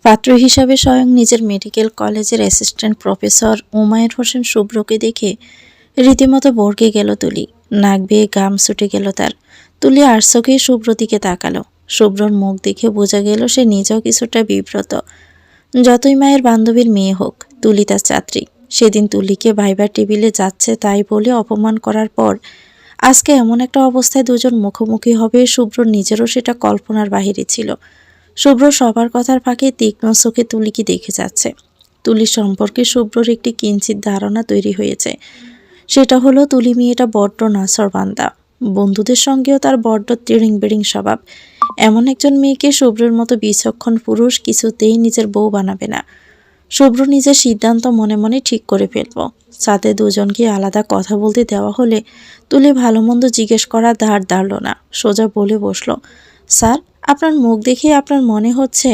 পাত্র হিসাবে স্বয়ং নিজের মেডিকেল কলেজের অ্যাসিস্ট্যান্ট প্রফেসর উমায়ের হোসেন শুভ্রকে দেখে রীতিমতো ভড়কে গেল তুলি। নাক বেয়ে ঘাম ছুটে গেল তার। তুলি আর চোখে শুভ্র দিকে তাকালো। শুভ্রর মুখ দেখে বোঝা গেল সে নিজেও কিছুটা বিব্রত। যতই মায়ের বান্ধবীর মেয়ে হোক, তুলি তার ছাত্রী। সেদিন তুলিকে ভাইবার টেবিলে যাচ্ছে তাই বলে অপমান করার পর আজকে এমন একটা অবস্থায় দুজন মুখোমুখি হবে, শুভ্রর নিজেরও সেটা কল্পনার বাহিরে ছিল। শুভ্র সবার কথার ফাঁকে তীক্ষ্ণ চোখে তুলিকে দেখে যাচ্ছে। তুলি সম্পর্কে শুভ্রর একটি কিঞ্চিত ধারণা তৈরি হয়েছে। সেটা হলো তুলি মেয়েটা বড্ড নাছোড়বান্দা। বন্ধুদের সঙ্গেও তার বড্ড তিড়িং বিড়িং স্বভাব। এমন একজন মেয়েকে শুভ্রের মতো বিচক্ষণ পুরুষ কিছুতেই নিজের বউ বানাবে না। শুভ্র নিজের সিদ্ধান্ত মনে মনে ঠিক করে ফেলব। সাথে দুজনকে আলাদা কথা বলতে দেওয়া হলে তুলি ভালো মন্দ জিজ্ঞেস করা ধার ধারল না, সোজা বলে বসলো, স্যার, আপনার মুখ দেখে আপনার মনে হচ্ছে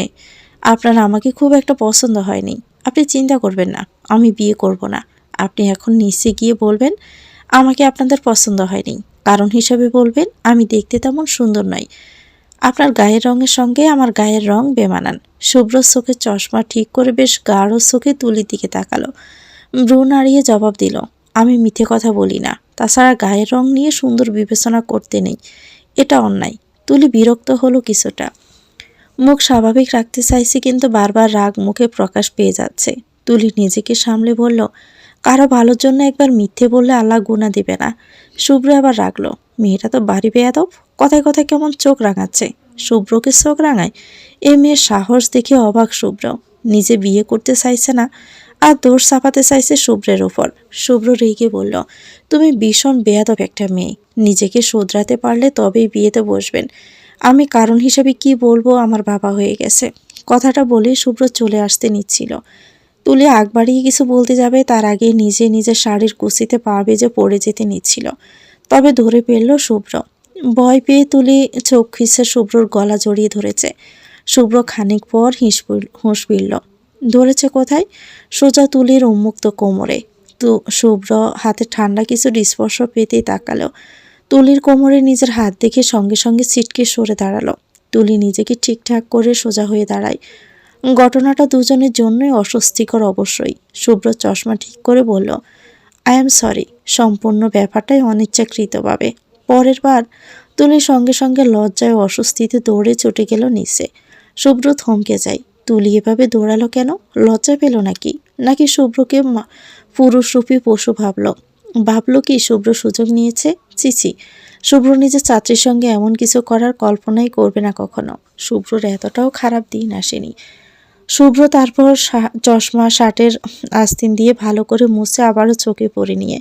আপনার আমাকে খুব একটা পছন্দ হয়নি। আপনি চিন্তা করবেন না, আমি বিয়ে করব না। আপনি এখন নিচে গিয়ে বলবেন আমাকে আপনাদের পছন্দ হয়নি। কারণ হিসাবে বলবেন আমি দেখতে তেমন সুন্দর নই। আপনার গায়ের রঙের সঙ্গে আমার গায়ের রং বেমানান। শুভ্র চোখে চশমা ঠিক করে বেশ গাঢ় চোখে তুলির দিকে তাকালো। ভ্রু নাড়িয়ে জবাব দিল, আমি মিথ্যে কথা বলি না। তাছাড়া গায়ের রং নিয়ে সুন্দর বিবেচনা করতে নেই, এটা অন্যায়। তুলি বিরক্ত হলো কিছুটা। মুখ স্বাভাবিক রাখতে চাইছে কিন্তু বারবার রাগ মুখে প্রকাশ পেয়ে যাচ্ছে। তুলি নিজেকে সামলে বলল, কারো ভালোর জন্য একবার মিথ্যে বললে আল্লাহ গুনাহ দিবে না। শুভ্র আবার রাগলো, মেয়েটা তো বাড়ি বেয়াদব, কথায় কথায় কেমন চোখ রাঙাচ্ছে। শুভ্রকে চোখ রাঙায়? এ মেয়ের সাহস দেখে অবাক শুভ্র। নিজে বিয়ে করতে চাইছে না আর দোষ চাপাতে চাইছে শুভ্রের ওপর। শুভ্র রেগে বলল, তুমি ভীষণ বেয়াদব একটা মেয়ে। নিজেকে শোধরাতে পারলে তবেই বিয়েতে বসবেন। আমি কারণ হিসেবে কি বলবো, আমার বাবা হয়ে গেছে। কথাটা বলে শুভ্র চলে আসতে নিচ্ছিল। তুলি আগ বাড়িয়ে কিছু বলতে যাবে তার আগে নিজে নিজের শাড়ির কুচিতে পা বেজে পড়ে যেতে নিচ্ছিল। তবে ধরে ফেলল শুভ্র। ভয় পেয়ে তুলি চোখ খিচে শুভ্রর গলা জড়িয়ে ধরেছে। শুভ্র খানিক পর হুঁশ ফিরল। ধরেছে কোথায়? সোজা তুলির উন্মুক্ত কোমরে। তো শুভ্র হাতে ঠান্ডা কিছু স্পর্শ পেতেই তাকালো। তুলির কোমরে নিজের হাত দেখে সঙ্গে সঙ্গে ছিটকে সরে দাঁড়ালো। তুলি নিজেকে ঠিকঠাক করে সোজা হয়ে দাঁড়ায়। ঘটনাটা দুজনের জন্যই অস্বস্তিকর অবশ্যই। শুভ্র চশমা ঠিক করে বলল, আই এম সরি, সম্পূর্ণ ব্যাপারটাই অনিচ্ছাকৃতভাবে। পরের বার তুলি সঙ্গে সঙ্গে লজ্জায় অস্বস্তিতে দৌড়ে ছুটে গেল নিচে। শুভ্র থমকে যায়। তুলি এভাবে দৌড়ালো কেন? লজ্জা পেল নাকি? নাকি শুভ্রকে পুরুষরূপী পশু ভাবলো কি শুভ্র সুযোগ নিয়েছে? চিচি, শুভ্র নিজের ছাত্রীর সঙ্গে এমন কিছু করার কল্পনাই করবে না কখনো। শুভ্রর এতটাও খারাপ দিন আসেনি। শুভ্র তারপর চশমা শার্টের আস্তিন দিয়ে ভালো করে মুছে আবারও চোখে পড়ে নিয়ে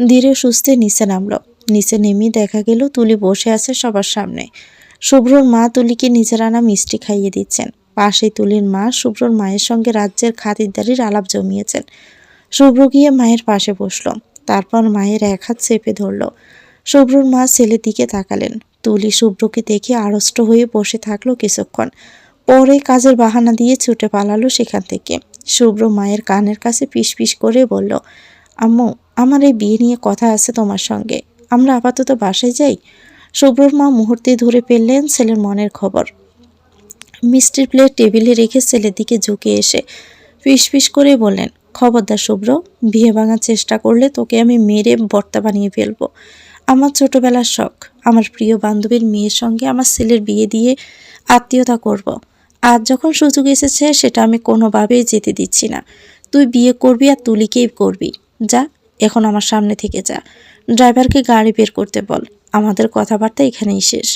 ধীরে সুস্থে নিচে নামলো। নিচে নেমে দেখা গেল তুলি বসে আছে সবার সামনে। শুভ্রর মা তুলিকে নিজের আনা মিষ্টি খাইয়ে দিচ্ছেন। পাশে তুলির মা শুভ্রর মায়ের সঙ্গে রাজ্যের খাতিরদারির আলাপ জমিয়েছেন। শুভ্র গিয়ে মায়ের পাশে বসলো। তারপর মায়ের এক হাত চেপে ধরল। শুভ্রর মা ছেলের দিকে তাকালেন। তুলি শুভ্রকে দেখে আড়ষ্ট হয়ে বসে থাকলো কিছুক্ষণ। পরে কাজের বাহানা দিয়ে ছুটে পালালো সেখান থেকে। শুভ্র মায়ের কানের কাছে পিস করে বলল, আম্মু, আমার এই বিয়ে নিয়ে কথা আছে তোমার সঙ্গে। আমরা আপাতত বাসায় যাই। শুভ্রর মা মুহূর্তে ধরে ফেললেন ছেলের মনের খবর। মিষ্টির প্লেট টেবিলে রেখে ছেলের দিকে ঝুঁকে এসে ফিস করে বললেন, খবরদার শুভ্র, বিয়ে ভাঙার চেষ্টা করলে তোকে আমি মেরে ভর্তা বানিয়ে ফেলবো। আমার ছোটবেলার শখ, আমার প্রিয় বান্ধবীর মেয়ের সঙ্গে আমার ছেলের বিয়ে দিয়ে আত্মীয়তা করব। আজ যখন সুযোগ এসেছে সেটা আমি কোনোভাবেই যেতে দিচ্ছি না। তুই বিয়ে করবি আর তুলিকেই করবি। যা, এখন আমার সামনে থেকে যা। ড্রাইভারকে গাড়ি বের করতে বল। আমাদের কথাবার্তা এখানেই শেষ।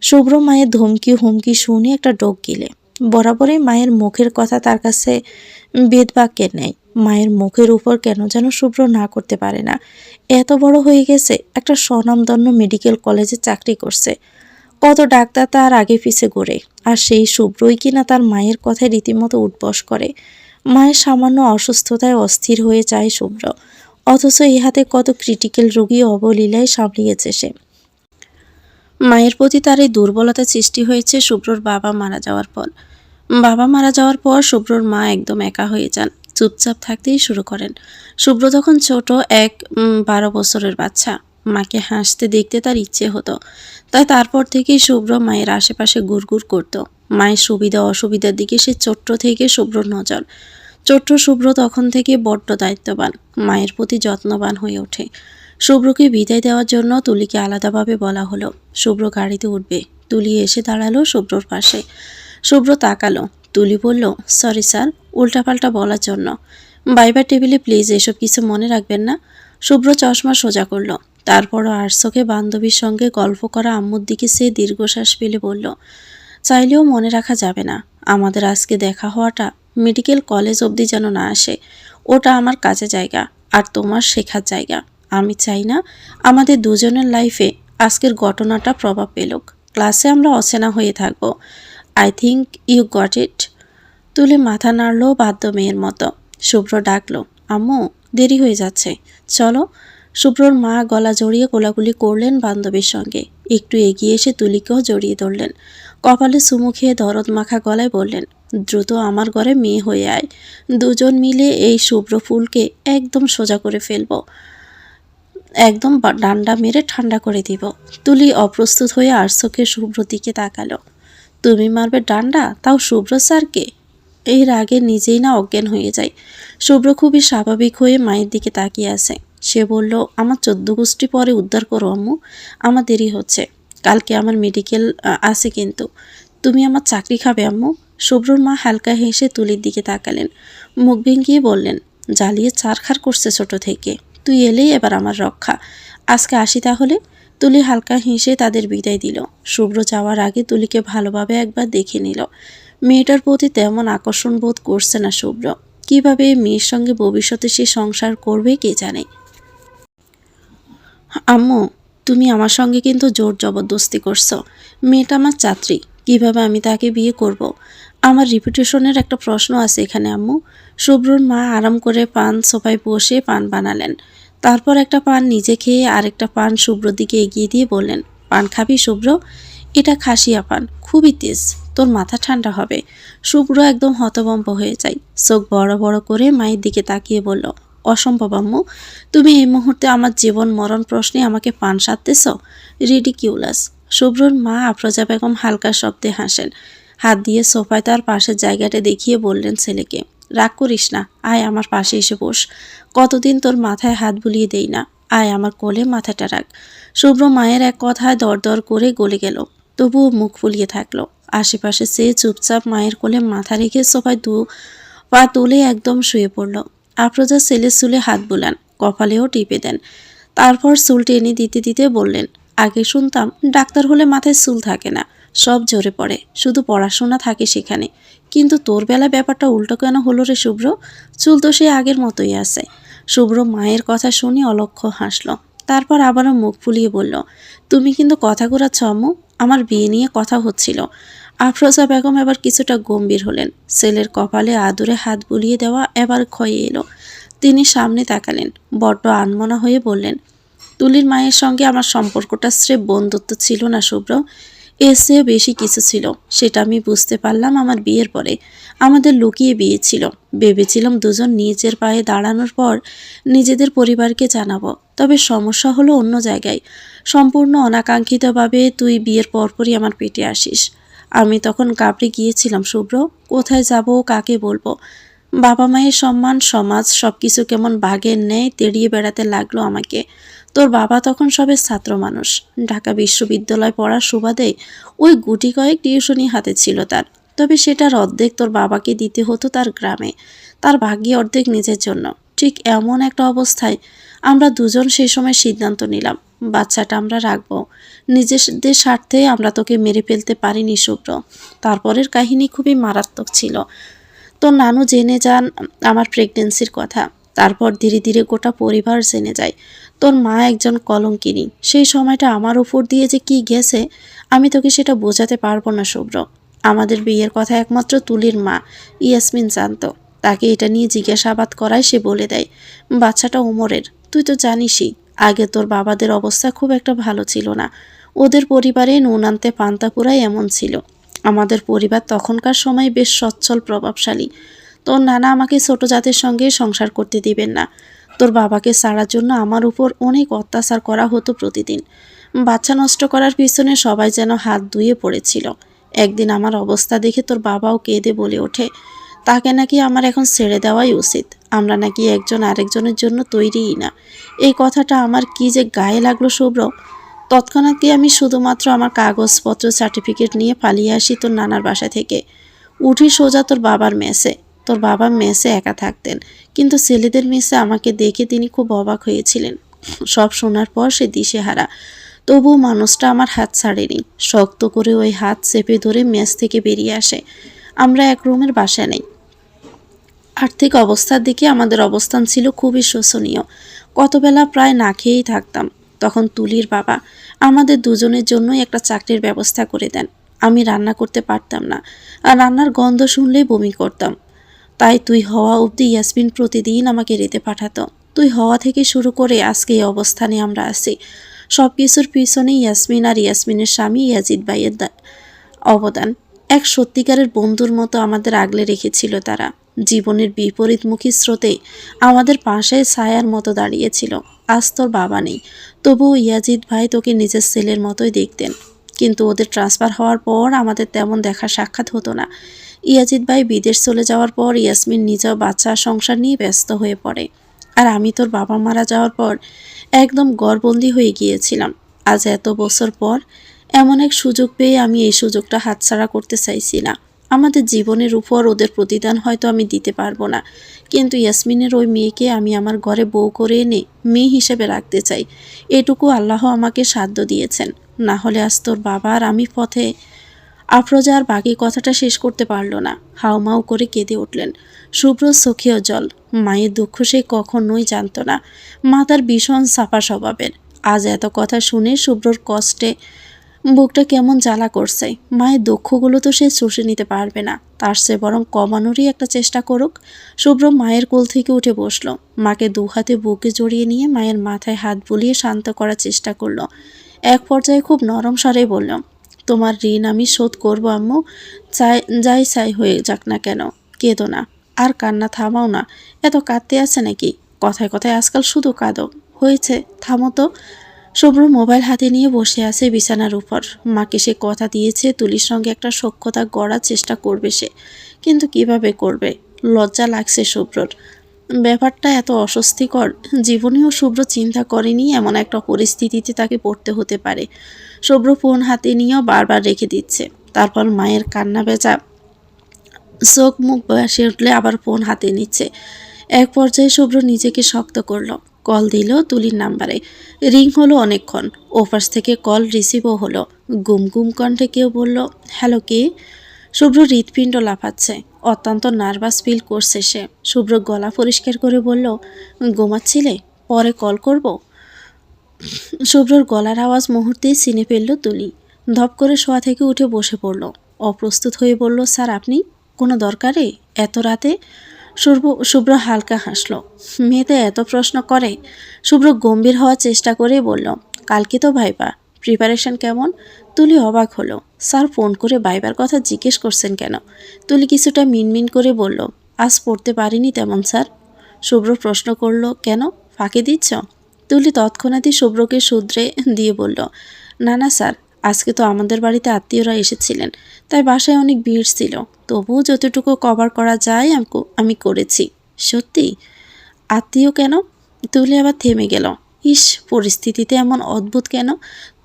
শুভ্র মায়ের ধমকি হুমকি শুনে একটা ডোক গিলে। বরাবরই মায়ের মুখের কথা তার কাছে বেদবাক্যের নেই। মায়ের মুখের উপর কেন যেন শুভ্র না করতে পারে না। এত বড় হয়ে গেছে, একটা স্বনামধন্য মেডিকেল কলেজে চাকরি করছে। কত ডাক্তার তার আগে পিছে ঘুরে, আর সেই শুভ্রই কিনা তার মায়ের কথায় রীতিমতো উঠবস করে। মায়ের সামান্য অসুস্থতায় অস্থির হয়ে যায় শুভ্র, অথচ ইহাতে কত ক্রিটিক্যাল রোগী অবলীলায় সামলিয়েছে সে। মায়ের প্রতি তার এই দুর্বলতা সৃষ্টি হয়েছে শুভ্রর বাবা মারা যাওয়ার পর। বাবা মারা যাওয়ার পর শুভ্রর মা একদম একা হয়ে যান, চুপচাপ থাকতেই শুরু করেন। শুভ্র তখন ছোট, 12 বছরের বাচ্চা। মাকে হাসতে দেখতে তার ইচ্ছে হতো। তাই তারপর থেকেই শুভ্র মায়ের আশেপাশে ঘুরঘুর করত। মায়ের সুবিধা অসুবিধার দিকে সে ছোট্ট থেকে শুভ্রর নজর। ছোট্ট শুভ্র তখন থেকে বড্ড দায়িত্ববান, মায়ের প্রতি যত্নবান হয়ে ওঠে। শুভ্রকে বিদায় দেওয়ার জন্য তুলিকে আলাদাভাবে বলা হলো। শুভ্র গাড়িতে উঠবে। তুলি এসে দাঁড়ালো শুভ্রর পাশে। শুভ্র তাকালো। তুলি বলল, সরি স্যার, উল্টাপাল্টা বলার জন্য। বাইবার টেবিলে প্লিজ এসব কিছু মনে রাখবেন না। শুভ্র চশমা সোজা করলো। তারপরও আরশোকে বান্ধবীর সঙ্গে গল্প করা আম্মুর দিকে সে দীর্ঘশ্বাস ফেলে বলল, চাইলেও মনে রাখা যাবে না। আমাদের আজকে দেখা হওয়াটা মেডিকেল কলেজ অবধি যেন না আসে। ওটা আমার কাজে জায়গা, আর তোমার শেখার জায়গা। আমি চাই না আমাদের দুজনের লাইফে আজকের ঘটনাটা প্রভাব পেলুক। ক্লাসে আমরা অচেনা হয়ে থাকবো। I think you got it. তুলে মাথা নাড়ল বাধ্য মেয়ের মতো। শুভ্র ডাকলো, আম্মু দেরি হয়ে যাচ্ছে, চলো। শুভ্রর মা গলা জড়িয়ে কোলাকুলি করলেন বান্ধবীর সঙ্গে। একটু এগিয়ে এসে তুলিকেও জড়িয়ে ধরলেন। কপালে চুমু খেয়ে দরদ মাখা গলায় বললেন, দ্রুত আমার ঘরে মেয়ে হয়ে আয়। দুজন মিলে এই শুভ্র ফুলকে একদম সোজা করে ফেলবো, একদম ডান্ডা মেরে ঠান্ডা করে দিব। তুলি অপ্রস্তুত হয়ে আরশোকে শুভ্র দিকে তাকালো। তুমি মারবে ডান্ডা, তাও শুভ্র স্যারকে? এর আগে নিজেই না অজ্ঞান হয়ে যায়। শুভ্র খুবই স্বাভাবিক হয়ে মায়ের দিকে তাকিয়ে আছে। সে বলল, আমার 14 গোষ্ঠী পরে উদ্ধার করো আম্মু, আমার দেরি হচ্ছে। কালকে আমার মেডিকেল আছে, কিন্তু তুমি আমার চাকরি খাবে আম্মু। শুভ্রর মা হালকা হেসে তুলির দিকে তাকালেন। মুখ ভেঙিয়ে বললেন, জ্বালিয়ে চারখার করছে ছোট থেকে, তুই এলেই এবার আমার রক্ষা। আজকে আসি তাহলে। তুলি হালকা হেসে তাদের বিদায় দিল। শুভ্র যাওয়ার আগে তুলিকে ভালোভাবে একবার দেখে নিল। মেয়েটার প্রতি তেমন আকর্ষণ বোধ করছে না শুভ্র। কিভাবে মেয়ের সঙ্গে ভবিষ্যতে সে সংসার করবে কে জানে। আম্মু, তুমি আমার সঙ্গে কিন্তু জোর জবরদস্তি করছো। মেয়েটা আমার ছাত্রী, কিভাবে আমি তাকে বিয়ে করব? আমার রিপুটেশনের একটা প্রশ্ন আছে এখানে আম্মু। শুভ্রর মা আরাম করে পান সোফায় বসে পান বানালেন। তারপর একটা পান নিজে খেয়ে আরেকটা পান শুভ্রর দিকে এগিয়ে দিয়ে বললেন, পান খাবি শুভ্র? এটা খাসিয়া পান, খুবই তেজ, তোর মাথা ঠান্ডা হবে। শুভ্র একদম হতভম্ব হয়ে যায়। চোখ বড় বড় করে মায়ের দিকে তাকিয়ে বলল, অসম্ভব আম্মু, তুমি এই মুহূর্তে আমার জীবন মরণ প্রশ্নে আমাকে পান সাধতেছ? রিডিকিউলাস। শুভ্রর মা আফরোজা বেগম হালকা শব্দে হাসেন। হাত দিয়ে সোফায় তার পাশের জায়গাটা দেখিয়ে বললেন ছেলেকে, রাগ করিস না, আয় আমার পাশে এসে বস। কতদিন তোর মাথায় হাত বুলিয়ে দেই না, আয় আমার কোলে মাথাটা রাখ। শুভ্র মায়ের এক কথায় দরদর করে গলে গেল, তবুও মুখ ফুলিয়ে থাকলো। আশেপাশে সে চুপচাপ মায়ের কোলে মাথা রেখে সোফায় পা তুলে একদম শুয়ে পড়ল। আফরোজা ছেলের চুলে হাত বুলান, কপালেও টিপে দেন। তারপর চুল টেনে দিতে দিতে বললেন, আগে শুনতাম ডাক্তার হলে মাথায় চুল থাকে না, সব ঝরে পড়ে, শুধু পড়াশোনা থাকে সেখানে। কিন্তু তোর বেলা ব্যাপারটা উল্টো কেন হলো রে শুভ্র? চুল তো সে আগের মতোই আছে। শুভ্র মায়ের কথা শুনে অলক্ষ্য হাসল। তারপর আবারও মুখ ফুলিয়ে বলল, তুমি কিন্তু কথা ঘোরাচ্ছ আম্মু, আমার বিয়ে নিয়ে কথা হচ্ছিল। আফরোজা বেগম এবার কিছুটা গম্ভীর হলেন। ছেলের কপালে আদুরে হাত বুলিয়ে দেওয়া এবার ক্ষয়ে এলো। তিনি সামনে তাকালেন, বড্ড আনমনা হয়ে বললেন, তুলির মায়ের সঙ্গে আমার সম্পর্কটা স্রেফ বন্ধুত্ব ছিল না শুভ্র, এর চেয়ে বেশি কিছু ছিল। সেটা আমি বুঝতে পারলাম আমার বিয়ের পরে। আমাদের লুকিয়ে বিয়ে ছিল, ভেবেছিলাম দুজন নিজের পায়ে দাঁড়ানোর পর নিজেদের পরিবারকে জানাবো। তবে সমস্যা হলো অন্য জায়গায়। সম্পূর্ণ অনাকাঙ্ক্ষিতভাবে তুই বিয়ের পরপরই আমার পেটে আসিস। আমি তখন ঘাবড়ে গিয়েছিলাম শুভ্র, কোথায় যাব, কাকে বলবো। বাবা মায়ের সম্মান, সমাজ, সবকিছু কেমন বাঘের ন্যায় তেড়িয়ে বেড়াতে লাগলো আমাকে। তোর বাবা তখন সবে ছাত্র মানুষ, ঢাকা বিশ্ববিদ্যালয় পড়ার সুবাদে ওই গুটি কয়েক টিউশনি হাতে ছিল তার। তবে সেটার অর্ধেক তোর বাবাকে দিতে হতো তার গ্রামে, তার ভাগ্যে অর্ধেক নিজের জন্য। ঠিক এমন একটা অবস্থায় আমরা দুজন সেই সময় সিদ্ধান্ত নিলাম, বাচ্চাটা আমরা রাখবো। নিজেদের স্বার্থে আমরা তোকে মেরে ফেলতে পারিনি শুভ্র। তারপরের কাহিনী খুবই মারাত্মক ছিল। তোর নানু জেনে যান আমার প্রেগনেন্সির কথা। তারপর ধীরে ধীরে গোটা পরিবার জেনে যায়। তোর মা একজন কলঙ্কিনী। সেই সময়টা আমার উপর দিয়ে যে কি গেছে আমি তোকে সেটা বোঝাতে পারবো না শুভ্র। আমাদের বিয়ের কথা একমাত্র তুলির মা ইয়াসমিন জানতো। তাকে এটা নিয়ে জিজ্ঞাসাবাদ করায় সে বলে দেয়, বাচ্চাটা ওমরের। তুই তো জানিসই আগে তোর বাবাদের অবস্থা খুব একটা ভালো ছিল না। ওদের পরিবারে নুন আনতে পান্তা পুরাই এমন ছিল। আমাদের পরিবার তখনকার সময় বেশ সচ্ছল, প্রভাবশালী। তোর নানা আমাকে ছোট জাতের সঙ্গে সংসার করতে দিবেন না। তোর বাবাকে ছাড়ার জন্য আমার উপর অনেক অত্যাচার করা হতো প্রতিদিন। বাচ্চা নষ্ট করার পিছনে সবাই যেন হাত ধুয়ে পড়েছিল। একদিন আমার অবস্থা দেখে তোর বাবাও কেঁদে বলে ওঠে, তাকে নাকি আমার এখন ছেড়ে দেওয়াই উচিত। আমরা নাকি একজন আরেকজনের জন্য তৈরিই না। এই কথাটা আমার কি যে গায়ে লাগলো শুভ্র। তৎক্ষণাৎ কি আমি শুধুমাত্র আমার কাগজপত্র সার্টিফিকেট নিয়ে পালিয়ে আসি তোর নানার বাসা থেকে। উঠি সোজা তোর বাবার মেসে। তোর বাবা মেসে একা থাকতেন, কিন্তু ছেলেদের মেসে আমাকে দেখে তিনি খুব অবাক হয়েছিলেন। সব শোনার পর সে দিশেহারা। তবুও মানুষটা আমার হাত ছাড়েনি। শক্ত করে ওই হাত চেপে ধরে মেস থেকে বেরিয়ে আসে। আমরা এক রুমের বাসা নেই। আর্থিক অবস্থার দিকে আমাদের অবস্থান ছিল খুবই শোচনীয়। কতবেলা প্রায় না খেয়েই থাকতাম। তখন তুলির বাবা আমাদের দুজনের জন্যই একটা চাকরির ব্যবস্থা করে দেন। আমি রান্না করতে পারতাম না, আর রান্নার গন্ধ শুনলেই বমি করতাম। তাই তুই হওয়া অবধি ইয়াসমিন প্রতিদিন আমাকে রেতে পাঠাতো। তুই হওয়া থেকে শুরু করে আজকে এই অবস্থানে আমরা আছি। সব কিছুর পিছনে ইয়াসমিন আর ইয়াসমিনের স্বামী ইয়াজিদ ভাইয়ের অবদান। এক সত্যিকারের বন্ধুর মতো আমাদের আগলে রেখেছিল তারা। জীবনের বিপরীতমুখী স্রোতে আমাদের পাশে ছায়ার মতো দাঁড়িয়েছিল। আজ তোর বাবা নেই, তবুও ইয়াজিদ ভাই তোকে নিজের ছেলের মতোই দেখতেন। কিন্তু ওদের ট্রান্সফার হওয়ার পর আমাদের তেমন দেখা সাক্ষাৎ হতো না। ইয়াজিদ ভাই বিদেশ চলে যাওয়ার পর ইয়াসমিন নিজেও বাচ্চা সংসার নিয়ে ব্যস্ত হয়ে পড়ে। আর আমি তোর বাবা মারা যাওয়ার পর একদম ঘরবন্দি হয়ে গিয়েছিলাম। আজ এত বছর পর এমন এক সুযোগ পেয়ে আমি এই সুযোগটা হাতছাড়া করতে চাইছি না। আমাদের জীবনের উপর ওদের প্রতিদান হয়তো আমি দিতে পারবো না, কিন্তু ইয়াসমিনের ওই মেয়েকে আমি আমার ঘরে বউ করে এনে মেয়ে হিসেবে রাখতে চাই। এটুকু আল্লাহ আমাকে সাধ্য দিয়েছেন। না হলে আজ তোর বাবা আর আমি পথে। আফরোজা আর বাকি কথাটা শেষ করতে পারল না। হাউমাউ করে কেঁদে উঠলেন। শুভ্র চোখেও জল। মায়ের দুঃখ সে কখনোই জানত না। মা তার ভীষণ চাপা স্বভাবের। আজ এত কথা শুনে শুভ্রর কষ্টে বুকটা কেমন জ্বালা করছে। মায়ের দুঃখগুলো তো সে চষে নিতে পারবে না, তার চেয়ে বরং কমানোরই একটা চেষ্টা করুক। শুভ্র মায়ের কোল থেকে উঠে বসল। মাকে দু হাতে বুকে জড়িয়ে নিয়ে মায়ের মাথায় হাত বুলিয়ে শান্ত করার চেষ্টা করলো। এক পর্যায়ে খুব নরম স্বরেই বলল, তোমার ঋণ আমি শোধ করবো আম্মু, যাই চাই হয়ে যাক না কেন। কেঁদো না, আর কান্না থামাও না। এত কাঁদতে আছে নাকি? কথায় কথায় আজকাল শুধু কাঁদো। হয়েছে, থামো তো। শুভ্র মোবাইল হাতে নিয়ে বসে আছে বিছানার উপর। মাকে সে কথা দিয়েছে তুলির সঙ্গে একটা সখ্যতা গড়ার চেষ্টা করবে সে, কিন্তু কিভাবে করবে? লজ্জা লাগছে শুভ্রর। ব্যাপারটা এত অস্বস্তিকর, জীবনেও শুভ্র চিন্তা করেনি এমন একটা পরিস্থিতিতে তাকে পড়তে হতে পারে। শুভ্র ফোন হাতে নিয়েও বারবার রেখে দিচ্ছে। তারপর মায়ের কান্না ভেজা চোখ মুখ বসে উঠলে আবার ফোন হাতে নিচ্ছে। এক পর্যায়ে শুভ্র নিজেকে শক্ত করলো। কল দিল তুলির নাম্বারে। রিং হলো অনেকক্ষণ। ওপাশ থেকে কল রিসিভও হলো। গুম গুম কণ্ঠে কেউ বলল, হ্যালো কে? শুভ্র হৃৎপিণ্ড লাফাচ্ছে। অত্যন্ত নার্ভাস ফিল করছে সে। শুভ্র গলা পরিষ্কার করে বলল, ঘুমাচ্ছিলে? পরে কল করব। শুভ্রর গলার আওয়াজ মুহূর্তেই চিনে ফেলল তুলি। ধপ করে শোয়া থেকে উঠে বসে পড়ল। অপ্রস্তুত হয়ে বলল, স্যার আপনি? কোনো দরকারে এত রাতে? শুভ্র হালকা হাসল। মেয়েতে এত প্রশ্ন করে? শুভ্র গম্ভীর হওয়ার চেষ্টা করে বলল, কালকে তো ভাইবা, প্রিপারেশন কেমন? তুলি অবাক হলো। স্যার ফোন করে ভাইবার কথা জিজ্ঞেস করছেন কেন? তুলি কিছুটা মিনমিন করে বলল, আজ পড়তে পারিনি তেমন স্যার। শুভ্র প্রশ্ন করল, কেন, ফাঁকি দিচ্ছ? তুলি তৎক্ষণাৎই শুভ্রকে শুধরে দিয়ে বলল, না না স্যার, আজকে তো আমাদের বাড়িতে আত্মীয়রা এসেছিলেন, তাই বাসায় অনেক ভিড় ছিল। তবুও যতটুকু কভার করা যায় আমি করেছি। সত্যি? আত্মীয় কেন? তুলি আবার থেমে গেল। ইস, পরিস্থিতিতে এমন অদ্ভুত কেন?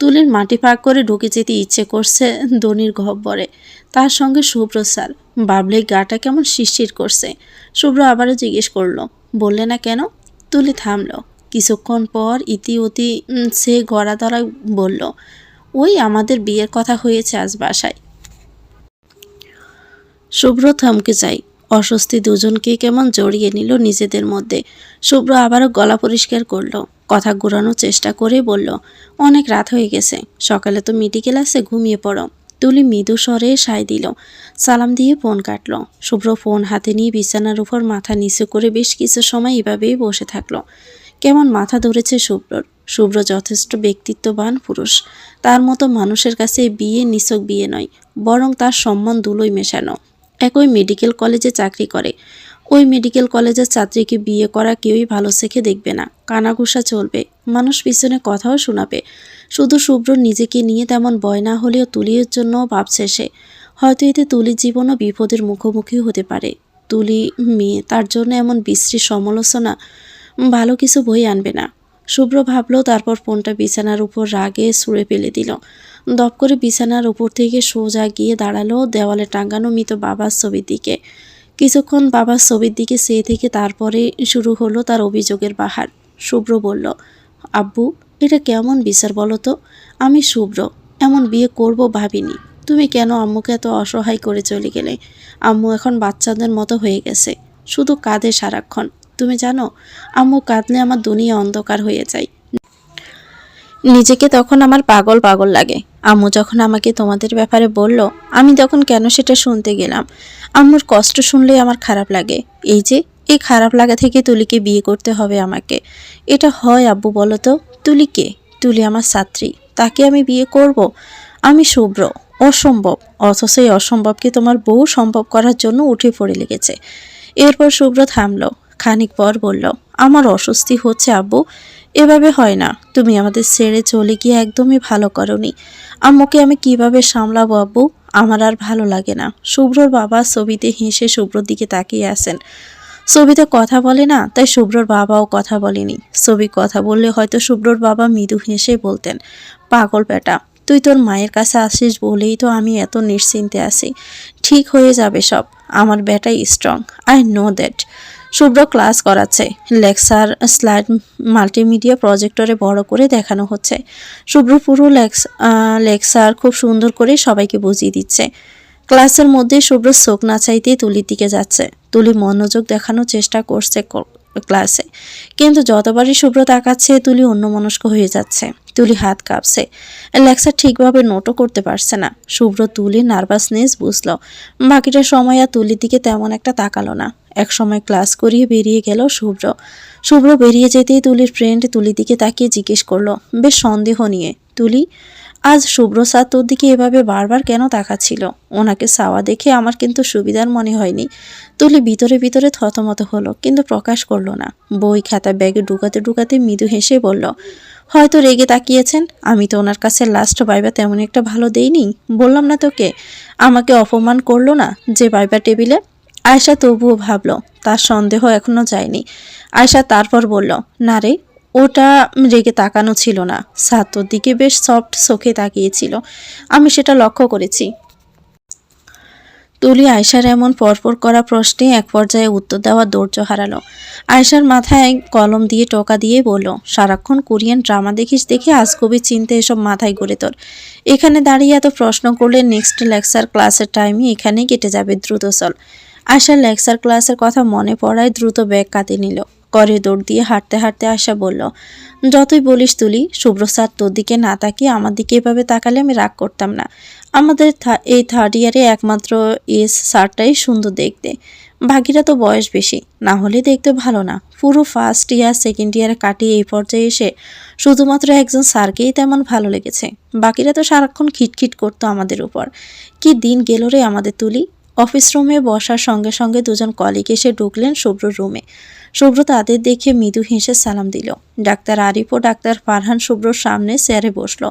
তুলির মাটি পাক করে ঢুকে যেতে ইচ্ছে করছে ধনির গহ্বরে। তার সঙ্গে শুভ্র স্যার, ভাবলে গাটা কেমন শিরশির করছে। শুভ্র আবারও জিজ্ঞেস করলো, বললে না কেন? তুলি থামলো। কিছুক্ষণ পর ইতিউতি সে গড়া ধরা বলল, ওই আমাদের বিয়ের কথা হয়েছে আজ বাসায়। শুভ্র থমকে যায়। অস্বস্তি দুজনকে কেমন জড়িয়ে নিল নিজেদের মধ্যে। শুভ্র আবারও গলা পরিষ্কার করলো। কথা ঘুরানোর চেষ্টা করে বলল, অনেক রাত হয়ে গেছে, সকালে তো মেডিকেল আছে, ঘুমিয়ে পড়ো। তুলি মৃদু স্বরে সায় দিল। সালাম দিয়ে ফোন কাটল। শুভ্র ফোন হাতে নিয়ে বিছানার উপর মাথা নিচু করে বেশ কিছু সময় এভাবেই বসে থাকলো। কেমন মাথা ধরেছে শুভ্রর। শুভ্র যথেষ্ট ব্যক্তিত্ববান পুরুষ। তার মতো মানুষের কাছে বিয়ে নিছক বিয়ে নয়, বরং তার সম্মান ধুলোয় মেশানো। একই মেডিকেল কলেজে চাকরি করে। ওই মেডিকেল কলেজের ছাত্রীকে বিয়ে করা কেউই ভালো চোখে দেখবে না, কানাঘুষা চলবে, মানুষ পিছনে কথাও শোনাবে। শুধু শুভ্র নিজেকে নিয়ে তেমন ভয় না হলেও তুলির জন্য ভাবছে সে। হয়তো এতে তুলির জীবনও বিপদের মুখোমুখি হতে পারে। তুলি মেয়ে, তার জন্য এমন বিশ্রী সমালোচনা ভালো কিছু বই আনবে না। শুভ্র ভাবলো, তারপর ফোনটা বিছানার উপর রাগে ছুঁড়ে ফেলে দিল। দপ করে বিছানার উপর থেকে সোজা গিয়ে দাঁড়ালো দেওয়ালে টাঙানো মৃত বাবার ছবির দিকে। কিছুক্ষণ বাবার ছবির দিকে চেয়ে থেকে তারপরে শুরু হলো তার অভিযোগের বাহার। শুভ্র বলল, আব্বু, এটা কেমন বিচার বলো তো? আমি শুভ্র, এমন বিয়ে করব ভাবিনি। তুমি কেন আম্মুকে এত অসহায় করে চলে গেলে? আম্মু এখন বাচ্চাদের মতো হয়ে গেছে, শুধু কাঁদে সারাক্ষণ। তুমি জানো, আম্মু কাঁদলে আমার দুনিয়া অন্ধকার হয়ে যায়। নিজেকে তখন আমার পাগল পাগল লাগে। আম্মু যখন আমাকে তোমাদের ব্যাপারে বলল, আমি তখন কেন সেটা শুনতে গেলাম? আম্মুর কষ্ট শুনলেই আমার খারাপ লাগে। এই খারাপ লাগা থেকে তুলিকে বিয়ে করতে হবে আমাকে। এটা হয় আব্বু, বলো তো? তুলি কে? তুলি আমার ছাত্রী, তাকে আমি বিয়ে করব? আমি শুভ্র, অসম্ভব। অথচ এই অসম্ভবকে তোমার বউ সম্ভব করার জন্য উঠে পড়ে লেগেছে। এরপর শুভ্র থামলো, খানিক পর বলল, আমার অস্বস্তি হচ্ছে আব্বু, এভাবে হয় না। তুমি আমাদের ছেড়ে চলে গিয়ে একদমই ভালো করনি। আম্মুকে আমি কিভাবে সামলাবো আব্বু? আমার আর ভালো লাগে না। শুভ্রর বাবা ছবিতে হেসে শুভ্রর দিকে তাকিয়ে আছেন। ছবিতে কথা বলে না, তাই শুভ্রর বাবাও কথা বলেনি। ছবি কথা বললে হয়তো শুভ্রর বাবা মৃদু হেসে বলতেন, পাগল বেটা, তুই তোর মায়ের কাছে আসিস বলেই তো আমি এত নিশ্চিন্তে আছি। ঠিক হয়ে যাবে সব। আমার বেটাই strong, I know that. Shubhro class করাচ্ছে। লেকচার স্লাইড মাল্টিমিডিয়া প্রজেক্টরে বড় করে দেখানো হচ্ছে। শুভ্র পুরো লেকচার খুব সুন্দর করে সবাইকে বুঝিয়ে দিচ্ছে। ক্লাসের মধ্যে শুভ্র চোখ না চাইতেই তুলির দিকে যাচ্ছে। তুলি মনোযোগ দেখানোর চেষ্টা করছে ক্লাসে, কিন্তু যতবারই শুভ্র তাকাচ্ছে তুলি অন্যমনস্ক হয়ে যাচ্ছে। তুলি হাত কাঁপছে, লেকচার ঠিকভাবে নোটও করতে পারছে না। শুভ্র তুলির নার্ভাসনেস বুঝলো। বাকিটা সময় আর তুলির দিকে তেমন একটা তাকালো না। এক সময় ক্লাস করিয়ে বেরিয়ে গেল শুভ্র। শুভ্র বেরিয়ে যেতেই তুলির ফ্রেন্ড তুলির দিকে তাকিয়ে জিজ্ঞেস করলো, বেশ সন্দেহ নিয়ে, তুলি, আজ শুভ্র স্যার তোর দিকে এভাবে বারবার কেন তাকাচ্ছিল? ওনাকে চাওয়া দেখে আমার কিন্তু সুবিধার মনে হয়নি। তুলি ভিতরে ভিতরে থতমত হলো, কিন্তু প্রকাশ করলো না। বই খাতা ব্যাগে ঢুকাতে ঢুকাতে মৃদু হেসে বলল, হয়তো রেগে তাকিয়েছেন। আমি তো ওনার কাছে লাস্ট ভাইবা তেমন একটা ভালো দেইনি, বললাম না তোকে? আমাকে অপমান করলো না যে ভাইবা টেবিলে? আয়শা তবুও ভাবলো, তার সন্দেহ এখনো যায়নি। আয়শা তারপর বলল, না রে, ওটা রেগে তাকানো ছিল না, ছাত্রর দিকে বেশ সফট চোখে তাকিয়েছিল, আমি সেটা লক্ষ্য করেছি। তুলি আয়শার এমন পরপর করা প্রশ্নে এক পর্যায়ে উত্তর দেওয়ার ধৈর্য হারালো। আয়শার মাথায় কলম দিয়ে টোকা দিয়ে বলল, সারাক্ষণ কোরিয়ান ড্রামা দেখিস দেখে আজগবি চিন্তা এসব মাথায় গড়ে তোর। এখানে দাঁড়িয়ে এত প্রশ্ন করলে নেক্সট লেকচার ক্লাসের টাইমই এখানেই কেটে যাবে, দ্রুত চল। আয়শার লেকচার ক্লাসের কথা মনে পড়ায় দ্রুত ব্যাগ কাঁধে নিল। করিডোর দিয়ে হাঁটতে হাঁটতে আয়শা বলল, যতই বলিস তুলি, শুভ্র স্যার তোর দিকে না তাকিয়ে আমার দিকে এভাবে তাকালে আমি রাগ করতাম না। আমাদের এই থার্ড ইয়ারে একমাত্র এস স্যারটাই সুন্দর দেখতে। বাকিরা তো বয়স বেশি, না হলে দেখতে ভালো না। পুরো ফার্স্ট ইয়ার সেকেন্ড ইয়ারে কাটিয়ে এই পর্যায়ে এসে শুধুমাত্র একজন স্যারকেই তেমন ভালো লেগেছে। বাকিরা তো সারাক্ষণ খিটখিট করতো আমাদের উপর। কি দিন গেল রে আমাদের তুলি। অফিস রুমে বসার সঙ্গে সঙ্গে দুজন কলিগ এসে ঢুকলেন শুভ্র রুমে। শুভ্র তাদের দেখে মৃদু হেসে সালাম দিল। ডাক্তার আরিফ ও ডাক্তার ফারহান শুভ্রর সামনে চেয়ারে বসলো।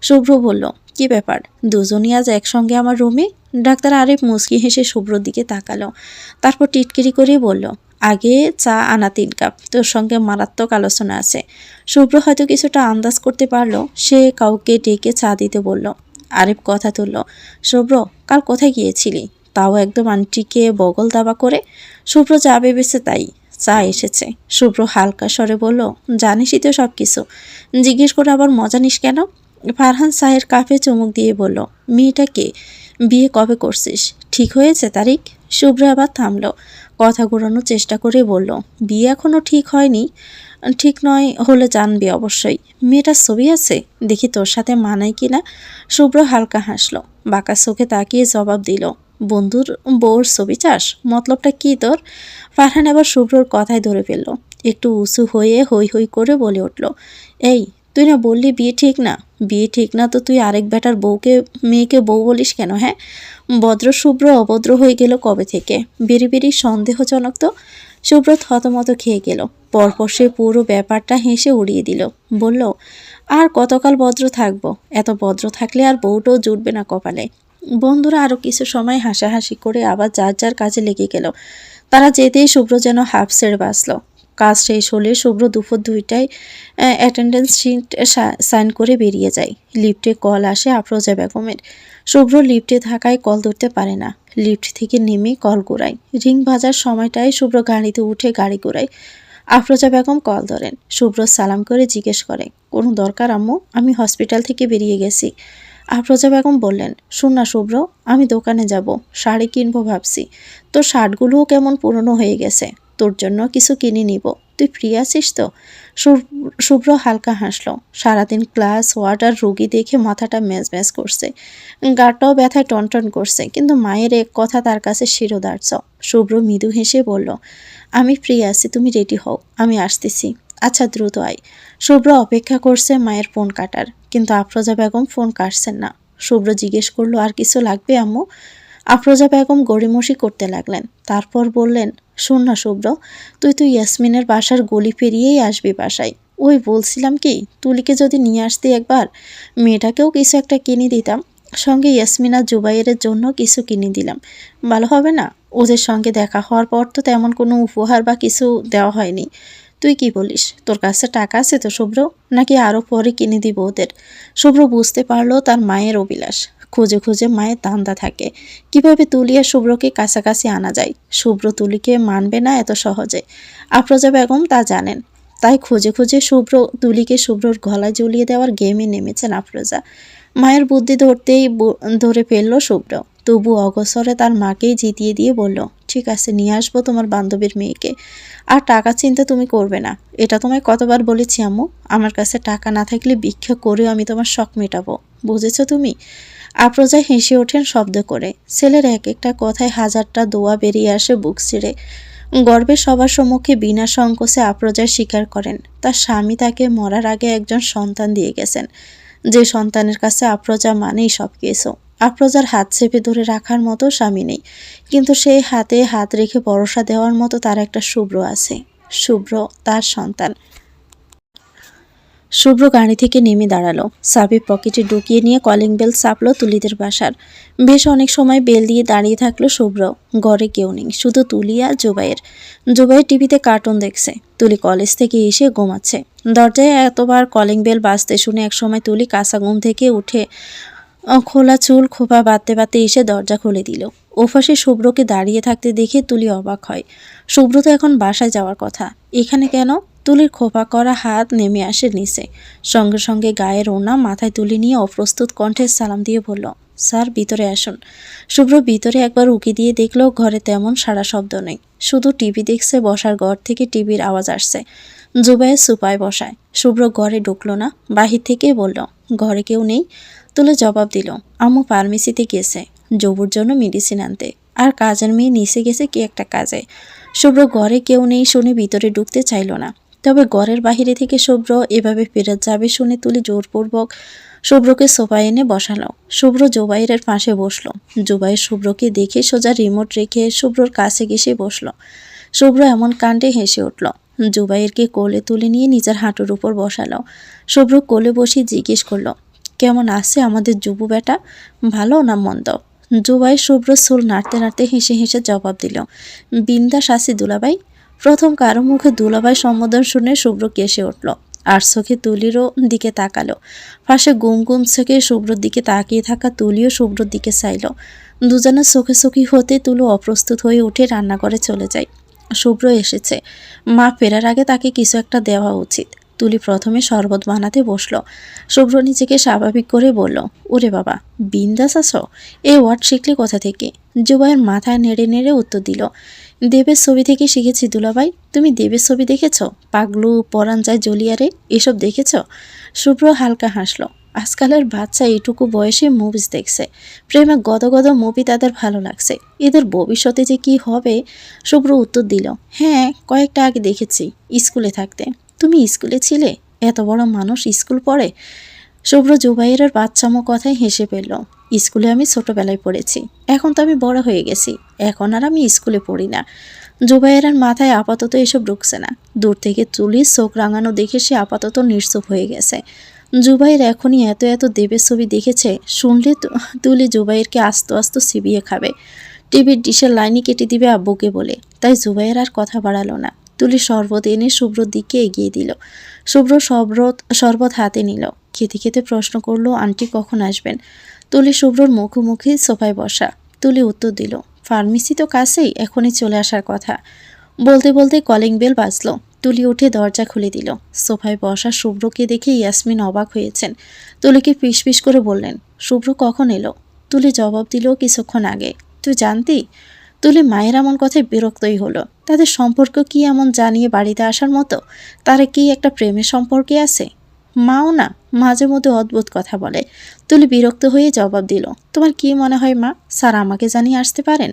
শুভ্র বলল, কি ব্যাপার, দুজনই আজ একসঙ্গে আমার রুমে? ডাক্তার আরিফ মুচকি হেসে শুভ্রর দিকে তাকালো, তারপর টিটকিরি করে বলল, আগে চা আনা 3 কাপ, তোর সঙ্গে মারাত্মক আলোচনা আছে। শুভ্র হয়তো কিছুটা আন্দাজ করতে পারলো, সে কাউকে ডেকে চা দিতে বলল। আরিফ কথা তুলল, শুভ্র, কাল কোথায় গিয়েছিলি? তাও একদম আন্টিকে বগল দাবা করে। শুভ্র যা ভেবেছে তাই, চা এসেছে। শুভ্র হালকা স্বরে বলল, জানিসই তো সব কিছু, জিজ্ঞেস করে আবার মজা নিস কেন? ফারহান চায়ের কাপে চুমুক দিয়ে বলল, মেয়েটা কে? বিয়ে কবে করছিস? ঠিক হয়েছে তারিখ? শুভ্র আবার থামলো, কথা ঘোরানোর চেষ্টা করে বলল, বিয়ে এখনো ঠিক হয়নি। ঠিক নয় হলে জানবি অবশ্যই। মেয়েটার ছবি আছে, দেখি তোর সাথে মানায় কিনা। শুভ্র হালকা হাসলো, বাঁকা চোখে তাকিয়ে জবাব দিল, বন্ধুর বউর ছবি চাস? মতলবটা কি তোর? ফারহান আবার শুভ্রর কথায় ধরে ফেলল, একটু উঁচু হয়ে হৈ হৈ করে বলে উঠল, এই, তুই না বললি বিয়ে ঠিক না? বিয়ে ঠিক না তো তুই আরেক বেটার মেয়েকে বউ বলিস কেন? হ্যাঁ, ভদ্র শুভ্র অভদ্র হয়ে গেল কবে থেকে? বেরি বেরি সন্দেহজনক তো। শুভ্র থতমত খেয়ে গেল। পরপর সে পুরো ব্যাপারটা হেসে উড়িয়ে দিল। বলল, আর কতকাল ভদ্র থাকবো? এত ভদ্র থাকলে আর বউটাও জুটবে না কপালে। বন্ধুরা আরও কিছু সময় হাসাহাসি করে আবার যার যার কাজে লেগে গেল। তারা যেতেই শুভ্র যেন হাফ ছেড়ে বাঁচল। কাজ শেষ হলে শুভ্র দুপুর 2টায় অ্যাটেন্ডেন্স শিট সাইন করে বেরিয়ে যায়। লিফটে কল আসে আফরোজা বেগমের। শুভ্র লিফটে থাকায় কল ধরতে পারে না। লিফট থেকে নেমে কল ঘোরায়। রিং বাজার সময়টায় শুভ্র গাড়িতে উঠে গাড়ি ঘোরায়। আফরোজা বেগম কল ধরেন। শুভ্র সালাম করে জিজ্ঞেস করে, কোনো দরকার আম্মু? আমি হসপিটাল থেকে বেরিয়ে গেছি। আফরোজা বেগম বললেন, শোন না শুভ্র, আমি দোকানে যাব, শাড়ি কিনবো ভাবছি। তোর শার্টগুলোও কেমন পুরনো হয়ে গেছে, তোর জন্য কিছু কিনে নিব। তুই ফ্রি আছিস তো? শুভ্র হালকা হাসলো। সারাদিন ক্লাস ওয়ার্ড আর রুগী দেখে মাথাটা ম্যাজ করছে, গাটাও ব্যথায় টনটন করছে, কিন্তু মায়ের এক কথা তার কাছে শিরোধার্য। শুভ্র মৃদু হেসে বলল, আমি ফ্রি আছি, তুমি রেডি হও, আমি আসতেছি। আচ্ছা দ্রুত আয়। শুভ্র অপেক্ষা করছে মায়ের ফোন কাটার, কিন্তু আফরোজা বেগম ফোন কাটছেন না। শুভ্র জিজ্ঞেস করলো, আর কিছু লাগবে আম্মু? আফরোজা বেগম গড়িমসি করতে লাগলেন। তারপর বললেন, শোন না শুভ্র, তুই ইয়াসমিনের বাসার গলি পেরিয়েই আসবি বাসায়। ওই বলছিলাম কি, তুলিকে যদি নিয়ে আসতি একবার, মেয়েটাকেও কিছু একটা কিনে দিতাম, সঙ্গে ইয়াসমিন আর জুবাইরের জন্য কিছু কিনে দিলাম, ভালো হবে না? ওদের সঙ্গে দেখা হওয়ার পর তো তেমন কোনো উপহার বা কিছু দেওয়া হয়নি। তুই কি বলিস? তোর কাছে টাকা আছে তো শুভ্র, নাকি আরও পরে কিনে দিব ওদের? শুভ্র বুঝতে পারলো তার মায়ের অভিলাষ। খুঁজে খুঁজে মায়ের ধান্দা থাকে, কিভাবে তুলি আর শুভ্রকে কাছাকাছি আনা যায়। শুভ্র তুলিকে মানবে না এত সহজে, আফরোজা বেগম তা জানেন। তাই খুঁজে খুঁজে তুলিকে শুভ্রর গলায় ঝুলিয়ে দেওয়ার গেমে নেমেছেন আফরোজা। মায়ের বুদ্ধি ধরে ফেললো শুভ্র। তবু অগসরে তার মাকেই জিতিয়ে দিয়ে বলল, ঠিক আছে, নিয়ে আসবো তোমার বান্ধবীর মেয়েকে। আর টাকা চিন্তা তুমি করবে না, এটা তোমায় কতবার বলেছি আম্মু। আমার কাছে টাকা না থাকলে ভিক্ষা করেও আমি তোমার শখ মেটাবো, বুঝেছো তুমি? আফরোজা হেসে ওঠেন শব্দ করে। ছেলের এক একটা কথায় হাজারটা দোয়া বেরিয়ে আসে বুক ছিঁড়ে। গর্বে সবার সম্মুখে বিনা সংকোচে আফরোজা স্বীকার করেন, তার স্বামী তাকে মরার আগে একজন সন্তান দিয়ে গেছেন, যে সন্তানের কাছে আফরোজা মানেই সব কিছু। আফরোজার হাত চেপে ধরে রাখার মতো স্বামী নেই, কিন্তু সেই হাতে হাত রেখে ভরসা দেওয়ার মতো তার একটা শুভ্র আছে। শুভ্র তার সন্তান। শুভ্র গাড়ি থেকে নেমে দাঁড়ালো, চাবি পকেটে ঢুকিয়ে নিয়ে কলিং বেল চাপলো তুলিদের বাসার। বেশ অনেক সময় বেল দিয়ে দাঁড়িয়ে থাকলো শুভ্র। ঘরে কেউ নেই, শুধু তুলি আর জুবাইর টিভিতে কার্টুন দেখছে। তুলি কলেজ থেকে এসে ঘুমাচ্ছে। দরজায় এতবার কলিং বেল বাজতে শুনে একসময় তুলি কাঁচা ঘুম থেকে উঠে খোলা চুল খোপা বাঁধতে বাঁধতে এসে দরজা খুলে দিল। ওপাশে শুভ্রকে দাঁড়িয়ে থাকতে দেখে তুলি অবাক হয়। শুভ্র তো এখন বাসায় যাওয়ার কথা, এখানে কেন? তুলির খোপা করা হাত নেমে আসে নিচে, সঙ্গে সঙ্গে গায়ের ওড়না মাথায় তুলে নিয়ে অপ্রস্তুত কণ্ঠে সালাম দিয়ে বলল, স্যার ভিতরে আসুন। শুভ্র ভিতরে একবার উকি দিয়ে দেখলো ঘরে তেমন সারা শব্দ নেই, শুধু টিভি দেখছে। বসার ঘর থেকে টিভির আওয়াজ আসছে। জুবাইর সুপায় বসায়। শুভ্র ঘরে ঢুকলো না, বাহির থেকে বলল, ঘরে কেউ নেই। তুলে জবাব দিল, আম্মু ফার্মেসিতে গেছে জবুর জন্য মেডিসিন আনতে, আর কাজের মেয়ে নিচে গেছে কি একটা কাজে। শুভ্র ঘরে কেউ নেই শুনে ভিতরে ঢুকতে চাইল না, তবে ঘরের বাহিরে থেকে শুভ্র এভাবে ফেরত যাবে শুনে তুলি জোরপূর্বক শুভ্রকে সোফায় এনে বসালো। শুভ্র জুবাইরের পাশে বসলো। জুবাইর শুভ্রকে দেখে সোজা রিমোট রেখে শুভ্রর কাছে ঘেসে বসলো। শুভ্র এমন কাণ্ডে হেসে উঠল। জুবাইরকে কোলে তুলে নিয়ে নিজের হাঁটুর উপর বসালো। শুভ্র কোলে বসে জিজ্ঞেস করলো, কেমন আছে আমাদের জুবু বেটা, ভালো না মন্দ? জুবাইর শুভ্র চুল নাড়তে নাড়তে হেসে হেসে জবাব দিল, বিন্দাস আছি দুলাভাই। প্রথম কারো মুখে দুলাভাই সম্বোধন শুনে শুভ্র কেসে উঠল, আর চোখে তুলিরও দিকে তাকালো। পাশে গুম গুম চোখে শুভ্রর দিকে তাকিয়ে থাকা তুলিও শুভ্রর দিকে চাইল। দুজনের চোখে হতে তুলো অপ্রস্তুত হয়ে উঠে রান্নাঘরে চলে যায়। শুভ্র এসেছে, মা ফেরার আগে তাকে কিছু একটা দেওয়া উচিত। তুলি প্রথমে শরবত বানাতে বসলো। শুভ্র নিজেকে স্বাভাবিক করে বলল, ওরে বাবা, বিন্দাস আছো? এই ওয়ার্ড শিখলে কোথা থেকে? জুবাইর মাথায় নেড়ে নেড়ে উত্তর দিল, দেবের ছবি থেকে শিখেছি দুলাভাই। তুমি দেবের ছবি দেখেছ? পাগলু, পরাণ যায় জলিয়ারে, এসব দেখেছ? শুভ্র হালকা হাসলো। আজকালের বাচ্চা এটুকু বয়সে মুভিজ দেখছে, প্রেমে গদ মুভি তাদের ভালো লাগছে, এদের ভবিষ্যতে যে কি হবে। শুভ্র উত্তর দিল, হ্যাঁ, কয়েকটা আগে দেখেছি, স্কুলে থাকতে। তুমি স্কুলে ছিলে? এত বড় মানুষ স্কুল পড়ে? শুভ্র জুবাইরের বাচ্চামো কথায় হেসে ফেলল। স্কুলে আমি ছোটবেলায় পড়েছি, এখন তো আমি বড় হয়ে গেছি, এখন আর আমি স্কুলে পড়ি না। জুবাইরের মাথায় আপাতত এসব ঢুকছে না। দূর থেকে তুলির চোখ রাঙানো দেখে সে আপাতত নিশ্চুপ হয়ে গেছে। জুবাইর এখনই এত এত দেবের ছবি দেখেছে, শুনলে তুলি জুবাইরকে আস্তে আস্তে চিবিয়ে খাবে। টিভির ডিশের লাইনই কেটে দিবে আব্বুকে বলে। তাই জুবাইর আর কথা বাড়ালো না। তুলি শরবত এনে শুভ্রর দিকে এগিয়ে দিল। শুভ্র শরবত হাতে নিল। খেতে খেতে প্রশ্ন করলো, আন্টি কখন আসবেন? তুলি শুভ্রর মুখোমুখি সোফায় বসা। তুলি উত্তর দিল, ফার্মেসি তো কাছেই, এখনই চলে আসার কথা। বলতে বলতে কলিং বেল বাজলো। তুলি উঠে দরজা খুলে দিল। সোফায় বসা শুভ্রকে দেখে ইয়াসমিন অবাক হয়েছেন। তুলিকে ফিসফিস করে বললেন, শুভ্র কখন এলো? তুলি জবাব দিল, কিছুক্ষণ আগে। তুই জানতি? তুলি মায়ের এমন কথায় বিরক্তই হলো। তাদের সম্পর্ক কি এমন জানিয়ে বাড়িতে আসার মতো? তারা কি একটা প্রেমের সম্পর্কে আছে? মাও না, মাঝে মধ্যে অদ্ভুত কথা বলে। তুলি বিরক্ত হয়ে জবাব দিল, তোমার কি মনে হয় মা, স্যার আমাকে জানিয়ে আসতে পারেন?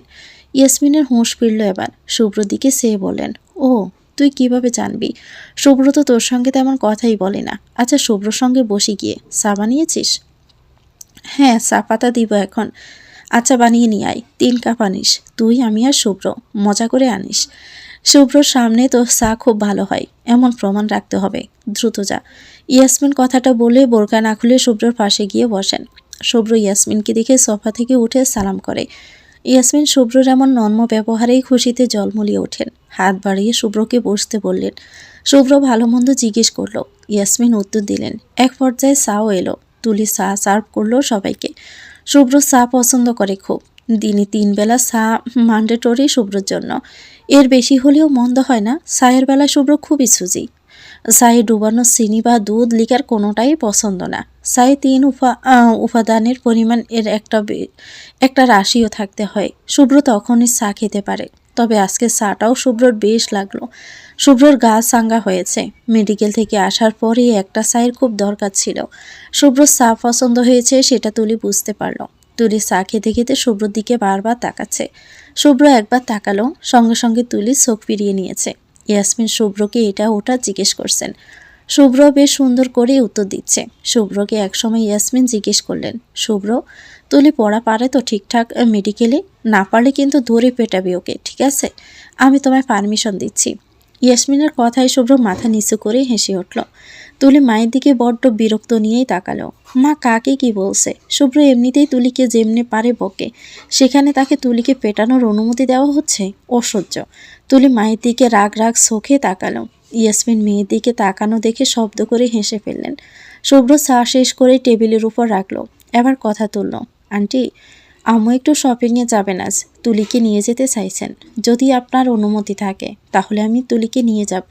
ইয়াসমিনের হুঁশ ফিরল এবার। শুভ্রর দিকে চেয়ে বললেন, ও তুই কিভাবে জানবি? শুভ্র তো তোর সঙ্গে তেমন কথাই বলে না। আচ্ছা, শুভ্রর সঙ্গে বসে গিয়ে চা বানিয়েছিস? হ্যাঁ, চা পাতা দিব এখন। আচ্ছা, বানিয়ে নিয়ে আয়, 3 কাপ আনিস। তুই, আমি আর শুভ্র মজা করে আনিস। শুভ্রর সামনে তো চা খুব ভালো হয়, এমন প্রমাণ রাখতে হবে। দ্রুত যা। ইয়াসমিন কথাটা বলে বোরকা না খুলে শুভ্রর পাশে গিয়ে বসেন। শুভ্র ইয়াসমিনকে দেখে সোফা থেকে উঠে সালাম করে। ইয়াসমিন শুভ্রর এমন নর্ম ব্যবহারেই খুশিতে জলমলিয়ে ওঠেন। হাত বাড়িয়ে শুভ্রকে বসতে বললেন। শুভ্র ভালো মন্দ জিজ্ঞেস করলো। ইয়াসমিন উত্তর দিলেন। এক পর্যায়ে চাও এলো। তুলি চা সার্ভ করলো সবাইকে। শুভ্র চা পছন্দ করে খুব। দিনে 3 বেলা চা ম্যান্ডেটরি শুভ্রর জন্য। এর বেশি হলেও মন্দ হয় না। চায়ের বেলা শুভ্র খুবই সুজি। চায়ে ডুবানো চিনি বা দুধ লিকার কোনোটাই পছন্দ না। চায়ে 3 উপাদানের পরিমাণ এর একটা রাশিও থাকতে হয়। শুভ্র তখনই চা খেতে পারে। তবে আজকে চাটাও শুভ্রর বেশ লাগলো। শুভ্রর গা চাঙ্গা হয়েছে। মেডিকেল থেকে আসার পরে একটা চায়ের খুব দরকার ছিল। শুভ্রর চা পছন্দ হয়েছে সেটা তুলি বুঝতে পারল। তুলি চা খেতে খেতে শুভ্রর দিকে বারবার তাকাচ্ছে। শুভ্র একবার তাকালো, সঙ্গে সঙ্গে তুলি চোখ ফিরিয়ে নিয়েছে। ইয়াসমিন শুভ্রকে এটা ওটা জিজ্ঞেস করছেন। শুভ্র বেশ সুন্দর করে উত্তর দিচ্ছে। শুভ্রকে একসময় ইয়াসমিন জিজ্ঞেস করলেন, শুভ্র তুলি পড়া পারে তো ঠিকঠাক মেডিকেলে? না পারলে কিন্তু ধরে পেটাবি ওকে, ঠিক আছে? আমি তোমায় পারমিশন দিচ্ছি। ইয়াসমিনের কথায় শুভ্র মাথা নিচু করে হেসে উঠল। তুলি মায়ের দিকে বড্ড বিরক্ত নিয়েই তাকালো। মা কাকে কি বলছে? শুভ্র এমনিতেই তুলিকে যেমনি পারে বকে, সেখানে তাকে তুলিকে পেটানোর অনুমতি দেওয়া হচ্ছে? অসহ্য। তুলি মায়ের দিকে রাগ রাগ চোখে তাকালো। ইয়াসমিন মেয়ের দিকে তাকানো দেখে শব্দ করে হেসে ফেললেন। শুভ্র চা শেষ করে টেবিলের উপর রাখলো। এবার কথা তুলল, আন্টি আম্মু একটু শপিংয়ে যাবেন আজ, তুলিকে নিয়ে যেতে চাইছেন। যদি আপনার অনুমতি থাকে তাহলে আমি তুলিকে নিয়ে যাব।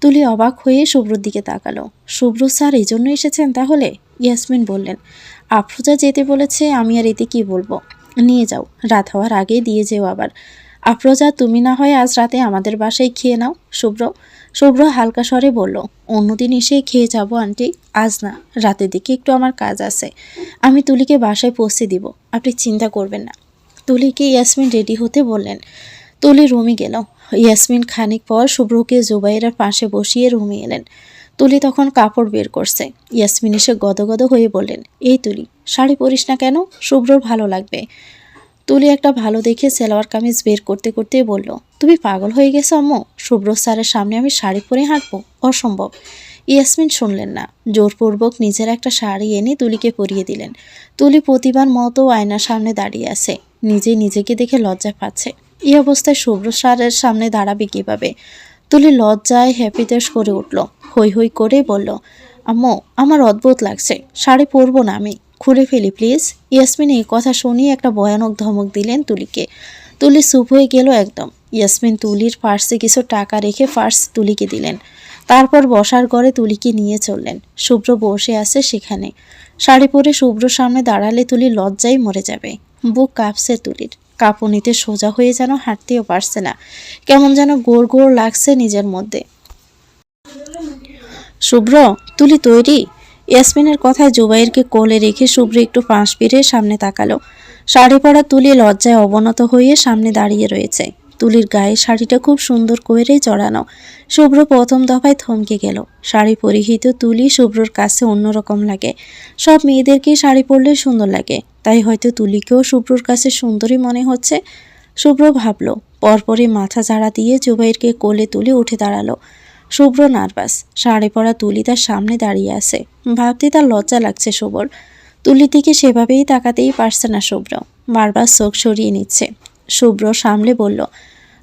তুলি অবাক হয়ে শুভ্রর দিকে তাকালো। শুভ্র স্যার এই জন্য এসেছেন তাহলে? ইয়াসমিন বললেন, আফরোজা যেতে বলেছে, আমি আর এতে কি বলবো। নিয়ে যাও, রাত হওয়ার আগে দিয়ে যেও আবার। আফরোজা তুমি না হয় আজ রাতে আমাদের বাসায় খেয়ে নাও। শুভ্র হালকা স্বরে বলল, অন্যদিন এসে খেয়ে যাব আন্টি, আজ না, রাতের দিকে একটু আমার কাজ আছে। আমি তুলিকে বাসায় পৌঁছে দিব, আপনি চিন্তা করবেন না। তুলিকে ইয়াসমিন রেডি হতে বললেন। তুলি রুমে গেল। ইয়াসমিন খানিক পর শুভ্রকে জুবাইরের পাশে বসিয়ে রুমে এলেন। তুলি তখন কাপড় বের করছে। ইয়াসমিন এসে গদগদ হয়ে বললেন, এই তুলি শাড়ি পরিস না কেন? শুভ্রর ভালো লাগবে। তুলি একটা ভালো দেখে সালোয়ার কামিজ বের করতে করতে বলল, তুমি পাগল হয়ে গেছো আম্মু? শুভ্র স্যারের সামনে আমি শাড়ি পরে হাঁটবো? অসম্ভব। ইয়াসমিন শুনলেন না। জোরপূর্বক নিজের একটা শাড়ি এনে তুলিকে পরিয়ে দিলেন। তুলি প্রতিবার মতো আয়নার সামনে দাঁড়িয়ে আছে। নিজেকে দেখে লজ্জা পাচ্ছে। এই অবস্থায় শুভ্র স্যারের সামনে দাঁড়াবে কিভাবে? তুলি লজ্জায় হ্যাপিদেশ করে উঠল। হৈ হৈ করে বলল, আম্মু আমার অদ্ভুত লাগছে, শাড়ি পরবো না আমি, খুলে ফেলি প্লিজ। ইয়াসমিন এই কথা শুনিয়ে একটা ভয়ানক ধমক দিলেন তুলিকে। তুলি চুপ হয়ে গেল একদম। ইয়াসমিন তুলির পার্সে কিছু টাকা রেখে পার্স তুলিকে দিলেন। তারপর বসার ঘরে তুলিকে নিয়ে চললেন। শুভ্র বসে আছে সেখানে। শাড়ি পরে শুভ্রর সামনে দাঁড়ালে তুলি লজ্জায় মরে যাবে। বুক কাঁপছে তুলির। কাঁপুনিতে সোজা হয়ে যেন হাঁটতেও পারছে না। কেমন যেন গোড় গোড় লাগছে নিজের মধ্যে। শুভ্র তুলি তৈরি? ইয়াসমিনের কথায় জুবাইরকে কোলে রেখে শুভ্র একটু পাশ ফিরে সামনে তাকালো। শাড়ি পরা তুলি লজ্জায় অবনত হয়ে সামনে দাঁড়িয়ে রয়েছে। তুলির গায়ে শাড়িটা খুব সুন্দর করে জড়ানো। শুভ্র প্রথম দফায় থমকে গেল। শাড়ি পরিহিত তুলি শুভ্রর কাছে অন্যরকম লাগে। সব মেয়েদেরকে শাড়ি পরলে সুন্দর লাগে, তাই হয়তো তুলিকেও শুভ্রর কাছে সুন্দরী মনে হচ্ছে। শুভ্র ভাবল। পরপরই মাথা ঝাড়া দিয়ে জুবাইরকে কোলে তুলে উঠে দাঁড়ালো। শুভ্র নার্ভাস। শাড়ি পরা তুলি তার সামনে দাঁড়িয়ে আছে। ভাবতে তার লজ্জা লাগছে শুভ্রর। তুলির দিকে সেভাবেই তাকাতেই পারছে না শুভ্র, বারবার চোখ সরিয়ে নিচ্ছে। শুভ্র সামলে বলল,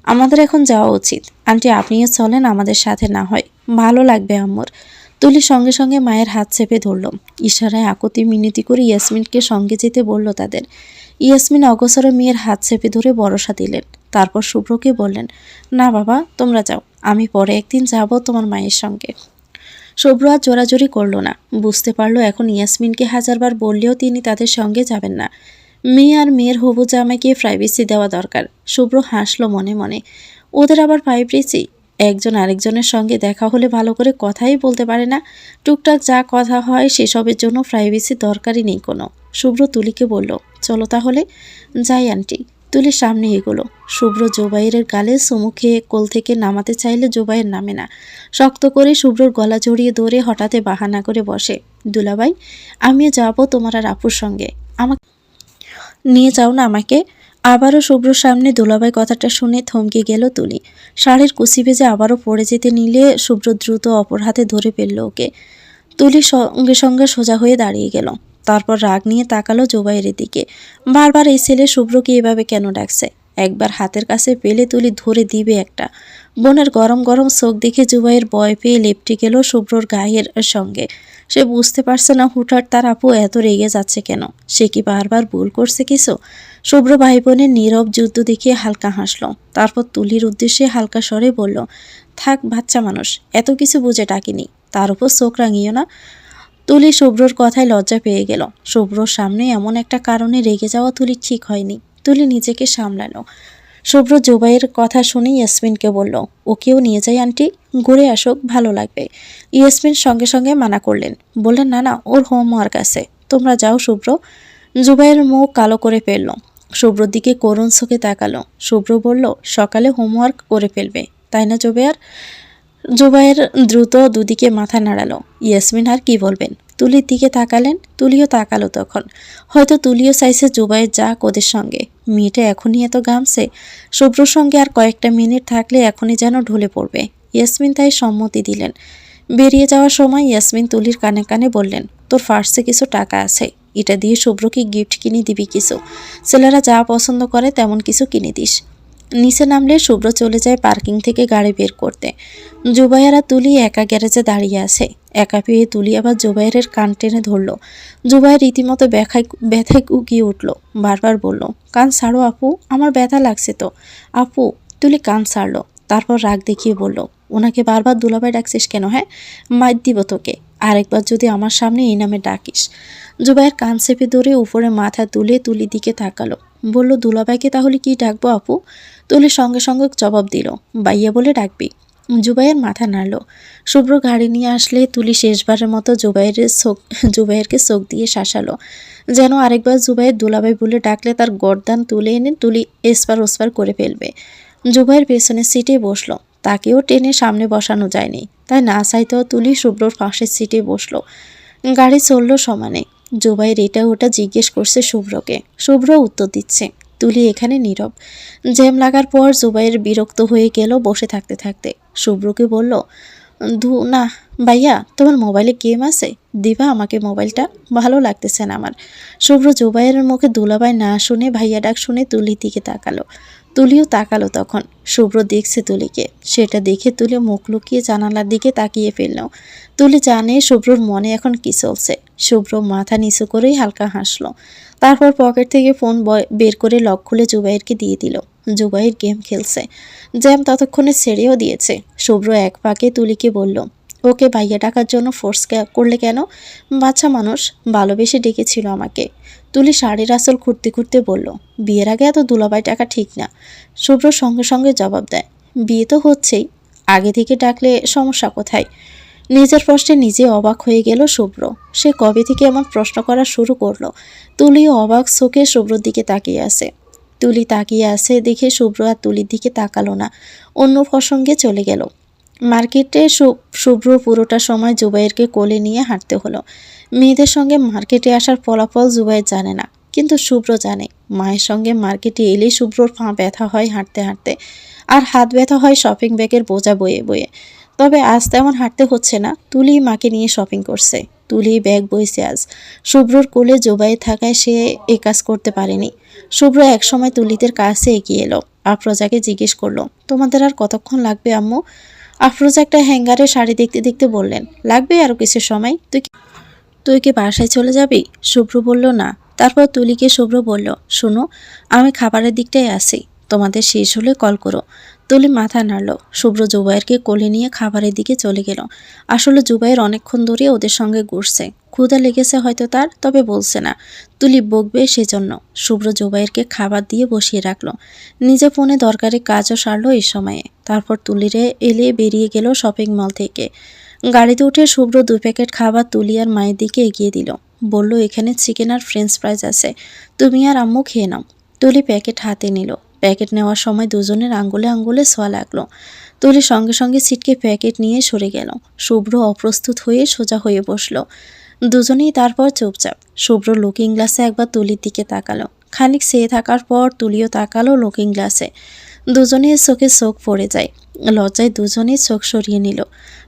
আমাদের এখন যাওয়া উচিত। আন্টি আপনিও চলেন আমাদের সাথে, না হয় ভালো লাগবে আম্মুর। তুলি সঙ্গে সঙ্গে মায়ের হাত চেপে ধরল। ইশারায় আকুতি মিনতি করে ইয়াসমিনকে সঙ্গে যেতে বলল তাদের। ইয়াসমিন অগোচরে মেয়ের হাত চেপে ধরে ভরসা দিলেন। তারপর শুভ্রকে বললেন, না বাবা তোমরা যাও, আমি পরে একদিন যাব তোমার মায়ের সঙ্গে। শুভ্র আর জোরাজোরি করল না। বুঝতে পারল এখন ইয়াসমিনকে হাজারবার বললেও তিনি তাদের সঙ্গে যাবেন না। মেয়ে আর মেয়ের হবু জামাইকে প্রাইভেসি দেওয়া দরকার। শুভ্র হাসলো মনে মনে। ওদের আবার প্রাইভেসি? একজন আরেকজনের সঙ্গে দেখা হলে ভালো করে কথাই বলতে পারে না। টুকটাক যা কথা হয় সেসবের জন্য প্রাইভেসি দরকারই নেই কোনো। শুভ্র তুলিকে বলল, চলো তাহলে যাই আন্টি। তুলির সামনে এগোলো। শুভ্র জোবাইরের গালে চুমু খেয়ে কোল থেকে নামাতে চাইলে জোবাইর নামে না। শক্ত করে শুভ্রর গলা জড়িয়ে ধরে হঠাৎ বাহানা করে বসে, দুলাভাই আমিও যাব তোমার আর আপুর সঙ্গে, আমাকে নিয়ে যাও না আমাকে। আবারও শুভ্রর সামনে দুলাভাই কথাটা শুনে থমকে গেল তুলি। শাড়ির কুচি ভেজে আবারও পড়ে যেতে নিলে শুভ্র দ্রুত অপর হাতে ধরে ফেলল ওকে। তুলি সঙ্গে সঙ্গে সোজা হয়ে দাঁড়িয়ে গেল। তারপর রাগ নিয়ে তাকালো জোবাইরের দিকে। বারবার এই ছেলে শুভ্রকে এভাবে কেন ডাকছে? একবার হাতের কাছে পেলে তুলি ধরে দিবে একটা। বোনের গরম গরম চোখ দেখে জুবাইর ভয় পেয়ে লেপটে গেল শুভ্রর গায়ের সঙ্গে। সে বুঝতে পারছে না হুটহাট তার আপু এত রেগে যাচ্ছে কেন। সে কি বারবার ভুল করছে কিছু? শুভ্র ভাই বোনের নীরব যুদ্ধ দেখিয়ে হালকা হাসলো। তারপর তুলির উদ্দেশ্যে হালকা স্বরে বলল, থাক বাচ্চা মানুষ, এত কিছু বুঝে ডাকিনি, তার উপর চোখ রাঙিও না। তুলি শুভ্রর কথায় লজ্জা পেয়ে গেল। শুভ্রর সামনে এমন একটা কারণে রেগে যাওয়া তুলি ঠিক হয়নি। তুলি নিজেকে সামলালো। শুভ্র জুবাইয়ের কথা শুনে ইয়াসমিনকে বলল, ওকেও নিয়ে যাই আন্টি, ঘুরে আসুক, ভালো লাগবে। ইয়াসমিন সঙ্গে সঙ্গে মানা করলেন, বললেন না না ওর হোমওয়ার্ক আছে, তোমরা যাও শুভ্র। জুবাইয়ের মুখ কালো করে ফেলল। শুভ্রর দিকে করুণ চোখে তাকালো। শুভ্র বলল, সকালে হোমওয়ার্ক করে ফেলবে তাই না জুবাইর? জুবাইর দ্রুত দুদিকে মাথা নাড়ালো। ইয়াসমিন আর কি বলবেন? তুলির দিকে তাকালেন। তুলিও তাকালো তখন। হয়তো তুলিও চাইছে জুবাইর যাক ওদের সঙ্গে। মেয়েটা এখনই এত ঘামছে। শুভ্রর সঙ্গে আর কয়েকটা মিনিট থাকলে এখনই যেন ঢলে পড়বে। ইয়াসমিন তাই সম্মতি দিলেন। বেরিয়ে যাওয়ার সময় ইয়াসমিন তুলির কানে কানে বললেন, তোর ফার্সে কিছু টাকা আছে, এটা দিয়ে শুভ্রকে গিফট কিনে দিবি কিছু। ছেলেরা যা পছন্দ করে তেমন কিছু কিনে দিস। নিচে নামলে শুভ্র চলে যায় পার্কিং থেকে গাড়ি বের করতে। জুবাইর আর তুলি একা গ্যারেজে দাঁড়িয়ে আছে। একা পেয়ে তুলি আবার জুবাইরের কান টেনে ধরল। জুবাইর রীতিমতো ব্যথায় উকিয়ে উঠল। বারবার বলল, কান ছাড়ো আপু, আমার ব্যথা লাগছে তো। আপু। তুলি কান ছাড়লো। তারপর রাগ দেখিয়ে বলল, ওনাকে বারবার দুলাভাই ডাকছিস কেন? হ্যাঁ, মাইর দিব তোকে আরেকবার যদি আমার সামনে এই নামে ডাকিস। জুবাইর কান চেপে ধরে উপরে মাথা তুলে তুলির দিকে তাকালো। বলল, দুলাভাইকে তাহলে কি ডাকবো আপু? তুলি সঙ্গে সঙ্গে জবাব দিল, বাইয়া বলে ডাকবি। জুবাইয়ের মাথা নাড়ল। শুভ্র গাড়ি নিয়ে আসলে তুলি শেষবারের মতো জুবাইরকে চোখ দিয়ে শাসালো। যেন আরেকবার জুবাইর দুলাভাই বলে ডাকলে তার গর্দান তুলে এনে তুলি এসপার ওসপার করে ফেলবে। জুবাইর পেছনের সিটে বসলো। তাকেও টেনে সামনে বসানো যায়নি, তাই না চাইতেও তুলি শুভ্রর পাশের সিটে বসলো। গাড়ি চলল সমানে। জুবাইর এটা ওটা জিজ্ঞেস করছে শুভ্রকে। শুভ্র উত্তর দিচ্ছে। তুলি এখানে নীরব। জ্যাম লাগার পর জুবাইর বিরক্ত হয়ে গেল বসে থাকতে থাকতে। শুভ্রকে বলল, না ভাইয়া, তোমার মোবাইলে গেম আছে, দিবা আমাকে মোবাইলটা, ভালো লাগতেছে না আমার। শুভ্র জুবাইরের মুখে দুলাভাই না শুনে ভাইয়া ডাক শুনে তুলির দিকে তাকালো। তুলিও তাকালো তখন। শুভ্র দেখছে তুলিকে। সেটা দেখে তুলি মুখ লুকিয়ে জানালার দিকে তাকিয়ে ফেলল। তুলি জানে শুভ্রর মনে এখন কি চলছে। শুভ্র মাথা নিচু করেই হালকা হাসলো। তারপর পকেট থেকে ফোন বের করে লক খুলে জুবাইরকে দিয়ে দিল। জুবাইর গেম খেলছে। জ্যাম ততক্ষণে ছেড়েও দিয়েছে। শুভ্র এক পাকে তুলিকে বলল, ওকে ভাইয়া ডাকার জন্য ফোর্স করলে কেন? বাচ্চা মানুষ, ভালোবেসে ডেকেছিল আমাকে। তুলি শাড়ির আঁচল খুঁড়তে খুঁড়তে বলল, বিয়ের আগে এত দুলাভাই টাকা ঠিক না। শুভ্র সঙ্গে সঙ্গে জবাব দেয়, বিয়ে তো হচ্ছেই, আগে থেকে ডাকলে সমস্যা কোথায়? নিজের প্রশ্নে নিজে অবাক হয়ে গেল শুভ্র। সে কবে থেকে এমন প্রশ্ন করা শুরু করলো? তুলিও অবাক চোখে শুভ্রর দিকে তাকিয়ে আছে। তুলি তাকিয়ে আছে দেখে শুভ্র আর তুলির দিকে তাকালো না, অন্য প্রসঙ্গে চলে গেল। মার্কেটে শুভ্র পুরোটা সময় জুবাইরকে কোলে নিয়ে হাঁটতে হলো। মেয়েদের সঙ্গে মার্কেটে আসার ফলাফল জুবাইর জানে না, কিন্তু শুভ্র জানে। মায়ের সঙ্গে মার্কেটে এলেই শুভ্রর পা ব্যথা হয় হাঁটতে হাঁটতে, আর হাত ব্যথা হয় শপিং ব্যাগের বোঝা বয়ে বয়ে। তবে আজ তেমন হাঁটতে হচ্ছে না, তুলি মাকে নিয়ে শপিং করছে। তুলি ব্যাগ বইছে আজ। শুভ্রর কোলে জুবাইর থাকায় সে এ কাজ করতে পারেনি। শুভ্র একসময় তুলিদের কাছে এগিয়ে এলো। আফরোজাকে জিজ্ঞেস করলো, তোমাদের আর কতক্ষণ লাগবে আম্মু? আফরোজা একটা হ্যাঙ্গারে শাড়ি দেখতে দেখতে বললেন, লাগবে আরো কিছু সময়। তুই কি বাসায় চলে যাবি? শুভ্র বলল, না। তারপর তুলিকে শুভ্র বলল, শোনো, আমি খাবারের দিকটাই আছি, তোমাদের শেষ হলে কল করো। তুলি মাথা নাড়ল। শুভ্র জুবাইরকে কোলে নিয়ে খাবারের দিকে চলে গেল। আসলে জুবাইর অনেকক্ষণ ধরে ওদের সঙ্গে ঘুরছে। ক্ষুধা লেগেছে হয়তো তার, তবে বলছে না, তুলি বকবে সেজন্য। শুভ্র জুবাইরকে খাবার দিয়ে বসিয়ে রাখলো। নিজে ফোনে দরকারি কাজও সারলো এই সময়ে। তারপর তুলিরে এলে বেরিয়ে গেল শপিং মল থেকে। গাড়িতে উঠে শুভ্র 2 প্যাকেট খাবার তুলি আর মায়ের দিকে এগিয়ে দিল। বলল, এখানে চিকেন আর ফ্রেঞ্চ ফ্রাইজ আছে, তুমি আর আম্মু খেয়ে নাও। তুলি প্যাকেট হাতে নিল। প্যাকেট নেওয়ার সময় দুজনের আঙ্গুলে আঙ্গুলে ছোঁয়া লাগলো। তুলি সঙ্গে সঙ্গে ছিটকে প্যাকেট নিয়ে সরে গেল। শুভ্র অপ্রস্তুত হয়ে সোজা হয়ে বসল। দুজনেই তারপর চুপচাপ। শুভ্র লুকিং গ্লাসে একবার তুলির দিকে তাকালো। খানিক চেয়ে থাকার পর তুলিও তাকালো লুকিং গ্লাসে। দুজনের চোখে চোখ পড়ে যায়। লজ্জায় দুজনেই চোখ সরিয়ে নিল।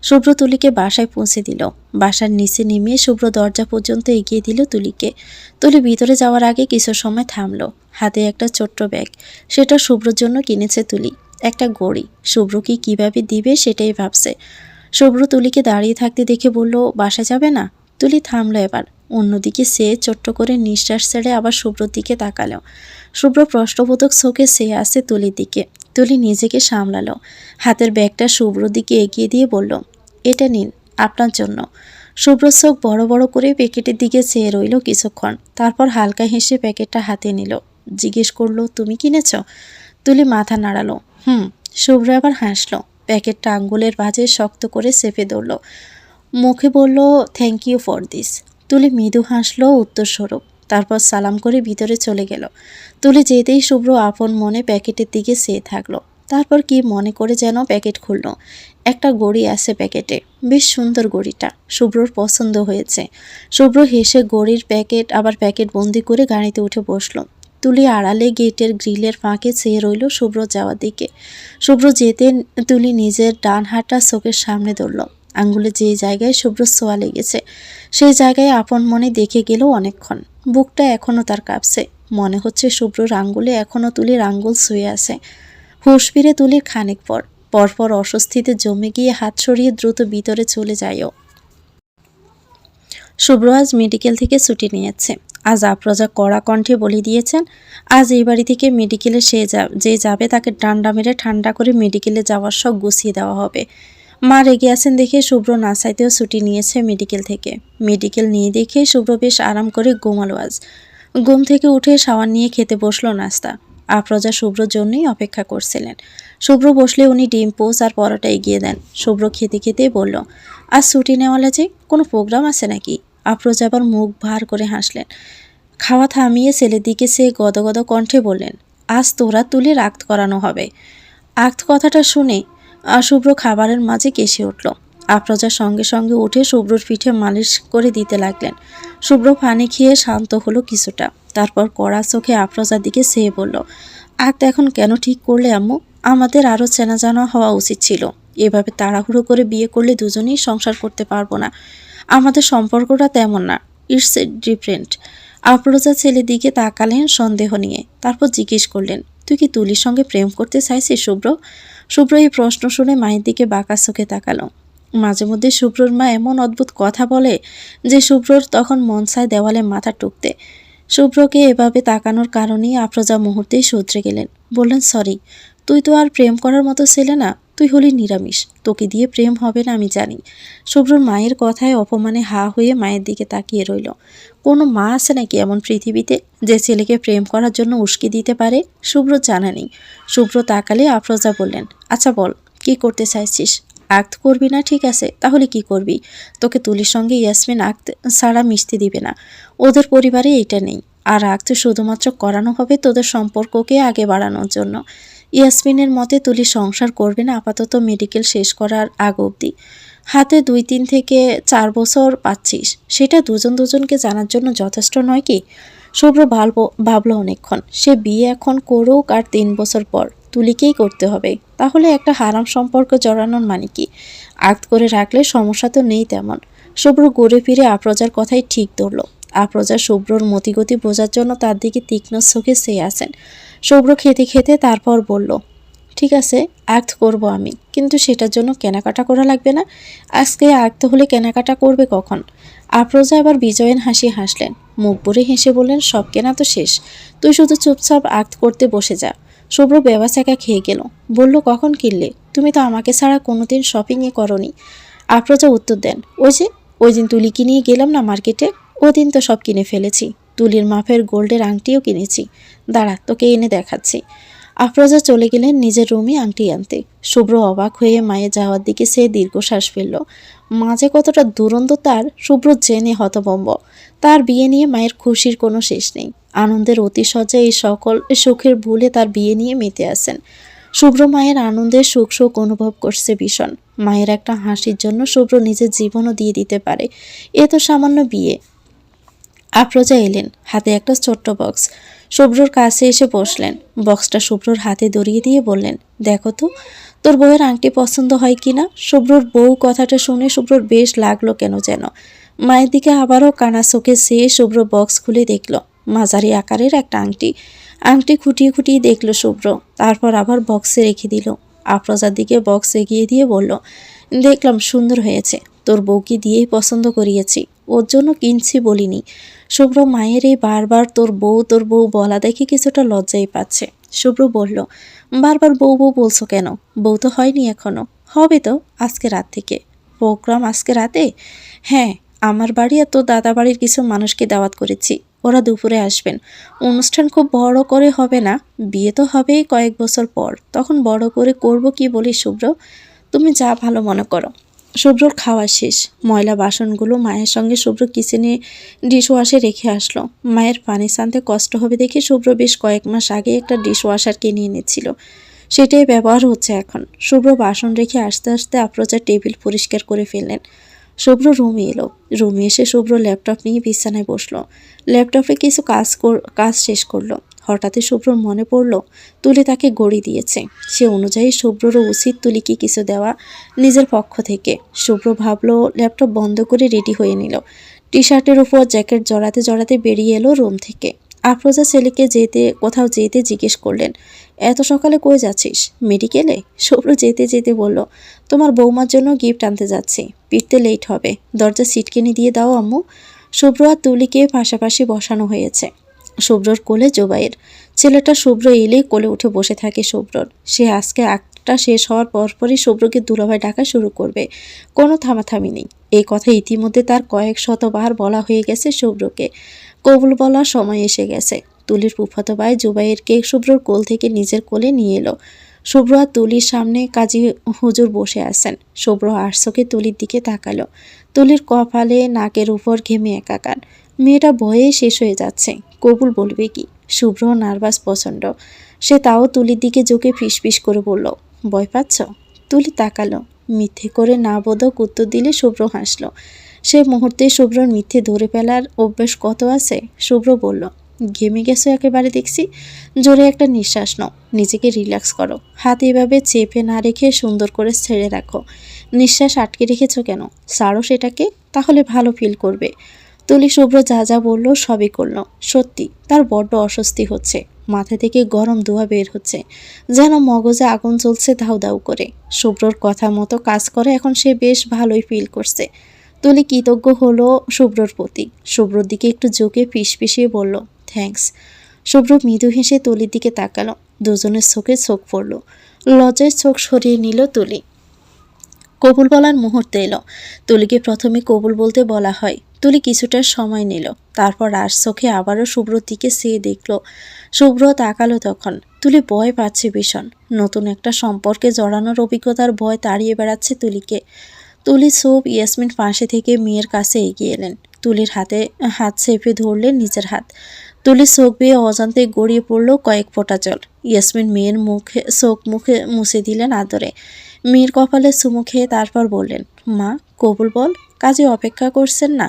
শুভ্র তুলিকে বাসায় পৌঁছে দিল। বাসার নিচে নেমে শুভ্র দরজা পর্যন্ত এগিয়ে দিল তুলিকে। তুলি ভিতরে যাওয়ার আগে কিছু সময় থামলো। হাতে একটা ছোট্ট ব্যাগ, সেটা শুভ্রর জন্য কিনেছে তুলি। একটা ঘড়ি। শুভ্র কি কিভাবে দিবে সেটাই ভাবছে। শুভ্র তুলিকে দাঁড়িয়ে থাকতে দেখে বলল, বাসায় যাবে না? তুলি থামলো এবার। অন্যদিকে সে ছোট্ট করে নিঃশ্বাস ছেড়ে আবার শুভ্রর দিকে তাকালো। শুভ্র প্রশ্নবোধক চোখে সে আসে তুলির দিকে। তুলি নিজেকে সামলালো। হাতের ব্যাগটা শুভ্রর দিকে এগিয়ে দিয়ে বলল, এটা নিন, আপনার জন্য। শুভ্র চোখ বড় বড় করে প্যাকেটের দিকে চেয়ে রইল কিছুক্ষণ। তারপর হালকা হেসে প্যাকেটটা হাতে নিল। জিজ্ঞেস করলো, তুমি কিনেছ? তুলি মাথা নাড়ালো। শুভ্র আবার হাসলো। প্যাকেটটা আঙ্গুলের ভাঁজে শক্ত করে চেপে ধরল। মুখে বলল, থ্যাংক ইউ ফর দিস। তুলি মৃদু হাসলো উত্তরস্বরূপ। তারপর সালাম করে ভিতরে চলে গেল। তুলি যেতেই শুভ্র আপন মনে প্যাকেটের দিকে চেয়ে থাকলো। তারপর কি মনে করে যেন প্যাকেট খুলল। একটা ঘড়ি আছে প্যাকেটে, বেশ সুন্দর ঘড়িটা। শুভ্রর পছন্দ হয়েছে। শুভ্র হেসে ঘড়ির প্যাকেট আবার প্যাকেট বন্দি করে গাড়িতে উঠে বসলো। তুলি আড়ালে গেটের গ্রিলের ফাঁকে চেয়ে রইল শুভ্র যাওয়ার দিকে। শুভ্র যেতে তুলি নিজের ডান হাতটা চোখের সামনে ধরল। আঙ্গুলে যে জায়গায় শুভ্র ছোঁয়া লেগেছে সেই জায়গায় আপন মনে দেখে গেল অনেকক্ষণ। বুকটা এখনো তার কাঁপছে। মনে হচ্ছে শুভ্রর আঙ্গুলে এখনো তুলির আঙ্গুল ছুঁয়ে আছে। হুঁশ ফিরে তুলির খানিক পরপর অস্বস্তিতে জমে গিয়ে হাত সরিয়ে দ্রুত ভিতরে চলে যায়ও। শুভ্র আজ মেডিকেল থেকে ছুটি নিয়েছে। আজ আফরোজা কড়া কণ্ঠে বলে দিয়েছেন, আজ এই বাড়ি থেকে মেডিকেলে যে যাবে তাকে ডান্ডা মেরে ঠান্ডা করে মেডিকেলে যাওয়ার সব গুছিয়ে দেওয়া হবে। মা রেগে আছেন দেখে শুভ্র না চাইতেও ছুটি নিয়েছে মেডিকেল থেকে। মেডিকেল নিয়ে দেখে শুভ্র বেশ আরাম করে ঘুমালো আজ। ঘুম থেকে উঠে শাওয়ার নিয়ে খেতে বসলো নাস্তা। আফরোজা শুভ্রর জন্যই অপেক্ষা করছিলেন। শুভ্র বসলে উনি ডিম পোচ আর পরোটা এগিয়ে দেন। শুভ্র খেতে খেতেই বলল, আজ ছুটি নেওয়ালে যে কোনো প্রোগ্রাম আছে নাকি? আফরোজা আবার মুখ ভার করে হাসলেন। খাওয়া থামিয়ে ছেলের দিকে সে গদগদ কণ্ঠে বললেন, আজ তোরা তুলির আক্ত করানো হবে। আক্ত কথাটা শুনে শুভ্র খাবারের মাঝে কেসে উঠল। আফরোজা সঙ্গে সঙ্গে উঠে শুভ্রর পিঠে মালিশ করে দিতে লাগলেন। শুভ্র পানি খেয়ে শান্ত হলো কিছুটা। তারপর কড়া চোখে আফরোজার দিকে চেয়ে বলল, আক্ত এখন কেন ঠিক করলে আম্মু? আমাদের আরও চেনা জানা হওয়া উচিত ছিল। এভাবে তাড়াহুড়ো করে বিয়ে করলে দুজনেই সংসার করতে পারবো না। আমাদের সম্পর্কটা তেমন না, ইটস ডিফারেন্ট। আফরোজা ছেলের দিকে তাকালেন সন্দেহ নিয়ে। তারপর জিজ্ঞেস করলেন, তুই কি তুলির সঙ্গে প্রেম করতে চাইছিস শুভ্র? শুভ্র এই প্রশ্ন শুনে মায়ের দিকে বাঁকা চোখে তাকালো। মাঝে মধ্যে শুভ্রর মা এমন অদ্ভুত কথা বলে যে শুভ্রর তখন মন চায় দেওয়ালে মাথা টুকতে। শুভ্রকে এভাবে তাকানোর কারণেই আফরোজা মুহূর্তেই শুধরে গেলেন। বললেন, সরি, তুই তো আর প্রেম করার মতো ছেলে না, তুই হলি নিরামিষ, তোকে দিয়ে প্রেম হবে না আমি জানি। শুভ্রর মায়ের কথায় অপমানে হা হয়ে মায়ের দিকে তাকিয়ে রইল। কোনো মা আছে নাকি এমন পৃথিবীতে যে ছেলেকে প্রেম করার জন্য উস্কে দিতে পারে? শুভ্র জানা নেই। শুভ্র তাকালে আফরোজা বললেন, আচ্ছা বল, কি করতে চাইছিস? আক্ত করবি না, ঠিক আছে, তাহলে কি করবি? তোকে তুলির সঙ্গে ইয়াসমিন আক্ত ছাড়া মিশতে দিবে না, ওদের পরিবারে এইটা নেই। আর আজ শুধুমাত্র করানো হবে তোদের সম্পর্ককে আগে বাড়ানোর জন্য। ইয়াসমিনের মতে তুলি সংসার করবে না আপাতত মেডিকেল শেষ করার আগ অবধি। হাতে 2-3 থেকে 4 বছর পাচ্ছিস, সেটা দুজন দুজনকে জানার জন্য যথেষ্ট নয় কি? শুভ্র ভাবল অনেকক্ষণ। সে বিয়ে এখন করুক আর 3 বছর পর তুলিকেই করতে হবে, তাহলে একটা হারাম সম্পর্ক জড়ানোর মানে কি? আক্ত করে রাখলে সমস্যা তো নেই তেমন। শুভ্র ঘুরে ফিরে আফরোজার কথাই ঠিক ধরল। আফরোজা শুভ্রর মতিগতি বোঝার জন্য তার দিকে তীক্ষ্ণ চোখে চেয়ে আছেন। শুভ্র খেতে খেতে তারপর বলল, ঠিক আছে আক্ত করব আমি, কিন্তু সেটার জন্য কেনাকাটা করা লাগবে না? আজকে আক্ত হলে কেনাকাটা করবে কখন? আফরোজা আবার বিজয়ের হাসি হাসলেন। মুখ ভরে হেসে বললেন, সব কেনা তো শেষ, তুই শুধু চুপচাপ আক্ত করতে বসে যা। শুভ্র বেবাচাকা খেয়ে গেল। বলল, কখন কিনলে? তুমি তো আমাকে ছাড়া কোনোদিন শপিংয়ে করনি। আফরোজা উত্তর দেন, ওই দিন তুলিকে নিয়ে গেলাম না মার্কেটে, ওদিন তো সব কিনে ফেলেছি। তুলির মাপের গোল্ডের আংটিও কিনেছি, দাঁড়া তোকে এনে দেখাচ্ছি। আফরোজা চলে গেলেন নিজের রুমে আংটি আনতে। শুভ্র অবাক হয়ে মায়ের যাওয়ার দিকে সে দীর্ঘশ্বাস ফেলল। মাঝে কতটা দুরন্ত তার, শুভ্র জেনে হতভম্ব। তার বিয়ে নিয়ে মায়ের খুশির কোনো শেষ নেই। আনন্দের অতিশয্যা এই সকল সুখের ভুলে তার বিয়ে নিয়ে মেতে আসেন। শুভ্র মায়ের আনন্দের সুখ সুখ অনুভব করছে ভীষণ। মায়ের একটা হাসির জন্য শুভ্র নিজের জীবনও দিয়ে দিতে পারে। এ তো সামান্য বিয়ে। আফরোজা এলেন, হাতে একটা ছোট্ট বক্স। শুভ্রর কাছে এসে বসলেন। বক্সটা শুভ্রর হাতে ধরিয়ে দিয়ে বললেন, দেখো তো তোর বউয়ের আংটি পছন্দ হয় কিনা। শুভ্রর বউ কথাটা শুনে শুভ্রর বেশ লাগলো কেন যেন। মায়ের দিকে আবারও কানা চোখে চেয়ে শুভ্র বক্স খুলে দেখল মাঝারি আকারের একটা আংটি। আংটি খুঁটিয়ে খুঁটিয়ে দেখল শুভ্র, তারপর আবার বক্সে রেখে দিল। আফরোজার দিকে বক্স এগিয়ে দিয়ে বলল, দেখলাম সুন্দর হয়েছে, তোর বউকে দিয়েই পছন্দ করিয়েছি, ওর জন্য কিনছি বলিনি। শুভ্র মায়ের এই বারবার তোর বউ বলা দেখে কিছুটা লজ্জাই পাচ্ছে। শুভ্র বলল, বারবার বউ বউ বলছো কেন? বউ তো হয়নি এখনো। হবে তো আজকে রাত থেকে। প্রোগ্রাম আজকে রাতে? হ্যাঁ, আমার বাড়ি আর তোর দাদা বাড়ির কিছু মানুষকে দাওয়াত করেছি, ওরা দুপুরে আসবেন। অনুষ্ঠান খুব বড় করে হবে না, বিয়ে তো হবেই কয়েক বছর পর, তখন বড় করে করব কি বলিস শুভ্র? তুমি যা ভালো মনে করো। শুভ্রর খাওয়া শেষ। ময়লা বাসনগুলো মায়ের সঙ্গে শুভ্র কিচেনে ডিশওয়াশে রেখে আসলো। মায়ের পানি সানতে কষ্ট হবে দেখে শুভ্র বেশ কয়েক মাস আগে একটা ডিশওয়াশার কিনে এনেছিল, সেটাই ব্যবহার হচ্ছে এখন। শুভ্র বাসন রেখে আস্তে আস্তে আফরোজা টেবিল পরিষ্কার করে ফেললেন। শুভ্র রুমে এলো। রুমে এসে শুভ্র ল্যাপটপ নিয়ে বিছানায় বসলো। ল্যাপটপে কিছু কাজ শেষ করলো। হঠাৎই শুভ্রর মনে পড়ল তুলি তাকে গড়ি দিয়েছে। সে অনুযায়ী শুভ্ররও উচিত তুলিকে কিছু দেওয়া নিজের পক্ষ থেকে। শুভ্র ভাবলো, ল্যাপটপ বন্ধ করে রেডি হয়ে নিল। টি শার্টের উপর জ্যাকেট জড়াতে জড়াতে বেরিয়ে এলো রুম থেকে। আফরোজা ছেলেকে কোথাও যেতে জিজ্ঞেস করলেন, এত সকালে কই যাচ্ছিস? মেডিকেলে? শুভ্র যেতে যেতে বলল, তোমার বৌমার জন্য গিফট আনতে যাচ্ছি, ফিরতে লেট হবে, দরজা সিটকেনি দিয়ে দাও আম্মু। শুভ্র আর তুলিকে পাশাপাশি বসানো হয়েছে। শুভ্রর কোলে জোবাইর। ছেলেটা শুভ্র এলেই কোলে উঠে বসে থাকে শুভ্রর। সে আজকে আঁকটা শেষ হওয়ার পরপরই শুভ্রকে দুলাভাই ডাকা শুরু করবে, কোনো থামাথামি নেই। এই কথা ইতিমধ্যে তার কয়েক শতবার বলা হয়ে গেছে শুভ্রকে। কবুল বলার সময় এসে গেছে। তুলির ফুফাতো ভাই জুবাইরকে শুভ্রর কোল থেকে নিজের কোলে নিয়ে এলো। শুভ্র আর তুলির সামনে কাজী হুজুর বসে আছেন। শুভ্র আরশোকে তুলির দিকে তাকালো। তুলির কপালে নাকের উপর ঘেমে একাকার। মেয়েটা ভয়ে শেষ হয়ে যাচ্ছে, কবুল বলবে কি? শুভ্র নার্ভাস প্রচণ্ড। সে তাও তুলির দিকে ঝুঁকে ফিসফিস করে বলল, ভয় পাচ্ছ? তুলি তাকালো। মিথ্যে করে না বোধক উত্তর দিলে শুভ্র হাসলো। সে মুহূর্তে শুভ্রর মিথ্যে ধরে ফেলার অভ্যেস কত আছে। শুভ্র বলল, ঘেমে গেছো একেবারে দেখছি, জোরে একটা নিঃশ্বাস নাও, নিজেকে রিল্যাক্স করো। হাত এভাবে চেপে না রেখে সুন্দর করে ছেড়ে রাখো। নিঃশ্বাস আটকে রেখেছো কেন? ছাড়ো সেটাকে, তাহলে ভালো ফিল করবে। তুলি শুভ্র যা যা বলল সবই করলো। সত্যি তার বড্ড অস্বস্তি হচ্ছে। মাথা থেকে গরম ধোঁয়া বের হচ্ছে, যেন মগজে আগুন জ্বলছে দাউ দাউ করে। শুভ্রর কথা মতো কাজ করে এখন সে বেশ ভালোই ফিল করছে। তুলি কৃতজ্ঞ হলো শুভ্রর প্রতি। শুভ্রর দিকে একটু ঝুঁকে ফিসফিসিয়ে বলল, থ্যাঙ্কস। শুভ্র মৃদু হেসে তুলির দিকে তাকালো। দুজনের চোখে চোখ পড়ল। লজ্জায় চোখ সরিয়ে নিল তুলি। কবুল বলার মুহূর্ত এলো। তুলিকে প্রথমে কবুল বলতে বলা হয়। তুলি কিছুটা সময় নিল, তারপর আর চোখে আবারও শুভ্রর দিকে চেয়ে দেখল। শুভ্র তাকালো তখন। তুলি ভয় পাচ্ছে ভীষণ। নতুন একটা সম্পর্কে জড়ানোর অভিজ্ঞতার ভয় তাড়িয়ে বেড়াচ্ছে তুলিকে। তুলি চুপ। ইয়াসমিন পাশে থেকে মেয়ের কাছে এগিয়ে এলেন। তুলির হাতে হাত চেপে ধরলেন নিজের হাত। তুলি চোখ বেয়ে অজান্তে গড়িয়ে পড়ল কয়েক ফোঁটা জল। ইয়াসমিন মেয়ের মুখে মুছে দিলেন আদরে। মেয়ের কপালে চুমু খেয়ে তারপর বললেন, মা কবুল বল, কাজে অপেক্ষা করছেন না?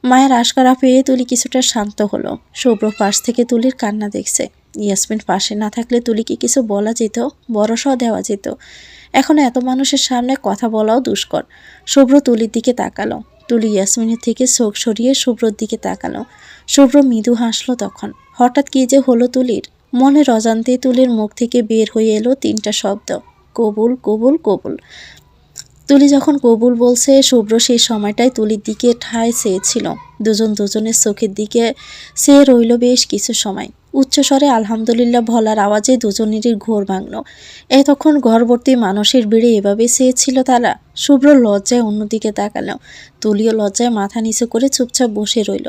মায়ের আশকারা পেয়ে তুলি কিছুটা শান্ত হলো। শুভ্র পাশ থেকে তুলির কান্না দেখছে। ইয়াসমিন পাশে না থাকলে তুলিকে কিছু বলা যেত, ভরসাও দেওয়া যেত। এখন এত মানুষের সামনে কথা বলাও দুষ্কর। শুভ্র তুলির দিকে তাকালো। তুলি ইয়াসমিনের থেকে চোখ সরিয়ে শুভ্রর দিকে তাকালো। শুভ্র মৃদু হাসলো তখন। হঠাৎ কি যে হলো তুলির, মনের অজান্তে তুলির মুখ থেকে বের হয়ে এলো 3টা শব্দ, কবুল কবুল কবুল। তুলি যখন কবুল বলছে, শুভ্র সেই সময়টাই তুলির দিকে ঠায় চেয়েছিল। দুজন দুজনের চোখের দিকে চেয়ে রইল বেশ কিছু সময়। উচ্চস্বরে আলহামদুলিল্লাহ বলার আওয়াজে দুজনেরই ঘোর ভাঙল। এতক্ষণ ঘরভর্তি মানুষের ভিড়ে এভাবে চেয়েছিল তারা। শুভ্র লজ্জায় অন্যদিকে তাকালো। তুলিও লজ্জায় মাথা নিচু করে চুপচাপ বসে রইল।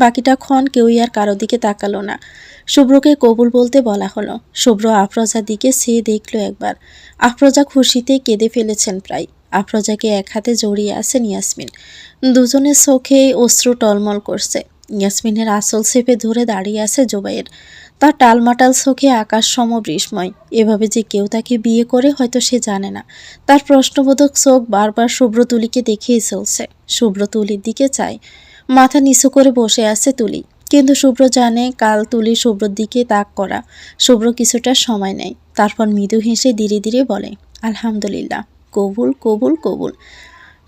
বাকিটা ক্ষণ কেউই আর কারো দিকে তাকালো না। শুভ্রকে কবুল বলতে বলা হলো। শুভ্র আফরোজার দিকে চেয়ে দেখল একবার। আফরোজা খুশিতে কেঁদে ফেলেছেন প্রায়। আফরোজাকে এক হাতে জড়িয়ে আছেন ইয়াসমিন। দুজনের চোখে অশ্রু টলমল করছে। ইয়াসমিনের আঁচল চেপে ধরে দাঁড়িয়ে আছে জুবাইর। তার টালমাটাল চোখে আকাশ সম বিস্ময়। এভাবে যে কেউ তাকে বিয়ে করে হয়তো সে জানে না। তার প্রশ্নবোধক চোখ বারবার শুভ্র তুলিকে দেখিয়ে চলছে। শুভ্র তুলির দিকে চায়। মাথা নিচু করে বসে আছে তুলি। কিন্তু শুভ্র জানে কাল তুলি শুভ্রর দিকে তাক করা। শুভ্র কিছুটা সময় নেয়। তারপর মৃদু হেসে ধীরে ধীরে বলে, আলহামদুলিল্লাহ, কবুল কবুল কবুল।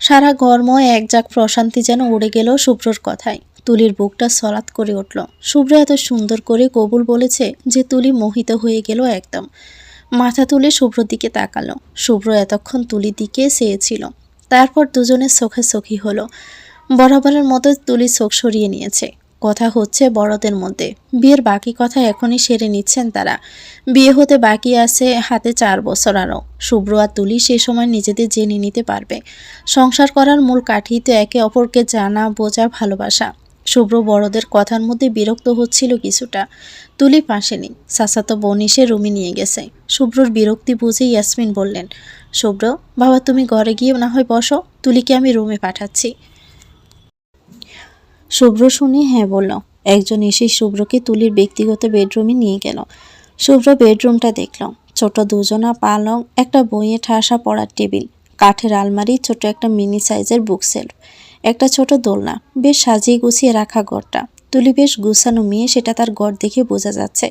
সারা ঘরময় একজাক প্রশান্তি যেন উড়ে গেল শুভ্রর কথায়। তুলির বুকটা সলাৎ করে উঠল। শুভ্র এত সুন্দর করে কবুল বলেছে যে তুলি মোহিত হয়ে গেল একদম। মাথা তুলে শুভ্রর দিকে তাকালো। শুভ্র এতক্ষণ তুলির দিকে চেয়েছিল। তারপর দুজনের চোখাচোখি হলো। বরাবরের মতো তুলি চোখ সরিয়ে নিয়েছে। কথা হচ্ছে বড়দের মধ্যে। বিয়ের বাকি কথা এখনই সেরে নিচ্ছেন তারা। বিয়ে হতে বাকি আছে হাতে 4 বছর আরও। শুভ্র আর তুলি সে সময় নিজেদের জেনে নিতে পারবে। সংসার করার মূল কাঠি তো একে অপরকে জানা, বোঝা, ভালোবাসা। শুভ্র বড়দের কথার মধ্যে বিরক্ত হচ্ছিল কিছুটা। তুলি পাশে নেই। চাচাতো বোন এসে রুমে নিয়ে গেছে। শুভ্রর বিরক্তি বুঝে ইয়াসমিন বললেন, শুভ্র বাবা তুমি ঘরে গিয়ে না হয় বসো, তুলিকে আমি রুমে পাঠাচ্ছি। শুভ্র শুনে হ্যাঁ বলল। একজন এসে শুভ্রকে তুলির ব্যক্তিগত বেডরুমে নিয়ে গেল। শুভ্র বেডরুমটা দেখল। ছোট দুজনা পালং, একটা বইয়ে ঠাসা পড়ার টেবিল, কাঠের আলমারি, ছোট একটা মিনি সাইজের বুকশেলফ, একটা ছোট দোলনা। বেশ সাজিয়ে গুছিয়ে রাখা ঘরটা। তুলি বেশ গুছানো মেয়ে, সেটা তার ঘর দেখে বোঝা যাচ্ছে।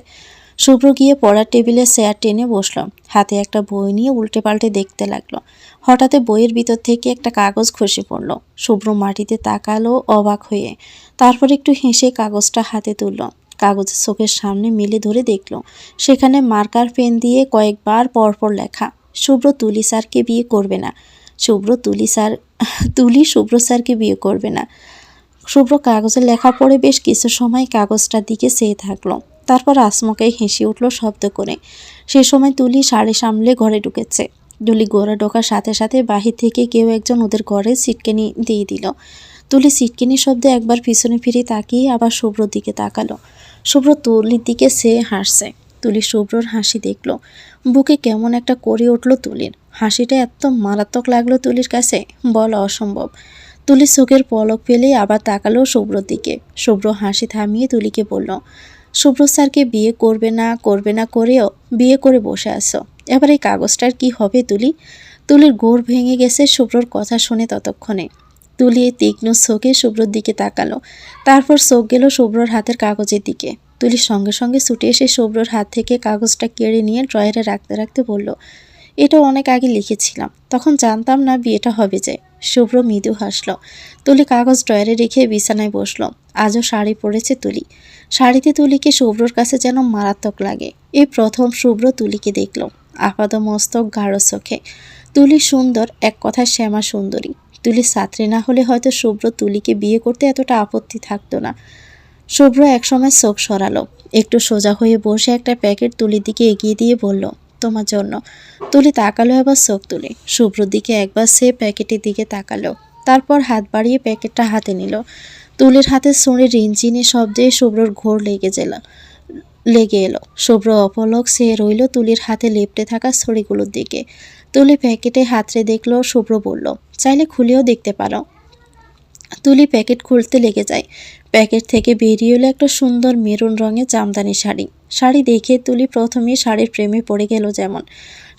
শুভ্র গিয়ে পড়ার টেবিলে চেয়ার টেনে বসল। হাতে একটা বই নিয়ে উল্টে পাল্টে দেখতে লাগলো। হঠাৎ বইয়ের ভিতর থেকে একটা কাগজ খসে পড়ল। শুভ্র মাটিতে তাকালো অবাক হয়ে। তারপর একটু হেসে কাগজটা হাতে তুলল। কাগজের চোখের সামনে মেলে ধরে দেখল সেখানে মার্কার পেন দিয়ে কয়েকবার পরপর লেখা, শুভ্র তুলি স্যারকে বিয়ে করবে না। তুলি শুভ্র স্যারকে বিয়ে করবে না। শুভ্র কাগজে লেখা পড়ে বেশ কিছু সময় কাগজটার দিকে চেয়ে থাকলো। তারপর আসমকাই হেসে উঠল শব্দ করে। সে সময় তুলি শাড়ি সামলে ঘরে ঢুকেছে। তুলি ঘরে ঢোকার সাথে সাথে বাহির থেকে কেউ একজন ওদের ঘরে সিটকেনি দিয়ে দিল। তুলি সিটকেনি শব্দে একবার পিছনে ফিরে তাকিয়ে আবার শুভ্রর দিকে তাকালো। শুভ্র তুলির দিকে চেয়ে হাসছে। তুলি শুভ্রর হাসি দেখলো। বুকে কেমন একটা করে উঠল তুলির। হাসিটা এত মারাত্মক লাগলো তুলির কাছে, বলা অসম্ভব। তুলি চোখের পলক ফেলেই আবার তাকালো শুভ্রর দিকে। শুভ্র হাসি থামিয়ে তুলিকে বলল, শুভ্র স্যারকে বিয়ে করবে না করেও বিয়ে করে বসে আছো। এবার এই কাগজটার কি হবে তুলি? তুলির গোড় ভেঙে গেছে শুভ্রর কথা শুনে ততক্ষণে। তুলি তীক্ষ্ণ চোখে শুভ্রর দিকে তাকালো। তারপর চোখ গেল শুভ্রর হাতের কাগজের দিকে। তুলির সঙ্গে সঙ্গে ছুটে এসে শুভ্রর হাত থেকে কাগজটা কেড়ে নিয়ে ড্রয়ারে রাখতে রাখতে বলল, এটা অনেক আগে লিখেছিলাম, তখন জানতাম না বিয়েটা হবে যে। শুভ্র মৃদু হাসল। তুলি কাগজ ড্রয়ারে রেখে বিছানায় বসল। আজও শাড়ি পরেছে তুলি। শাড়িতে তুলিকে শুভ্রর কাছে যেন মারাত্মক লাগে। এই প্রথম শুভ্র তুলিকে দেখল। আপাত মস্তক গাঢ় চোখে। তুলি সুন্দর, এক কথায় শ্যামা সুন্দরী। তুলি ছাত্রী না হলে হয়তো শুভ্র তুলিকে বিয়ে করতে এতটা আপত্তি থাকতো না। শুভ্র একসময় চোখ সরালো। একটু সোজা হয়ে বসে একটা প্যাকেট তুলির দিকে এগিয়ে দিয়ে বলল, তোমার জন্য। তুলি তাকালো, এবার চোখ তুলে শুভ্রর দিকে একবার সে প্যাকেটের দিকে তাকালো। তারপর হাত বাড়িয়ে প্যাকেটটা হাতে নিল। তুলির হাতে ছুঁড়ে রিনচিনি শব্দে শুভ্রর ঘোর লেগে এলো। শুভ্র অপলক সে রইল তুলির হাতে লেপটে থাকা ছড়িগুলোর দিকে। তুলি প্যাকেটে হাতড়ে দেখলো। শুভ্র বলল, চাইলে খুলেও দেখতে পারো। তুলি প্যাকেট খুলতে লেগে যায়। প্যাকেট থেকে বেরিয়ে এলো একটা সুন্দর মেরুন রঙের জামদানি শাড়ি। শাড়ি দেখে তুলি প্রথমেই শাড়ির প্রেমে পড়ে গেল যেমন।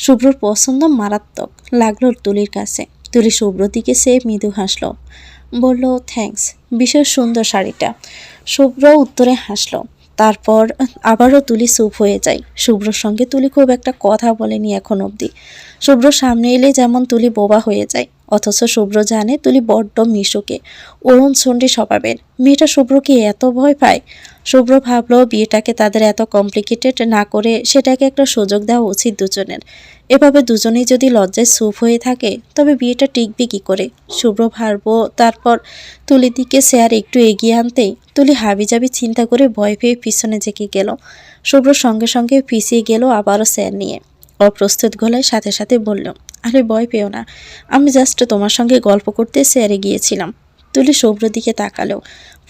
শুভ্রর পছন্দ মারাত্মক লাগলো তুলির কাছে। তুলি শুভ্রর দিকে সে মৃদু হাসলো, বলল থ্যাঙ্কস, বিশেষ সুন্দর শাড়িটা। শুভ্র উত্তরে হাসলো। তারপর আবারও তুলি চুপ হয়ে যায়। শুভ্রর সঙ্গে তুলি খুব একটা কথা বলেনি এখন অবধি। শুভ্র সামনে এলে যেমন তুলি বোবা হয়ে যায়, অথচ শুভ্র জানে তুলি বড্ড মিশুকে, অরুণ চণ্ডী স্বভাবের। মেয়েটা শুভ্রকে এত ভয় পায়। শুভ্র ভাবলো বিয়েটাকে তাদের এত কমপ্লিকেটেড না করে সেটাকে একটা সুযোগ দেওয়া উচিত দুজনের। এভাবে দুজনেই যদি লজ্জায় চুপ হয়ে থাকে তবে বিয়েটা টিকবে কি করে? শুভ্র ভাববো। তারপর তুলির দিকে চেয়ার একটু এগিয়ে আনতেই তুলি হাবিজাবি চিন্তা করে ভয় পেয়ে পিছনে জেকে গেল। শুভ্র সঙ্গে সঙ্গে পিছিয়ে গেল আবারও চেয়ার নিয়ে। অপ্রস্তুত গলায় সাথে সাথে বলল, আরে ভয় পেও না, আমি জাস্ট তোমার সঙ্গে গল্প করতে চেয়ারে গিয়েছিলাম। তুলি শুভ্র দিকে তাকালো।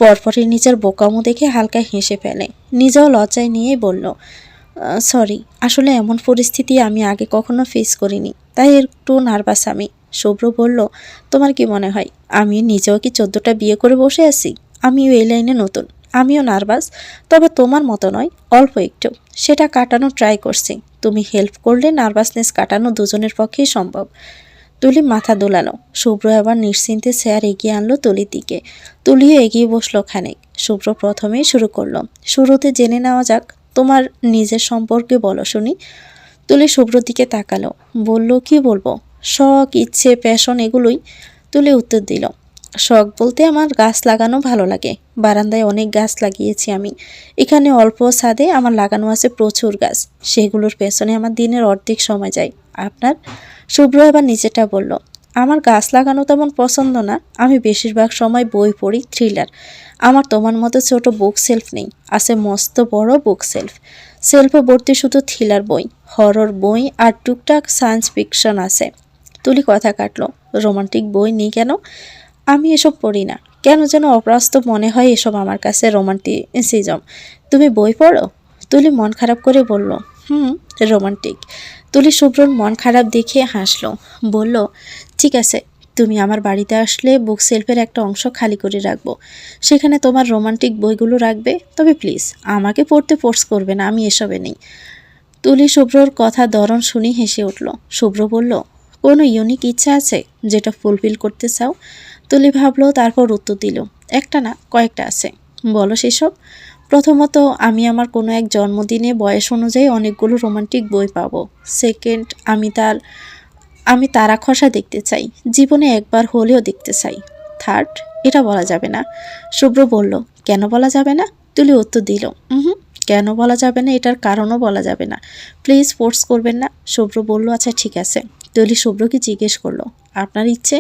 পরপরই নিজের বোকামো দেখে হালকা হেসে ফেলে। নিজেও লজ্জায় নিয়েই বলল, সরি, আসলে এমন পরিস্থিতি আমি আগে কখনো ফেস করিনি, তাই একটু নার্ভাস আমি। শুভ্র বলল, তোমার কি মনে হয় আমি নিজেও কি 14টা বিয়ে করে বসে আছি? আমিও এই লাইনে নতুন, আমিও নার্ভাস, তবে তোমার মতো নয়, অল্প একটু। সেটা কাটানো ট্রাই করছি। তুমি হেল্প করলে নার্ভাসনেস কাটানো দুজনের পক্ষেই সম্ভব। তুলি মাথা দোলালো। শুভ্র আবার নিশ্চিন্তে চেয়ার এগিয়ে আনলো তুলির দিকে। তুলিও এগিয়ে বসলো খানিক। শুভ্র প্রথমেই শুরু করলো, শুরুতে জেনে নেওয়া যাক তোমার নিজের সম্পর্কে বলো শুনি। তুলি শুভ্রর দিকে তাকালো, বলল, কি বলবো? শখ, ইচ্ছে, প্যাশন এগুলোই। তুলি উত্তর দিল, শখ বলতে আমার গাছ লাগানো ভালো লাগে। বারান্দায় অনেক গাছ লাগিয়েছি আমি। এখানে অল্প ছাদে আমার লাগানো আছে প্রচুর গাছ। সেগুলোর পেছনে আমার দিনের অর্ধেক সময় যায়। আপনার? শুভ্র এবার নিচেটা বলল, আমার গাছ লাগানো তেমন পছন্দ না। আমি বেশিরভাগ সময় বই পড়ি, থ্রিলার। আমার তোমার মতো ছোট বুক সেলফ নেই, আছে মস্ত বড় বুক সেলফ। সেলফে ভর্তি শুধু থ্রিলার বই, হরর বই আর টুকটাক সায়েন্স ফিকশন আছে। তুলি কথা কাটলো, রোমান্টিক বই নেই কেন? আমি এসব পড়ি না। কেন যেন অপ্রাস্ত মনে হয় এসব আমার কাছে রোমান্টিসিজম। তুমি বই পড়ো? তুলি মন খারাপ করে বলল, রোমান্টিক। তুলি শুভ্রর মন খারাপ দেখে হাসলো, বলল, ঠিক আছে, তুমি আমার বাড়িতে আসলে বুক সেলফের একটা অংশ খালি করে রাখবো। সেখানে তোমার রোমান্টিক বইগুলো রাখবে। তবে প্লিজ আমাকে পড়তে ফোর্স করবে না, আমি এসবে নেই। তুলি শুভ্রর কথা ধরন শুনে হেসে উঠল। শুভ্র বলল, কোনো ইউনিক ইচ্ছা আছে যেটা ফুলফিল করতে চাও? তুলি ভাবলো, তারপর উত্তর দিল, একটা না, কয়েকটা আছে। বলো সেসব। প্রথমত, আমি আমার কোনো এক জন্মদিনে বয়স অনুযায়ী অনেকগুলো রোমান্টিক বই পাবো। সেকেন্ড, আমি তারা খসা দেখতে চাই, জীবনে একবার হলেও দেখতে চাই। থার্ড, এটা বলা যাবে না। শুভ্র বলল, কেন বলা যাবে না? তুলি উত্তর দিল, কেন বলা যাবে না এটার কারণও বলা যাবে না। প্লিজ ফোর্স করবেন না। শুভ্র বলল, আচ্ছা ঠিক আছে। তুলি শুভ্রকে জিজ্ঞেস করলো, আপনার ইচ্ছে?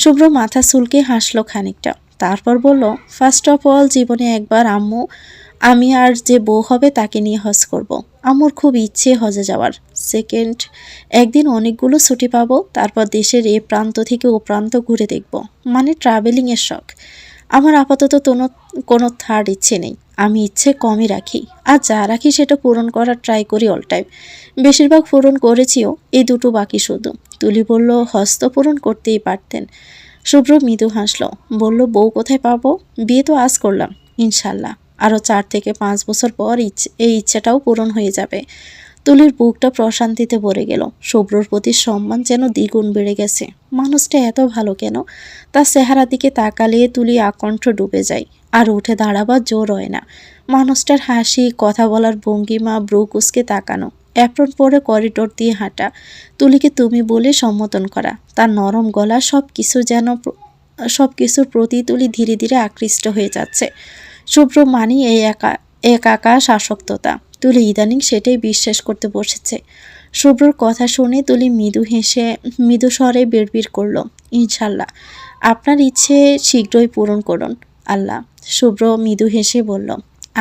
শুভ্র মাথা চুলকে হাসলো খানিকটা। তারপর বলল, ফার্স্ট অফ অল, জীবনে একবার আমি আর যে বউ হবে তাকে নিয়ে হজ করব। আম্মুর খুব ইচ্ছে হজে যাওয়ার। সেকেন্ড, একদিন অনেকগুলো ছুটি পাবো, তারপর দেশের এ প্রান্ত থেকে ও প্রান্ত ঘুরে দেখব, মানে ট্রাভেলিংয়ের শখ। আমার আপাতত কোনো থার্ড ইচ্ছে নেই। আমি ইচ্ছে কমই রাখি, আর যা রাখি সেটা পূরণ করার ট্রাই করি অল টাইম। বেশিরভাগ পূরণ করেছিও, এই দুটো বাকি শুধু। তুলি বলল, হস্ত পূরণ করতেই পারতেন। শুভ্র মৃদু হাসলো, বলল, বউ কোথায় পাবো? বিয়ে তো আজ করলাম, ইনশাল্লাহ আরও 4 থেকে 5 বছর পর এই ইচ্ছেটাও পূরণ হয়ে যাবে। তুলির বুকটা প্রশান্তিতে ভরে গেল। শুভ্রর প্রতি সম্মান যেন দ্বিগুণ বেড়ে গেছে। মানুষটা এত ভালো কেন? তার চেহারার দিকে তাকালে তুলি আকণ্ঠ ডুবে যায়, আর উঠে দাঁড়াবার জোর হয় না। মানুষটার হাসি, কথা বলার ভঙ্গিমা, ব্রু কুঁচকে তাকানো, অ্যাপ্রন পরে করিডোর দিয়ে হাঁটা, তুলিকে তুমি বলে সম্বোধন করা, তার নরম গলা, সব কিছুর প্রতি তুলি ধীরে ধীরে আকৃষ্ট হয়ে যাচ্ছে। শুভ্র মানি এক আকাশ আসক্ততা। তুলি ইদানিং সেটাই বিশ্বাস করতে বসেছে। শুভ্রর কথা শুনে তুলি মৃদু স্বরে বিড়বিড় করলো, ইনশাল্লাহ আপনার ইচ্ছে শীঘ্রই পূরণ করুন আল্লাহ। শুভ্র মৃদু হেসে বলল,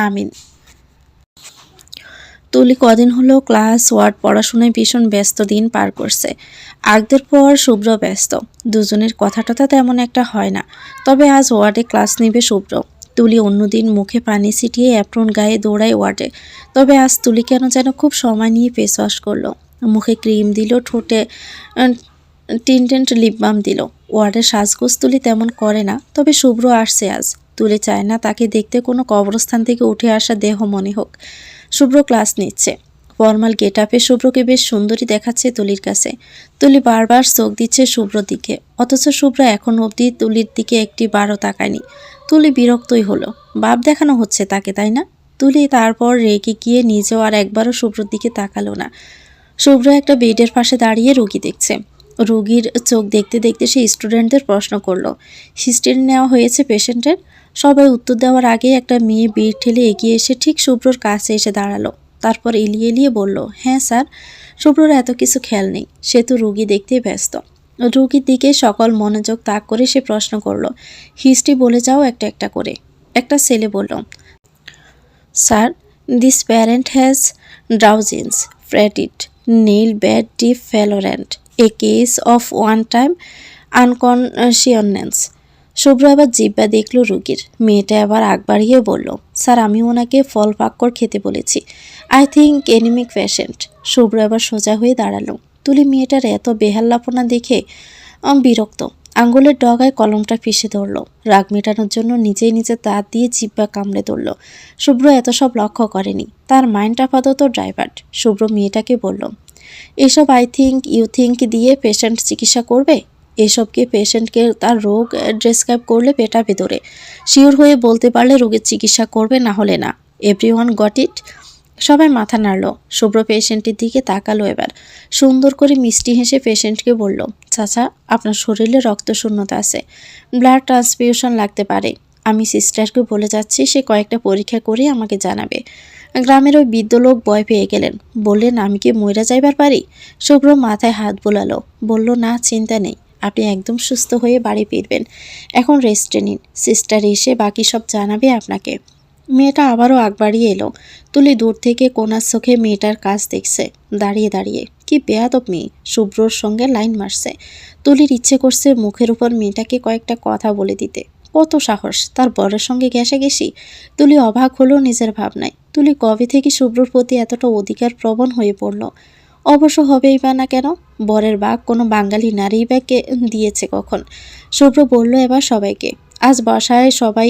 আমিন। তুলি কদিন হলো ক্লাস, ওয়ার্ড, পড়াশোনায় ভীষণ ব্যস্ত দিন পার করছে। আগদের পর শুভ্র ব্যস্ত। দুজনের কথা টথা তেমন একটা হয় না। তবে আজ ওয়ার্ডে ক্লাস নেবে শুভ্র। তুলি অন্যদিন মুখে পানি ছিটিয়ে অ্যাপ্রন গায়ে দৌড়ায় ওয়ার্ডে। তবে আজ তুলি কেন যেন খুব সময় নিয়ে ফেস ওয়াশ করলো, মুখে ক্রিম দিল, টিনটেন্ট লিপ বাম দিল। ওয়ার্ডের সাজগোজ তুলি তেমন করে না, তবে শুভ্র আসছে আজ। তুলি চায় না তাকে দেখতে কোনো কবরস্থান থেকে উঠে আসা দেহ মনে হোক। শুভ্র ক্লাস নিচ্ছে। ফর্মাল গেট আপে শুভ্রকে বেশ সুন্দরী দেখাচ্ছে তুলির কাছে। তুলি বারবার চোখ দিচ্ছে শুভ্রর দিকে, অথচ শুভ্র এখন অবধি তুলির দিকে একটি বারও তাকায়নি। তুলি বিরক্তই হলো। ভাব দেখানো হচ্ছে তাকে, তাই না? তুলি তারপর রেগে গিয়ে নিজেও আর একবারও শুভ্রর দিকে তাকালো না। শুভ্র একটা বেডের পাশে দাঁড়িয়ে রোগী দেখছে। রোগীর চোখ দেখতে দেখতে সে স্টুডেন্টদের প্রশ্ন করলো, হিস্ট্রি নেওয়া হয়েছে পেশেন্টের? সবাই উত্তর দেওয়ার আগে একটা মেয়ে ভিড় ঠেলে এগিয়ে এসে ঠিক শুভ্রর কাছে এসে দাঁড়ালো। তারপর এলিয়ে এলিয়ে বলল, হ্যাঁ স্যার। শুভ্রর এত কিছু খেয়াল নেই, সে তো রোগী দেখতেই ব্যস্ত। রোগীর দিকে সকল মনোযোগ তাক করে সে প্রশ্ন করলো, হিস্ট্রি বলে যাও একটা একটা করে। একটা ছেলে বলল, sir, this parent has drowsiness, fretted, nail bed deep valorant, a case of one-time unconsciousness. শুভ্র আবার জিব্বা দেখল রুগীর। মেয়েটা আবার আগ বাড়িয়ে বলল, স্যার আমি ওনাকে ফল পাক্কর খেতে বলেছি। I think anaemic patient. Shubhra আবার সোজা হয়ে দাঁড়ালো। তুলি মেয়েটার এত বেহাল্লাপনা দেখে বিরক্ত। আঙ্গুলের ডগায় কলমটা পিষে ধরল। রাগ মেটানোর জন্য নিজেই নিজের দাঁত দিয়ে জিব্বা কামড়ে ধরল। শুভ্র এত সব লক্ষ্য করেনি, তার মাইন্ড আপাতত ড্রাইভার্ট। শুভ্র মেয়েটাকে বলল, এসব আই থিঙ্ক ইউ থিঙ্ক দিয়ে পেশেন্ট চিকিৎসা করবে? এসবকে পেশেন্টকে তার রোগ ডেসক্রাইব করলে পেটা ভেতরে, শিওর হয়ে বলতে পারলে রোগের চিকিৎসা করবে, না হলে না। Everyone got it? সবাই মাথা নাড়ল। শুভ্র পেশেন্টের দিকে তাকালো এবার। সুন্দর করে মিষ্টি হেসে পেশেন্টকে বলল, চাচা আপনার শরীরে রক্ত শূন্যতা আছে, ব্লাড ট্রান্সফিউশন লাগতে পারে। আমি সিস্টারকে বলে যাচ্ছি, সে কয়েকটা পরীক্ষা করে আমাকে জানাবে। গ্রামের ওই বৃদ্ধ লোক ভয় পেয়ে গেলেন, বললেন আমি কি মইরা যাইবার পারি? শুভ্র মাথায় হাত বোলালো, বলল, না চিন্তা নেই, আপনি একদম সুস্থ হয়ে বাড়ি ফিরবেন। এখন রেস্টে নিন, সিস্টার এসে বাকি সব জানাবে আপনাকে। মেয়েটা আবারও আগ বাড়িয়ে এলো। তুলি দূর থেকে কোনার চোখে মেয়েটার কাজ দেখছে দাঁড়িয়ে দাঁড়িয়ে। কি বেয়াদব মেয়ে, শুভ্রর সঙ্গে লাইন মারছে। তুলির ইচ্ছে করছে মুখের উপর মেয়েটাকে কয়েকটা কথা বলে দিতে। কত সাহস তার বরের সঙ্গে ঘেঁষাঘেঁষি! তুলি অবাক হলো নিজের ভাবনায়। তুলি কবে থেকে শুভ্রর প্রতি এতটা অধিকার প্রবণ হয়ে পড়ল? অবশ্য হবেই বা না কেন, বরের বাঘ কোনো বাঙালি নারী ব্যাগকে দিয়েছে কখন? শুভ্র বলল এবার সবাইকে, আজ বাসায় সবাই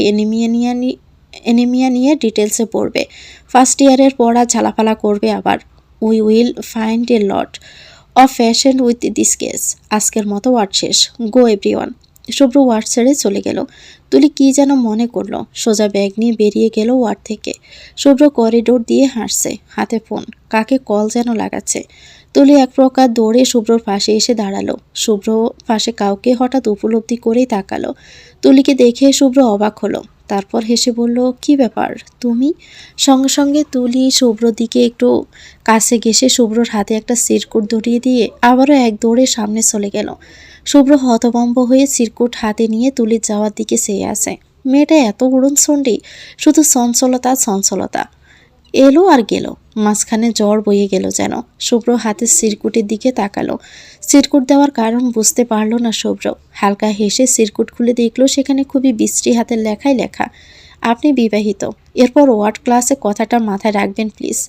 এনিমিয়া নিয়ে ডিটেলসে পড়বে। ফার্স্ট ইয়ারের পড়া ঝালাপালা করবে আবার। We will find a lot of fashion with this case. আজকের মতো ওয়ার্ড শেষ, গো এভরিওয়ান। শুভ্র ওয়ার্ড ছেড়ে চলে গেল। তুলি কি যেন মনে করলো, সোজা ব্যাগ নিয়ে বেরিয়ে গেল ওয়ার্ড থেকে। শুভ্র করিডোর দিয়ে হাঁটছে, হাতে ফোন, কাকে কল যেন লাগাচ্ছে। তুলি এক প্রকার দৌড়ে শুভ্রর পাশে এসে দাঁড়ালো। শুভ্র পাশে কাউকে হঠাৎ উপলব্ধি করেই তাকালো। তুলিকে দেখে শুভ্র অবাক হলো, তারপর হেসে বলল, কি ব্যাপার তুমি? সঙ্গে সঙ্গে তুলি শুভ্রর দিকে একটু কাছে ঘেসে শুভ্রর হাতে একটা সিরকুট ধরিয়ে দিয়ে আবারও এক দৌড়ে সামনে চলে গেল। শুভ্র হতভম্ব হয়ে সিরকুট হাতে নিয়ে তুলির যাওয়ার দিকে চেয়ে আছে। মেয়েটা এত উড়নচণ্ডী, শুধু চঞ্চলতা চঞ্চলতা। এলো আর গেল, মাঝখানে জ্বর বয়ে গেল যেন। শুভ্র হাতের সিরকুটের দিকে তাকালো। সিরকুট দেওয়ার কারণ বুঝতে পারল না শুভ্র। হালকা হেসে সিরকুট খুলে দেখলো সেখানে খুবই বিশ্রী হাতের লেখায় লেখা, আপনি বিবাহিত। এরপর ওয়ার্ড ক্লাসে কথাটা মাথায় রাখবেন প্লিজ।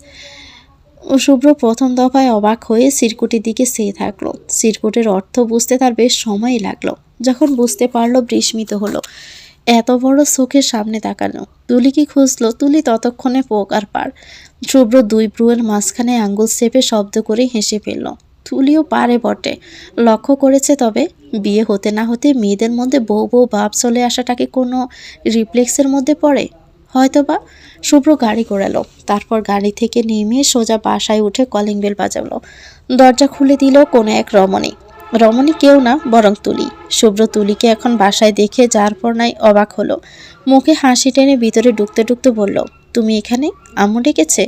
শুভ্র প্রথম দফায় অবাক হয়ে সিরকুটের দিকে চেয়ে থাকলো। সিরকুটের অর্থ বুঝতে তার বেশ সময়ই লাগলো। যখন বুঝতে পারলো বিস্মিত হলো। এত বড় চোখের সামনে তাকানো। তুলি কি খুঁজলো? তুলি ততক্ষণে পোকার পার। শুভ্র দুই ভ্রুয়ের মাঝখানে আঙ্গুল চেপে শব্দ করে হেসে ফেলল। তুলিও পারে বটে, লক্ষ্য করেছে। তবে বিয়ে হতে না হতে মেয়েদের মধ্যে বউ বউ ভাব চলে আসাটাকে কোনো রিফ্লেক্সের মধ্যে পড়ে হয়তোবা। শুভ্র গাড়ি ঘোরালো, তারপর গাড়ি থেকে নেমে সোজা বাসায় উঠে কলিং বেল বাজালো। দরজা খুলে দিল কোনো এক রমণী। রমণী কেউ না, বরং তুলি। শুভ্র তুলিকে এখন বাসায় দেখে যার পর নাই অবাক হলো। মুখে হাসি টেনে ভিতরে ঢুকতে ঢুকতে বলল, তুমি এখানে? আম্মু ডেকেছে?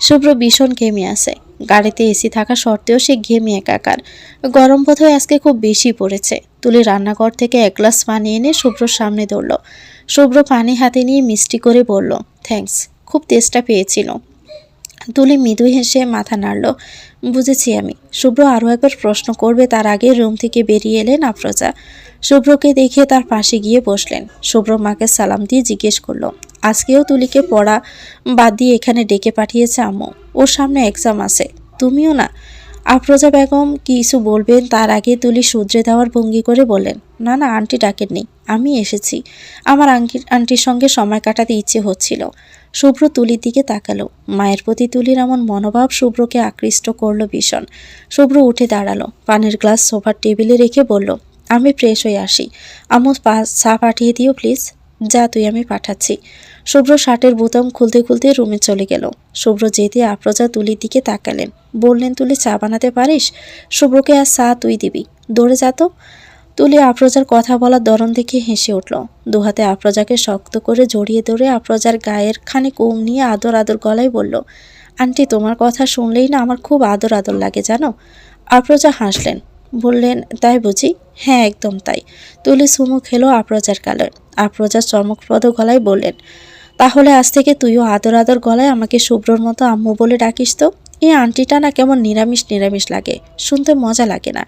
শুভ্র ভীষণ ঘেমে আসে। গাড়িতে এসি থাকা সত্ত্বেও সে ঘেমে একাকার। গরম বোধহয় আজকে খুব বেশি পড়েছে। তুলি রান্নাঘর থেকে এক গ্লাস পানি এনে শুভ্রর সামনে ধরল। শুভ্র পানি হাতে নিয়ে মিষ্টি করে বলল, থ্যাঙ্কস, খুব তেষ্টা পেয়েছিল। তুলি মৃদু হেসে মাথা নাড়ল, বুঝেছি আমি। শুভ্র আরও একবার প্রশ্ন করবে তার আগে রুম থেকে বেরিয়ে এলেন আফরোজা। শুভ্রকে দেখে তার পাশে গিয়ে বসলেন। শুভ্র মাকে সালাম দিয়ে জিজ্ঞেস করলো, আজকেও তুলিকে পড়া বাদ দিয়ে এখানে ডেকে পাঠিয়েছে আম্মু? ওর সামনে এক্সাম আছে, তুমিও না? আফরোজা বেগম কিছু বলবেন তার আগে তুলি শুধরে দেওয়ার ভঙ্গি করে বললেন, না না, আন্টি ডাকেননি, আমি এসেছি। আমার আন্টির সঙ্গে সময় কাটাতে ইচ্ছে হচ্ছিল। শুভ্র তুলির দিকে তাকালো। মায়ের প্রতি তুলির এমন মনোভাব শুভ্রকে আকৃষ্ট করলো ভীষণ। শুভ্র উঠে দাঁড়ালো, পানির গ্লাস সোফার টেবিলে রেখে বলল, আমি ফ্রেশ হয়ে আসি। আম্মু চা পাঠিয়ে দিও প্লিজ। যা তুই, আমি পাঠাচ্ছি। শুভ্র শার্টের বোতাম খুলতে খুলতে রুমে চলে গেল। শুভ্র যেতে আফরোজা তুলির দিকে তাকালেন, বললেন, তুলি চা বানাতে পারিস? শুভ্রকে আর চা তুই দিবি, দৌড়ে যা তো। তুলি আফরোজার কথা বলার ধরন দেখে হেসে উঠল। দুহাতে আফরোজাকে শক্ত করে জড়িয়ে ধরে আফরোজার গায়ের খানিক ওম নিয়ে আদর আদর গলায় বলল, আন্টি তোমার কথা শুনলেই না আমার খুব আদর আদর লাগে জানো। আফরোজা হাসলেন, বললেন, তাই বুঝি? হ্যাঁ একদম তাই। তুলি সুমু খেলো আফরোজার গালে। আফরোজা চমকপ্রদ গলায় বললেন, তাহলে আজ থেকে তুইও আদর আদর গলায় আমাকে শুভ্রর মতো আম্মু বলে ডাকিস তো। এই আন্টিটা না কেমন নিরামিষ নিরামিষ লাগে, শুনতে মজা লাগে না।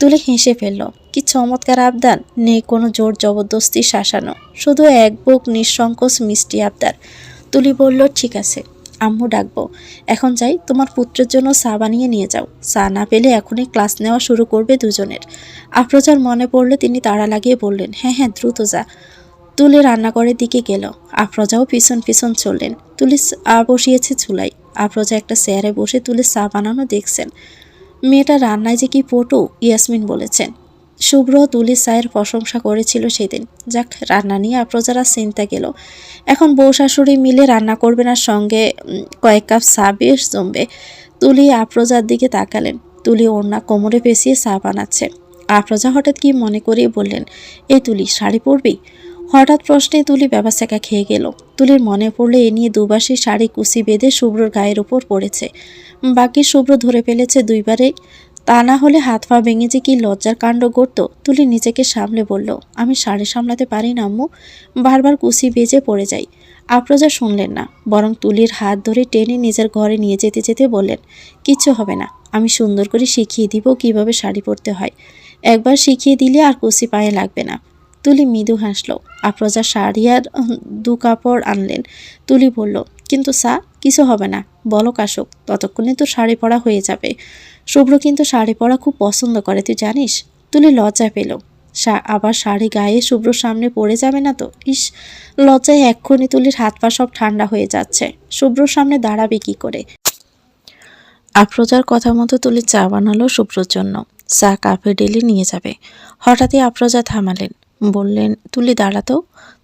তুলি হেসে ফেলল, কি চমৎকার আবদার, নেই কোনো জোর জবরদস্তি শাসানো, শুধু এক বুক নিঃসংকোচ মিষ্টি আবদার। তুলি বলল, ঠিক আছে, আম্মু ডাকবো। এখন যাই, তোমার পুত্রের জন্য চা বানিয়ে নিয়ে যাও। চা না পেলে এখনই ক্লাস নেওয়া শুরু করবে দুজনের। আফরোজার মনে পড়লে তিনি তাড়া লাগিয়ে বললেন, হ্যাঁ হ্যাঁ দ্রুত যা। তুলি রান্নাঘরের দিকে গেল। আফরোজাও পিছন পিছন চললেন। তুলি চা বসিয়েছে চুলায়। আফরোজা একটা চেয়ারে বসে তুলি চা বানানো দেখছেন। মেয়েটা রান্নায় যে কি পটু, ইয়াসমিন বলেছেন। শুভ্র তুলির চায়ের প্রশংসা করেছিল সেদিন। যাক, রান্না নিয়ে আফরোজার আর চিন্তা গেল। এখন বউ শাশুড়ি মিলে রান্না করবেন আর সঙ্গে কয়েক কাপ চা বেশ জমবে। তুলি আফরোজার দিকে তাকালেন। তুলি ওড়না কোমরে পেঁচিয়ে চা বানাচ্ছে। আফরোজা হঠাৎ কি মনে করিয়ে বললেন, এই তুলি শাড়ি পরবি? হঠাৎ প্রশ্নে তুলি ব্যাবাস্যাকা খেয়ে গেল। তুলির মনে পড়লে এ নিয়ে দুবাসী শাড়ি কুচি বেঁধে শুভ্রর গায়ের উপর পড়েছে। বাকি শুভ্র ধরে ফেলেছে দুইবারে। তা না হলে হাত পা ভেঙে যে কি লজ্জার কাণ্ড করত। তুলি নিজেকে সামলে বলল, আমি শাড়ি সামলাতে পারি না আম্মু, বারবার কুচি বেজে পড়ে যাই। আফরোজা শুনলেন না, বরং তুলির হাত ধরে টেনে নিজের ঘরে নিয়ে যেতে যেতে বললেন, কিচ্ছু হবে না, আমি সুন্দর করে শিখিয়ে দিব কিভাবে শাড়ি পরতে হয়। একবার শিখিয়ে দিলে আর কুচি পায়ে লাগবে না। তুলি মৃদু হাসল। আফরোজা শাড়ি আর দু কাপড় আনলেন। তুলি বলল, কিন্তু সা কিছু হবে না, বলক আসুক, ততক্ষণে তো শাড়ি পরা হয়ে যাবে। শুভ্র কিন্তু শাড়ি পরা খুব পছন্দ করে, তুই জানিস। তুলি লজ্জা পেল। আবার শাড়ি গায়ে শুভ্রর সামনে পড়ে যাবে না তো। ইস, লজ্জায় এক্ষুনি তুলির হাত পা সব ঠান্ডা হয়ে যাচ্ছে। শুভ্রর সামনে দাঁড়াবে কি করে। আফরোজার কথা মতো তুলি চা বানালো শুভ্রর জন্য। চা কাপে ডেলি নিয়ে যাবে। হঠাৎই আফরোজা থামালেন, বললেন, তুলি দাঁড়াতো,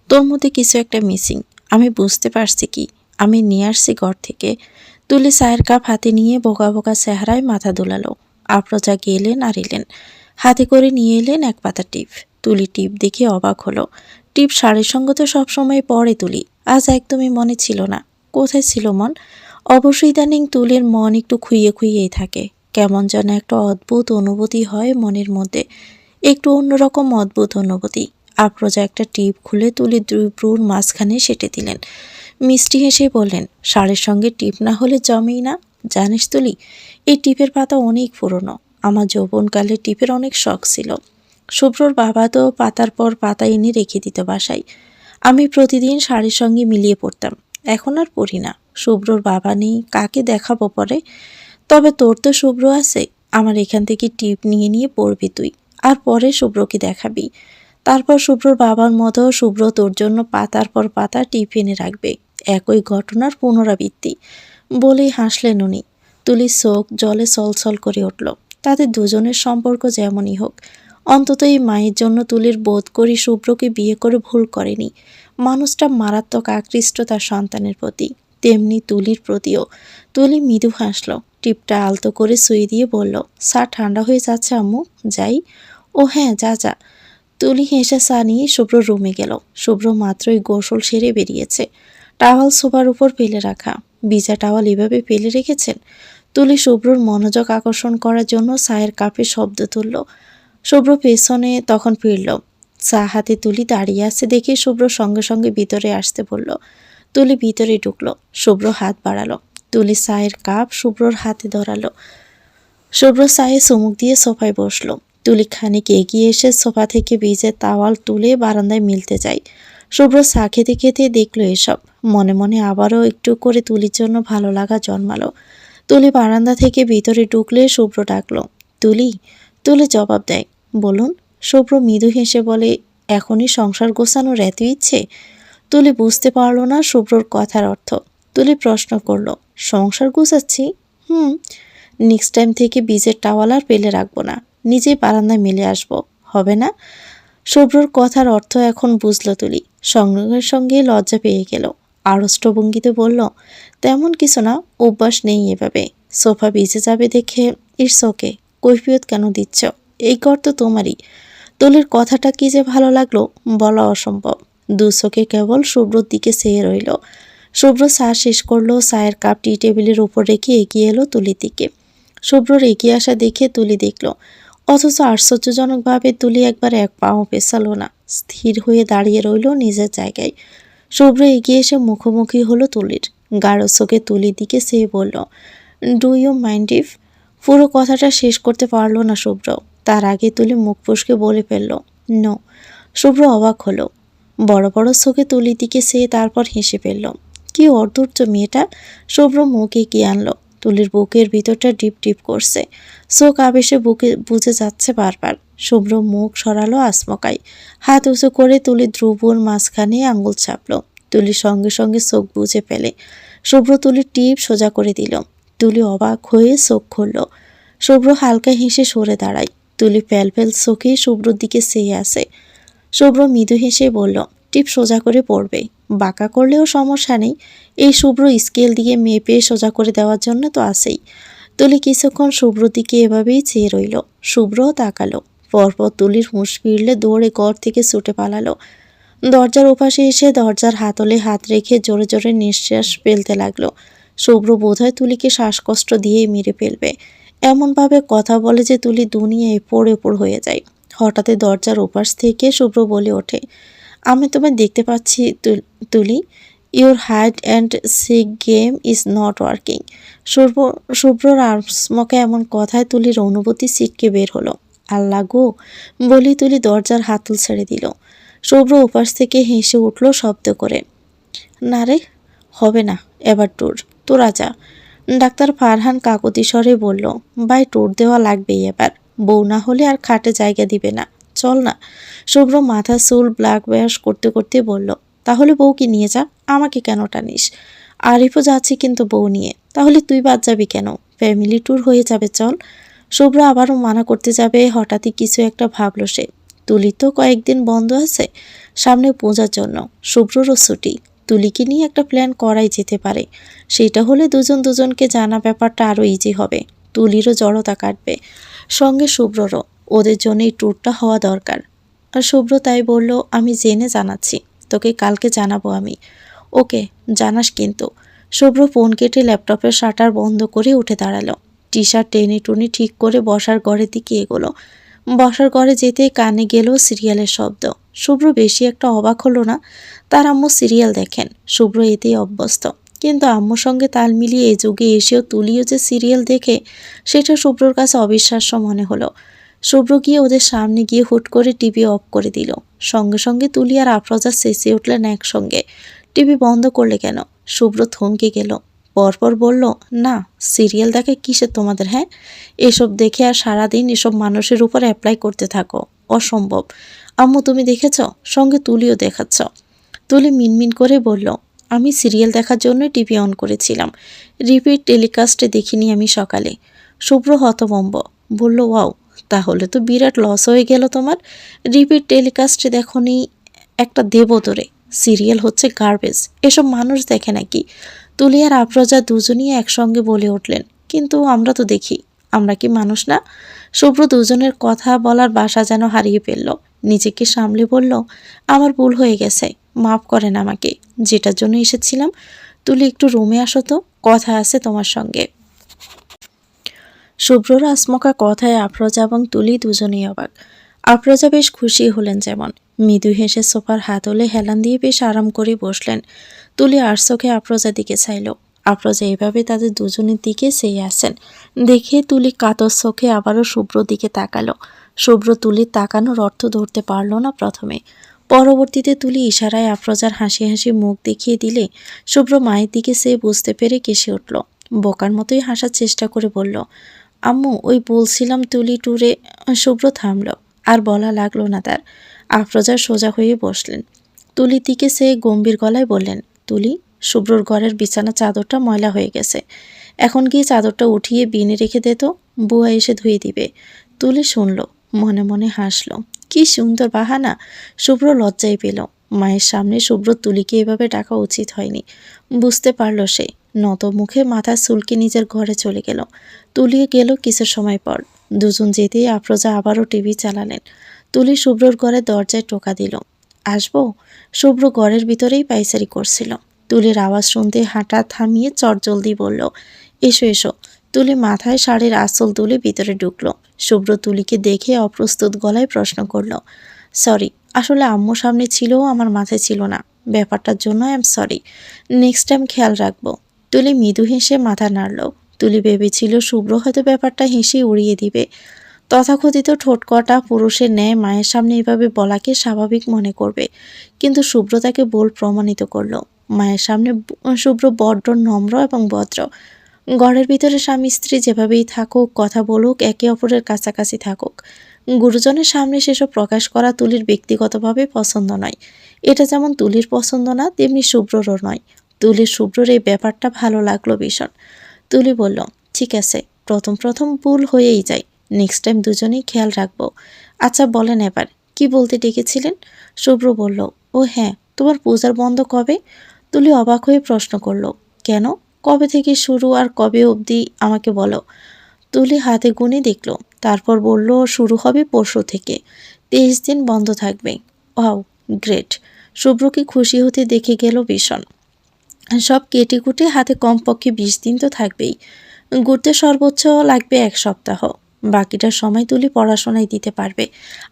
তোর মধ্যে কিছু একটা মিসিং। আমি বুঝতে পারছি কি, আমি নিয়ে আসছি ঘর থেকে। তুলি চায়ের কাপ হাতে নিয়ে বোকা বোকা চেহারায় মাথা দুলালো। আফরোজা গেলেন আর এলেন। হাতে করে নিয়ে এলেন এক পাতা টিপ। তুলি টিপ দেখে অবাক হলো। টিপ শাড়ির সঙ্গে তো সবসময় পরে তুলি, আজ একদমই মনে ছিল না। কোথায় ছিল মন? অবশ্যই ইদানিং তুলির মন একটু খুইয়ে খুইয়েই থাকে। কেমন যেন একটা অদ্ভুত অনুভূতি হয় মনের মধ্যে, একটু অন্যরকম অদ্ভুত অনুভূতি। আফরোজা একটা টিপ খুলে তুলির দুই ভ্রুর মাঝখানে সেটে দিলেন। মিষ্টি হেসে বললেন, শাড়ির সঙ্গে টিপ না হলে জমেই না। জানিস তুলি, এই টিপের পাতা অনেক পুরনো। আমার যৌবনকালে টিপের অনেক শখ ছিল। শুভ্রর বাবা তো পাতার পর পাতা এনে রেখে দিত বাসায়। আমি প্রতিদিন শাড়ির সঙ্গে মিলিয়ে পড়তাম। এখন আর পড়ি না। শুভ্রর বাবা নেই, কাকে দেখাবো পরে? তবে তোর তো শুভ্র আছে, আমার এখান থেকে টিপ নিয়ে নিয়ে পড়বি তুই, আর পরে শুভ্রকে দেখাবি। তারপর শুভ্রর বাবার মতো শুভ্র তোর জন্য পাতার পর পাতা টিপ এনে রাখবে। একই ঘটনার পুনরাবৃত্তি। বলেই হাসলেন উনি। তুলির চোখ জলে ছলছল করে উঠল। তাদের দুজনের সম্পর্ক যেমনই হোক, অন্তত এই মায়ের জন্য তুলির বোধ করি শুভ্রকে বিয়ে করে ভুল করেনি। মানুষটা মারাত্মক আকৃষ্ট তার সন্তানের প্রতি, তেমনি তুলির প্রতিও। তুলি মৃদু হাসল। টিপটা আলতো করে শুয়ে দিয়ে বলল, চা ঠান্ডা হয়ে যাচ্ছে আম্মু, যাই? ও হ্যাঁ, যা যা। তুলি হেসে চা নিয়ে শুভ্র রুমে গেল। শুভ্র মাত্রই গোসল সেরে বেরিয়েছে। টাওয়াল সোফার উপর ফেলে রাখা। ভিজা টাওয়াল এভাবে ফেলে রেখেছেন। তুলি শুভ্রর মনোযোগ আকর্ষণ করার জন্য চায়ের কাপে শব্দ তুলল। শুভ্র পেছনে তখন ফিরল। চা হাতে তুলি দাঁড়িয়ে আছে দেখে শুভ্র সঙ্গে সঙ্গে ভিতরে আসতে বলল। তুলি ভিতরে ঢুকলো। শুভ্র হাত বাড়ালো। তুলি চায়ের কাপ শুভ্রর হাতে ধরালো। শুভ্র চায়ে চুমুক দিয়ে সোফায় বসলো। তুলি খানিক এগিয়ে এসে সোফা থেকে ভিজে তাওয়াল তুলে বারান্দায় মিলতে যায়। শুভ্র চা খেতে খেতে দেখলো এসব। মনে মনে আবারও একটু করে তুলির জন্য ভালো লাগা জন্মালো। তুলি বারান্দা থেকে ভিতরে ঢুকলে শুভ্র ডাকলো, তুলি। তুলি জবাব দেয়, বলুন। শুভ্র মৃদু হেসে বলে, এখনই সংসার গোছানোর এত ইচ্ছে? তুলি বুঝতে পারল না শুভ্রর কথার অর্থ। তুলি প্রশ্ন করলো, সংসার গুছাচ্ছি? হুম। নেক্সট টাইম থেকে বীজের টাওয়াল আর পেলে রাখবো না, নিজেই বারান্দায় মেলে আসবো, হবে না? শুভ্রর কথার অর্থ এখন বুঝলো তুলি। সঙ্গে সঙ্গে লজ্জা পেয়ে গেল। আড়ষ্ট ভঙ্গিতে বলল, তেমন কিছু না, অভ্যাস নেই এভাবে। সোফা ভিজে যাবে দেখে ইটস ওকে, কৈফিয়ত কেন দিচ্ছ? এই ঘর তো তোমারই। তুলির কথাটা কি যে ভালো লাগলো বলা অসম্ভব। দু চোখে কেবল শুভ্রর দিকে চেয়ে রইল। শুভ্র চা শেষ করলো, চায়ের কাপ টি টেবিলের উপর রেখে এগিয়ে এলো তুলির দিকে। শুভ্রর এগিয়ে আসা দেখে তুলি দেখল, অথচ আশ্চর্যজনকভাবে তুলি একবার এক পাও পেছালো না, স্থির হয়ে দাঁড়িয়ে রইল নিজের জায়গায়। শুভ্র এগিয়ে এসে মুখোমুখি হলো তুলির। গাঢ় চোখে তুলির দিকে চেয়ে বলল, ডু ইউ মাইন্ড ইফ? পুরো কথাটা শেষ করতে পারল না শুভ্র। তার আগে তুলি মুখ ফসকে বলে ফেলল, নো। শুভ্র অবাক হলো। বড় বড় চোখে তুলির দিকে চেয়ে তারপর হেসে ফেলল। কি অধৈর্য মেয়েটা! শুভ্র মুখ এগিয়ে আনলো। তুলির বুকের ভিতরটা ডিপ ডিপ করছে, চোখ আবেশে বুকে বুঝে যাচ্ছে বারবার। শুভ্র মুখ সরালো আচমকায়, হাত উঁচু করে তুলি ধ্রুবর মাঝখানে আঙুল চাপলো। তুলি সঙ্গে সঙ্গে চোখ বুঝে ফেলে। শুভ্র তুলির টিপ সোজা করে দিল। তুলি অবাক হয়ে চোখ খুলল। শুভ্র হালকা হেসে সরে দাঁড়ায়। তুলি ফেল ফেল চোখে শুভ্রর দিকে চেয়ে আসে। শুভ্র মৃদু হেসে বলল, টিপ সোজা করে পড়বে, বাঁকা করলেও সমস্যা নেই। এই শুভ্র স্কেল দিয়ে মেপে সোজা করে দেওয়ার জন্য তো আছেই। তুলি কিছুক্ষণ শুভ্রর দিকে এভাবেই চেয়ে রইল। শুভ্রও তাকালো। পরপর তুলির হুঁশ ফিরলে দৌড়ে ঘর থেকে ছুটে পালালো। দরজার ওপাশে এসে দরজার হাতলে হাত রেখে জোরে জোরে নিঃশ্বাস ফেলতে লাগলো। শুভ্র বোধহয় তুলিকে শ্বাসকষ্ট দিয়েই মেরে ফেলবে, এমনভাবে কথা বলে যে তুলি দুনিয়ায় পড়ে পড় হয়ে যায়। হঠাৎ দরজার ওপাশ থেকে শুভ্র বলে ওঠে, আমি তোমায় দেখতে পাচ্ছি Tuli, your hide and seek game is not working. শুভ্রর আসমকে এমন কথায় তুলির অনুভূতি ছিটকে বের হলো। আল্লাহ গো বলি তুলি দরজার হাতল ছেড়ে দিল। শুভ্র ওপাশ থেকে হেসে উঠল শব্দ করে, না রে, হবে না, এবার ট্যুর, তোরা যা। ডাক্তার ফারহান কাকুতি স্বরে বলল, ভাই ট্যুর দেওয়া লাগবেই এবার, বউ না হলে আর খাটে জায়গা দিবে না, চল না। শুভ্র মাথা চুল ব্ল্যাক ব্যাশ করতে করতে বলল, তাহলে বউকে নিয়ে যা, আমাকে কেন টানিস? আরিফও যাচ্ছি কিন্তু বউ নিয়ে, তাহলে তুই বাদ যাবি কেন? ফ্যামিলি ট্যুর হয়ে যাবে, চল। শুভ্র আবারও মানা করতে যাবে, হঠাৎই কিছু একটা ভাবল সে। তুলি তো কয়েকদিন বন্ধ আছে, সামনে পূজার জন্য, শুভ্ররও ছুটি। তুলিকে নিয়ে একটা প্ল্যান করাই যেতে পারে। সেটা হলে দুজন দুজনকে জানা ব্যাপারটা আরও ইজি হবে। তুলিরও জড়তা কাটবে, সঙ্গে শুভ্ররও। ওদের জন্য এই ট্যুরটা হওয়া দরকার। আর শুভ্র তাই বলল, আমি জেনে জানাচ্ছি, তোকে কালকে জানাবো আমি। ওকে, জানাস কিন্তু। শুভ্র ফোন কেটে ল্যাপটপের শাটার বন্ধ করে উঠে দাঁড়ালো। টি শার্ট টেনে টুনি ঠিক করে বসার ঘরের দিকে এগোলো। বসার ঘরে যেতেই কানে গেল সিরিয়ালের শব্দ। শুভ্র বেশি একটা অবাক হলো না, তার আম্মু সিরিয়াল দেখেন, শুভ্র এতেই অভ্যস্ত। কিন্তু আম্মুর সঙ্গে তাল মিলিয়ে এই যুগে এসেও তুলিও যে সিরিয়াল দেখে, সেটা শুভ্রর কাছে অবিশ্বাস্য মনে হলো। শুভ্র গিয়ে ওদের সামনে গিয়ে হুট করে টিভি অফ করে দিল। সঙ্গে সঙ্গে তুলি আর আফরোজা চেঁচিয়ে উঠলেন একসঙ্গে, টিভি বন্ধ করলে কেন? শুভ্র থমকে গেল, পরপর বলল, না, সিরিয়াল দেখে কিসের তোমাদের, হ্যাঁ? এসব দেখে আর সারাদিন এসব মানুষের উপর অ্যাপ্লাই করতে থাকো, অসম্ভব। আম্মু তুমি দেখেছ? সঙ্গে তুলিও দেখাচ্ছ। তুলি মিনমিন করে বলল, আমি সিরিয়াল দেখার জন্য টিভি অন করেছিলাম, রিপিট টেলিকাস্টে দেখিনি আমি সকালে। শুভ্র হতভম্ব, বলল, ওয়াও, তাহলে তো বিরাট লস হয়ে গেল তোমার। রিপিট টেলিকাস্টে দেখনি একটা দেবদরে, সিরিয়াল হচ্ছে গার্বেজ, এসব মানুষ দেখে নাকি? তুলি আর আফরোজা দুজনই একসঙ্গে বলে উঠলেন, কিন্তু আমরা তো দেখি, আমরা কি মানুষ না? শুভ্র দুজনের কথা বলার বাসা যেন হারিয়ে ফেলল। নিজেকে সামলে বলল, আমার ভুল হয়ে গেছে, মাফ করেন আমাকে, যেটার জন্য এসেছিলাম। তুলি একটু রুমে আসো তো, কথা আছে তোমার সঙ্গে। শুভ্রর আসমকা কথায় আফরোজা এবং তুলি দুজনেই অবাক। আফরোজা বেশ খুশি হলেন যেমন, মৃদু হেসে সোফার হাতলে হেলান দিয়ে বেশ আরাম করে বসলেন। তুলি আর চোখে আফরোজা দিকে চাইল। আফরোজা এভাবে তাদের দুজনের দিকে চেয়ে আসেন দেখে তুলি কাতর চোখে আবারও শুভ্রর দিকে তাকালো। শুভ্র তুলির তাকানোর অর্থ ধরতে পারল না প্রথমে, পরবর্তীতে তুলি ইশারায় আফরোজার হাসি হাসি মুখ দেখিয়ে দিলে শুভ্র মায়ের দিকে চেয়ে বুঝতে পেরে কেসে উঠল। বোকার মতোই হাসার চেষ্টা করে বলল, আম্মু ওই বলছিলাম তুলি ট্যুরে। শুভ্র থামল, আর বলা লাগলো না তার। আফরোজা সোজা হয়ে বসলেন। তুলির দিকে সে গম্ভীর গলায় বললেন, তুলি, শুভ্রর ঘরের বিছানা চাদরটা ময়লা হয়ে গেছে, এখন গিয়ে চাদরটা উঠিয়ে বিনে রেখে দে তো, বুয়া এসে ধুয়ে দিবে। তুলি শুনল, মনে মনে হাসল। কি সুন্দর বাহানা! শুভ্র লজ্জায় পেল। মায়ের সামনে শুভ্র তুলিকে এভাবে ডাকা উচিত হয়নি। বুঝতে পারল সে। নত মুখে মাথা চুলকে নিজের ঘরে চলে গেল। তুলি গেল কিছু সময় পর। দুজন যেতেই আফরোজা আবারও টিভি চালালেন। তুলি শুভ্রর ঘরে দরজায় টোকা দিল। আসবো? শুভ্র ঘরের ভিতরেই পায়চারি করছিল। তুলির আওয়াজ শুনতে হাঁটা থামিয়ে চটজলদি বলল, এসো এসো। তুলি মাথায় শাড়ির আঁচল তুলে ভিতরে ঢুকলো। শুভ্র তুলিকে দেখে অপ্রস্তুত গলায় প্রশ্ন করল, সরি, আসলে আম্মু সামনে ছিল, আমার মাথায় ছিল না। ব্যাপারটার জন্য I am sorry. Next time খেয়াল রাখবো। তুলি মৃদু হেসে মাথা নাড়ল। তুলি ভেবেছিল শুভ্র হয়তো ব্যাপারটা হেসে উড়িয়ে দিবে। তথাকথিত ঠোঁটকটা পুরুষের ন্যায় মায়ের সামনে এভাবে বলাকে স্বাভাবিক মনে করবে, কিন্তু শুভ্র তাকে ভুল প্রমাণিত করল। মায়ের সামনে শুভ্র বড্ড নম্র এবং ভদ্র। ঘরের ভিতরে স্বামী স্ত্রী যেভাবেই থাকুক, কথা বলুক, একে অপরের কাছাকাছি থাকুক, গুরুজনের সামনে সেসব প্রকাশ করা তুলির ব্যক্তিগতভাবে পছন্দ নয়। এটা যেমন তুলির পছন্দ না, তেমনি শুভ্ররও নয়। তুলির শুভ্রর এই ব্যাপারটা ভালো লাগলো ভীষণ। তুলি বলল, ঠিক আছে, প্রথম প্রথম ভুল হয়েই যায়, নেক্সট টাইম দুজনেই খেয়াল রাখবো। আচ্ছা বলেন এবার, কি বলতে ডেকেছিলেন? শুভ্র বলল, ও হ্যাঁ, তোমার পূজার বন্ধ কবে? তুলি অবাক হয়ে প্রশ্ন করল, কেন? কবে থেকে শুরু আর কবে অবধি আমাকে বলো। তুলি হাতে গুনে দেখল, তারপর বলল, শুরু হবে পরশু থেকে, 23 দিন বন্ধ থাকবে। Wow, great! শুভ্রকে খুশি হতে দেখে গেল ভীষণ। সব কেটে কুটে হাতে কমপক্ষে 20 দিন তো থাকবেই। ঘুরতে সর্বোচ্চ লাগবে 1 সপ্তাহ। বাকিটা সময় তুলি পড়াশোনায় দিতে পারবে।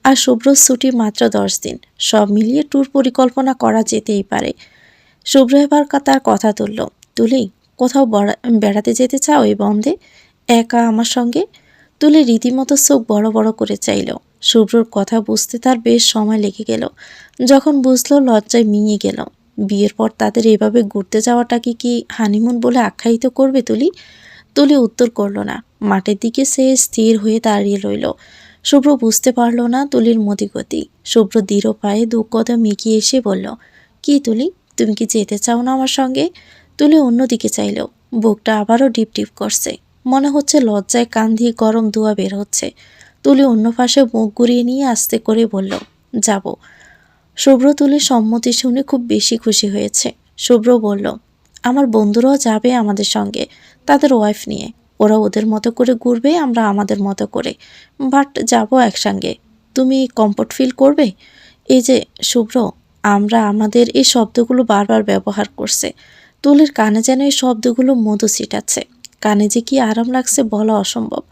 আর শুভ্রর ছুটি মাত্র 10 দিন। সব মিলিয়ে ট্যুর পরিকল্পনা করা যেতেই পারে। শুভ্র এবার তার কথা তুলল, তুলি, কোথাও বেড়াতে যেতে চাও এই বন্ধে? একা আমার সঙ্গে? তুলি রীতিমতো চোখ বড় বড় করে চাইল। শুভ্রর কথা বুঝতে তার বেশ সময় লেগে গেল। যখন বুঝলো, লজ্জায় মিঙে গেল। বিয়ের পর তাদের এভাবে ঘুরতে যাওয়াটাকে কি হানিমুন বলে আখ্যায়িত করবে তুলি? তুলি উত্তর করল না। মাঠের দিকে সে স্থির হয়ে দাঁড়িয়ে রইল। শুভ্র বুঝতে পারল না তুলির মতিগতি। শুভ্র দৃঢ় পায়ে 2 কদম এগিয়ে এসে বলল, কি তুলি, তুমি কি যেতে চাও না আমার সঙ্গে? তুলি অন্যদিকে চাইল। বুকটা আবারও ডিপ ডিপ করছে। মনে হচ্ছে লজ্জায় কান দিয়ে গরম ধোঁয়া বের হচ্ছে। তুলি অন্য পাশে মুখ ঘুরিয়ে নিয়ে আস্তে করে বলল, যাব। শুভ্র তুলির সম্মতি শুনে খুব বেশি খুশি হয়েছে। শুভ্র বলল, আমার বন্ধুরাও যাবে আমাদের সঙ্গে, তাদের ওয়াইফ নিয়ে। ওরা ওদের মতো করে ঘুরবে, আমরা আমাদের মতো করে, বাট যাব একসঙ্গে। তুমি কমফোর্ট ফিল করবে? এই যে শুভ্র, আমরা আমাদের এই শব্দগুলো বারবার ব্যবহার করছে। তুলির কানে যেন এই শব্দগুলো মধু ছিটাচ্ছে। কানে যে কি আরাম লাগছে বলা অসম্ভব।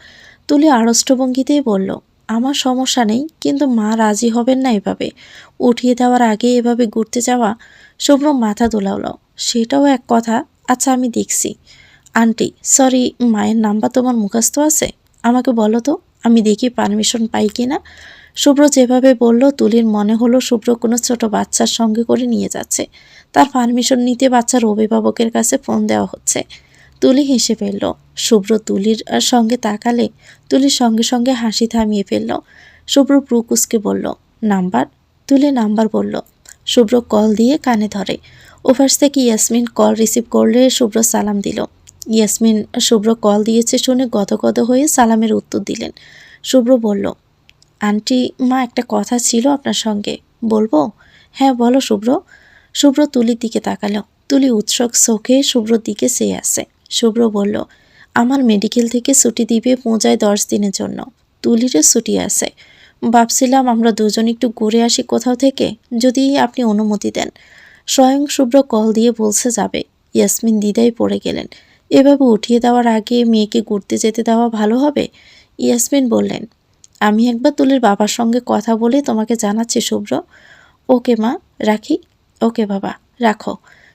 তুলি আড়ষ্ট ভঙ্গিতেই বলল, আমার সমস্যা নেই, কিন্তু মা রাজি হবেন না এভাবে উঠিয়ে দেওয়ার আগে এভাবে ঘুরতে যাওয়া। শুভ্র মাথা দোলালো, সেটাও এক কথা। আচ্ছা আমি দেখছি। আন্টি, সরি, মায়ের নাম্বার তোমার মুখস্থ আছে? আমাকে বলো তো, আমি দেখি পারমিশন পাই কিনা। শুভ্র যেভাবে বলল, তুলির মনে হলো শুভ্র কোনো ছোট বাচ্চার সঙ্গে করে নিয়ে যাচ্ছে। তার পারমিশন নিতে বাচ্চার অভিভাবকের কাছে ফোন দেওয়া হচ্ছে। তুলি হেসে ফেলল। শুভ্র তুলির সঙ্গে তাকালে তুলির সঙ্গে সঙ্গে হাসি থামিয়ে ফেলল। শুভ্র ভ্রু কুঁচকে বলল, নাম্বার? তুলি নাম্বার বলল। শুভ্র কল দিয়ে কানে ধরে। ওপাশ থেকে ইয়াসমিন কল রিসিভ করলে শুভ্র সালাম দিল। ইয়াসমিন শুভ্র কল দিয়েছে শুনে গদগদ হয়ে সালামের উত্তর দিলেন। শুভ্র বলল, আন্টি, মা একটা কথা ছিল আপনার সঙ্গে। বলবো? হ্যাঁ বলো শুভ্র। শুভ্র তুলির দিকে তাকালো। তুলি উৎসুক চোখে শুভ্রর দিকে চেয়ে আছে। শুভ্র বলল, আমার মেডিকেল থেকে ছুটি দিবে পূজায় 10 দিনের জন্য। তুলিরও ছুটি আছে। ভাবছিলাম আমরা দুজন একটু ঘুরে আসি কোথাও থেকে, যদি আপনি অনুমতি দেন। স্বয়ং শুভ্র কল দিয়ে বলছে যাবে। ইয়াসমিন দ্বিধায় পড়ে গেলেন। এভাবে উঠিয়ে দেওয়ার আগে মেয়েকে ঘুরতে যেতে দেওয়া ভালো হবে? ইয়াসমিন বললেন, আমি একবার তুলির বাবার সঙ্গে কথা বলে তোমাকে জানাচ্ছি শুভ্র। ওকে মা, রাখি। ওকে বাবা, রাখো।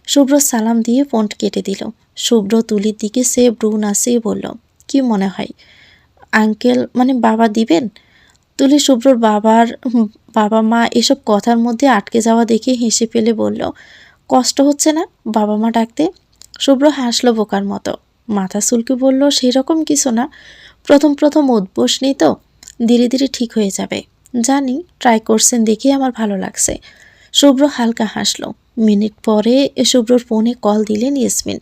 শুভ্র সালাম দিয়ে ফোন কেটে দিল। শুভ্র তুলির দিকে সে ভ্রু নাচিয়ে বলল, কি মনে হয় আঙ্কেল মানে বাবা দিবেন? তুলি শুভ্রর বাবা মা এসব কথার মধ্যে আটকে যাওয়া দেখে হেসে ফেলে বলল, কষ্ট হচ্ছে না বাবা মা ডাকতে? শুভ্র হাসলো বোকার মতো। মাথা চুলকে বলল, সেরকম কিছু না, প্রথম প্রথম উদ্বোস নেই তো, ধীরে ধীরে ঠিক হয়ে যাবে। জানি, ট্রাই করছেন দেখেই আমার ভালো লাগছে। শুভ্র হালকা হাসল। মিনিট পরে শুভ্রর ফোনে কল দিলেন ইয়াসমিন।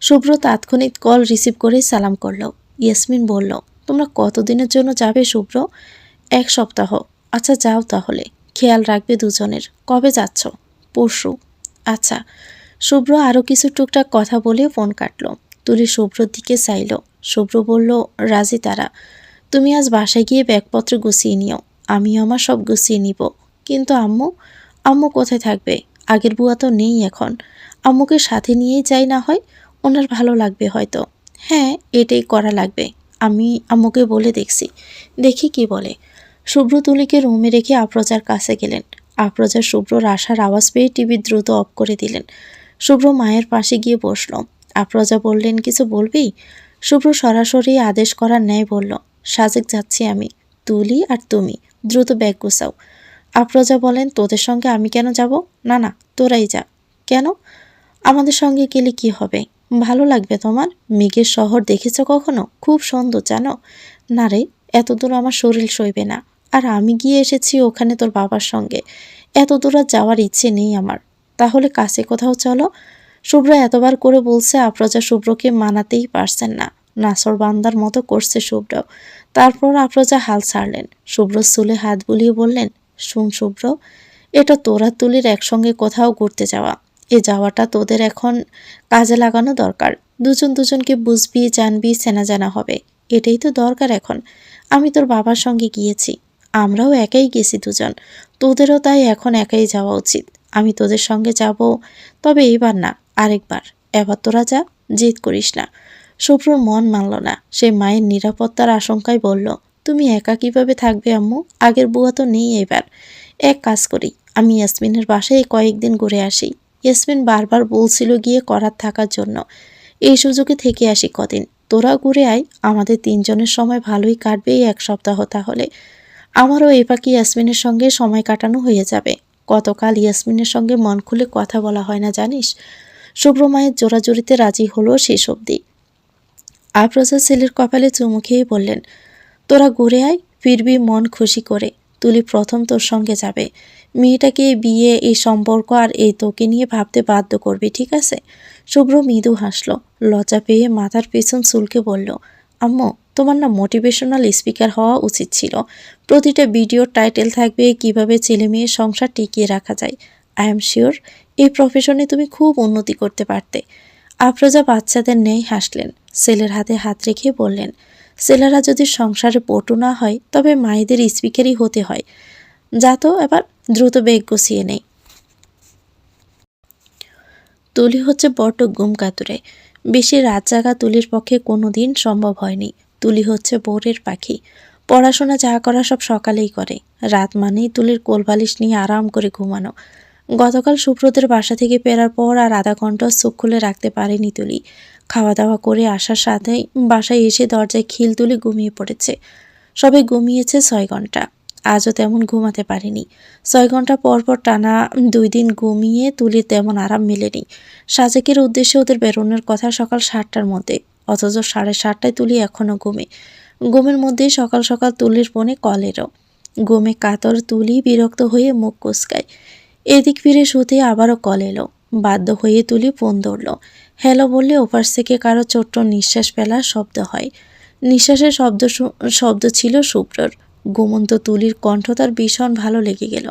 শুভ্র তাৎক্ষণিক কল রিসিভ করে সালাম করল। ইয়াসমিন বলল, তোমরা কতদিনের জন্য যাবে শুভ্র? 1 সপ্তাহ। আচ্ছা যাও তাহলে, খেয়াল রাখবে দুজনের। কবে যাচ্ছ? পরশু। আচ্ছা। শুভ্র আরও কিছু টুকটাক কথা বলে ফোন কাটল। তুলি শুভ্রর দিকে চাইল। শুভ্র বলল, রাজি তারা। তুমি আজ বাসায় গিয়ে ব্যাগপত্র গুছিয়ে নিও, আমিও আমার সব গুছিয়ে নিব। কিন্তু আম্মু? আম্মু কোথায় থাকবে? আগের বুয়া তো নেই এখন। আম্মুকে সাথে নিয়েই যাই না হয়, ওনার ভালো লাগবে হয়তো। হ্যাঁ, এটাই করা লাগবে। আমি আম্মুকে বলে দেখছি, দেখি কি বলে। শুভ্র তুলিকে রুমে রেখে আফরোজার কাছে গেলেন। আফরোজা শুভ্রর আসার আওয়াজ পেয়ে টিভি দ্রুত অফ করে দিলেন। শুভ্র মায়ের পাশে গিয়ে বসল। আফরোজা বললেন, কিছু বলবি? শুভ্র সরাসরি আদেশ করার ন্যায় বলল, সাজেক যাচ্ছি আমি। তুলি আর তুমি দ্রুত ব্যাগ গুছাও। আফরোজা বলেন, তোদের সঙ্গে আমি কেন যাব? না না, তোরাই যা। কেন? আমাদের সঙ্গে গেলে কি হবে? ভালো লাগবে তোমার? মেঘের শহর দেখেছ কখনো? খুব সুন্দর জানো। না রে, এত দূর আমার শরীর সইবে না। আর আমি গিয়ে এসেছি ওখানে তোর বাবার সঙ্গে, এত দূর আর যাওয়ার ইচ্ছে নেই আমার। তাহলে কাছে কোথাও চলো। শুভ্র এতবার করে বলছে, আফরোজা শুভ্রকে মানাতেই পারছেন না। নাসর বান্দার মতো করছে শুভ্র। তারপর আফরোজা হাল ছাড়লেন। শুভ্র চুলে হাত বুলিয়ে বললেন, শুন শুভ্র, এটা তোরা তুলির একসঙ্গে কোথাও ঘুরতে যাওয়া। এ যাওয়াটা তোদের এখন কাজে লাগানো দরকার। দুজন দুজনকে বুঝবি, জানবি, চেনা জানা হবে। এটাই তো দরকার এখন। আমি তোর বাবার সঙ্গে গিয়েছি, আমরাও একাই গেছি দুজন। তোদেরও তাই এখন একাই যাওয়া উচিত। আমি তোদের সঙ্গে যাব, তবে এবার না, আরেকবার। এবার তোরা যা, জেদ করিস না। শুভ্রর মন মানল না। সে মায়ের নিরাপত্তার আশঙ্কায় বলল, তুমি একা কিভাবে থাকবে আম্মু? আগের বুয়া তো নেই এবার। এক কাজ করি, আমি ইয়াসমিনের বাসায় কয়েকদিন ঘুরে আসি। ইয়াসমিন বারবার বলছিল গিয়ে করার থাকার জন্য। এই সুযোগে থেকে আসি কদিন। তোরা ঘুরে আয়, আমাদের তিনজনের সময় ভালোই কাটবে এই 1 সপ্তাহ তাহলে। আমারও এপাকি ইয়াসমিনের সঙ্গে সময় কাটানো হয়ে যাবে। গতকাল ইয়াসমিনের সঙ্গে মন খুলে কথা বলা হয় না জানিস। শুভ্র মায়ের জোরাজুরিতে রাজি হলো শেষ অবধি। আফরোজা ছেলের কপালে চুমু খেয়ে বললেন, তোরা ঘুরে আয়, ফিরবি মন খুশি করে। তুলি প্রথম তোর সঙ্গে যাবে। মেয়েটাকে বিয়ে, এই সম্পর্ক আর এই তোকে নিয়ে ভাবতে বাধ্য করবি, ঠিক আছে? শুভ্র মৃদু হাসল। লজ্জা পেয়ে মাথার পেছন চুলকে বলল, আম্মু, তোমার না মোটিভেশনাল স্পিকার হওয়া উচিত ছিল। প্রতিটা ভিডিওর টাইটেল থাকবে কিভাবে ছেলে মেয়ের সংসার টিকিয়ে রাখা যায়। আই এম শিওর এই প্রফেশনে তুমি খুব উন্নতি করতে পারতে। আফরোজা বাচ্চাদের ন্যায় হাসলেন। ছেলের হাতে হাত রেখে বললেন, ছেলেরা যদি সংসারে পটু না হয় তবে মায়েদের স্পিকারই হতে হয়। যা তো এবার দ্রুত বেগ গুছিয়ে নেই। তুলি হচ্ছে বড্ড গুম কাতুরে। বেশি রাত জাগা তুলির পক্ষে কোনো দিন সম্ভব হয়নি। তুলি হচ্ছে ভোরের পাখি। পড়াশোনা যা করা সব সকালেই করে। রাত মানেই তুলির কোলবালিশ নিয়ে আরাম করে ঘুমানো। গতকাল সুব্রতের বাসা থেকে ফেরার পর আর আধা ঘন্টা চোখ খুলে রাখতে পারেনি তুলি। খাওয়া দাওয়া করে আসার সাথেই বাসায় এসে দরজায় খিল তুলে ঘুমিয়ে পড়েছে। সবে ঘুমিয়েছে 6 ঘন্টা। আজও তেমন ঘুমাতে পারেনি। 6 ঘন্টা পর পর টানা 2 দিন ঘুমিয়ে তুলির তেমন আরাম মেলেনি। সাজেকের উদ্দেশ্যে ওদের বেরোনোর কথা সকাল 7টার মধ্যে, অথচ 7:30টায় তুলি এখনও ঘুমে। ঘুমের মধ্যেই সকাল সকাল তুলির ফোনে কল এলো। ঘুমে কাতর তুলি বিরক্ত হয়ে মুখ কুঁচকায়। এদিক ফিরে শুতে আবারও কল এলো। বাধ্য হয়ে তুলি ফোন ধরল। হ্যালো বললে ওপাশ থেকে কারো ছোট্ট নিঃশ্বাস ফেলার শব্দ হয়। নিঃশ্বাসের শব্দ ছিল শুভ্রর। ঘুমন্ত তুলির কণ্ঠ তার ভীষণ ভালো লেগে গেল।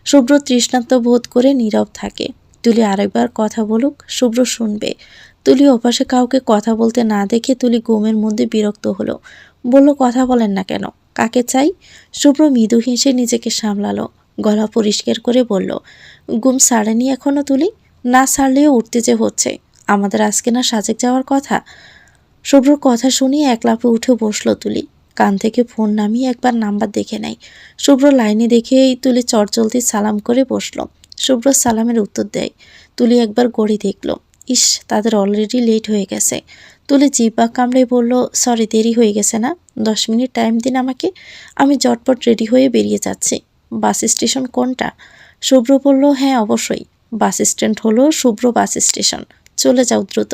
শুভ্র তৃষ্ণার্ত বোধ করে নীরব থাকে। তুলি আরেকবার কথা বলুক, শুভ্র শুনবে। তুলি ওপাশে কাউকে কথা বলতে না দেখে তুলি ঘুমের মধ্যে বিরক্ত হলো। বলল, কথা বলেন না কেন? কাকে চাই? শুভ্র মৃদু হেসে নিজেকে সামলালো। গলা পরিষ্কার করে বলল, ঘুম ছাড়েনি এখনো তুলি? না ছাড়লেও উঠতে যে হচ্ছে। আমাদের আজকে না সাজেক যাওয়ার কথা। শুভ্রর কথা শুনিয়ে এক লাফে উঠে বসলো তুলি। কান থেকে ফোন নামিয়ে একবার নাম্বার দেখে নেয়। শুভ্র লাইনে দেখেই তুলি চটজলদি সালাম করে বসলো। শুভ্র সালামের উত্তর দেয়। তুলি একবার ঘড়ি দেখল। ইস, তাদের অলরেডি লেট হয়ে গেছে। তুলি জিহ্বা কামড়ে বলল, সরি, দেরি হয়ে গেছে না? 10 মিনিট টাইম দিন আমাকে, আমি জটপট রেডি হয়ে বেরিয়ে যাচ্ছি। বাস স্টেশন কোনটা? শুভ্র বলল, হ্যাঁ অবশ্যই। বাস স্ট্যান্ড হলো শুভ্র বাস স্টেশন। চলে যাও দ্রুত।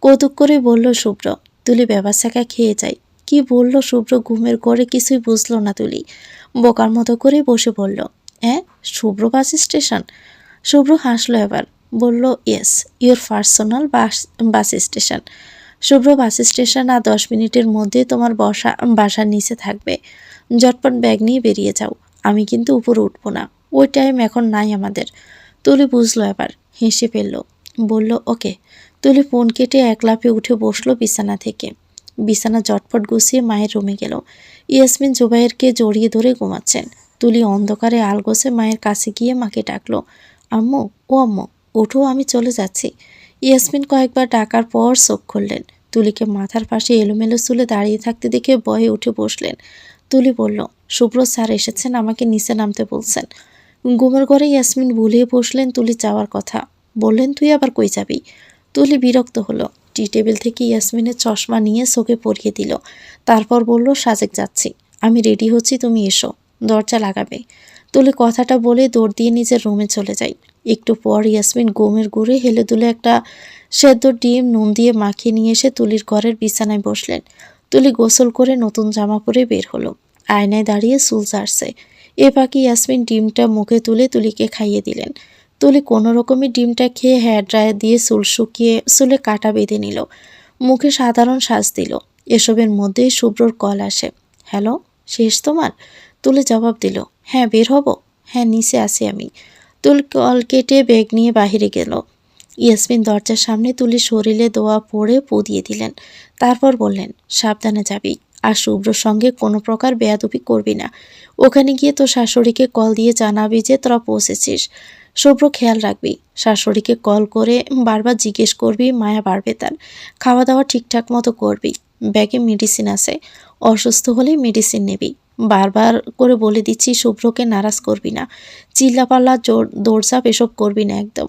কৌতুক করে বলল শুভ্র। তুলি বেবাসাকা খেয়ে যায়। কি বলল শুভ্র ঘুমের ঘরে কিছুই বুঝলো না তুলি। বোকার মতো করে বসে বলল, হ্যাঁ, শুভ্র বাস স্টেশন? শুভ্র হাসলো এবার, বলল, yes, your personal bus station. Shubhra bus station আর 10 মিনিটের মধ্যে তোমার বাসার নিচে থাকবে। ঝটপট ব্যাগ নিয়ে বেরিয়ে যাও। আমি কিন্তু উপরে উঠবো না, ওই টাইম এখন নাই আমাদের। তুলি বুঝলো এবার, হেসে ফেলল, বলল, ওকে। তুলি ফোন কেটে এক লাফে উঠে বসলো বিছানা থেকে। বিছানা ঝটপট গুছিয়ে মায়ের রুমে গেল। ইয়াসমিন জুবাইরকে জড়িয়ে ধরে ঘুমাচ্ছেন। তুলি অন্ধকারে আলগোছে মায়ের কাছে গিয়ে মাকে ডাকলো, আম্মু, ও আম্মু, ওঠো, আমি চলে যাচ্ছি। ইয়াসমিন কয়েকবার ডাকার পর চোখ খুললেন। তুলিকে মাথার পাশে এলোমেলো চুলে দাঁড়িয়ে থাকতে দেখে ভয়ে উঠে বসলেন। তুলি বলল, শুভ্র স্যার এসেছেন, আমাকে নিচে নামতে বলছেন। ঘুমের ঘরে ইয়াসমিন ভুলিয়ে বসলেন তুলি যাওয়ার কথা। বললেন, তুই আবার কই যাবি? তুলি বিরক্ত হলো। টি টেবিল থেকে ইয়াসমিনের চশমা নিয়ে চোখে পরিয়ে দিল। তারপর বলল, সাজেক যাচ্ছি, আমি রেডি হচ্ছি, তুমি এসো, দরজা লাগাবে। তুলি কথাটা বলে দৌড় দিয়ে নিজের রুমে চলে যায়। একটু পর ইয়াসমিন ঘুমের ঘুরে হেলে দুলে একটা সেদ্ধ ডিম নুন দিয়ে মাখিয়ে নিয়ে এসে তুলির ঘরের বিছানায় বসলেন। তুলি গোসল করে নতুন জামা পরে বের হলো। আয়নায় দাঁড়িয়ে চুল চাড়ছে। এ ফাঁকে ইয়াসমিন ডিমটা মুখে তুলে তুলিকে খাইয়ে দিলেন। তুলি কোনো রকমে ডিমটা খেয়ে হেয়ার ড্রায়ার দিয়ে চুল শুকিয়ে চুলে কাটা বেঁধে নিল। মুখে সাধারণ সাজ দিল। এসবের মধ্যেই শুভ্রর কল আসে। হ্যালো, শেষ তোমার? তুলি জবাব দিল, হ্যাঁ, বের হব? হ্যাঁ, নিচে আছি আমি। তুলি কল কেটে ব্যাগ নিয়ে বাহিরে গেল। ইয়াসমিন দরজার সামনে তুলি শরীরে দোয়া পড়ে পু দিয়ে দিলেন। তারপর বললেন, সাবধানে যাবি, আর শুভ্রর সঙ্গে কোনো প্রকার বেয়াদবি করবি না। ওখানে গিয়ে তোর শাশুড়িকে কল দিয়ে জানাবি যে তোরা পৌঁছেছিস। শুভ্র খেয়াল রাখবি। শাশুড়িকে কল করে বারবার জিজ্ঞেস করবি, মায়া বাড়বে তার। খাওয়া দাওয়া ঠিকঠাক মতো করবি। ব্যাগে মেডিসিন আছে, অসুস্থ হলে মেডিসিন নেবি। বারবার করে বলে দিচ্ছি, শুভ্রকে নারাজ করবি না। চিল্লাপাল্লা দৌড়ঝাঁপ এসব করবি না একদম।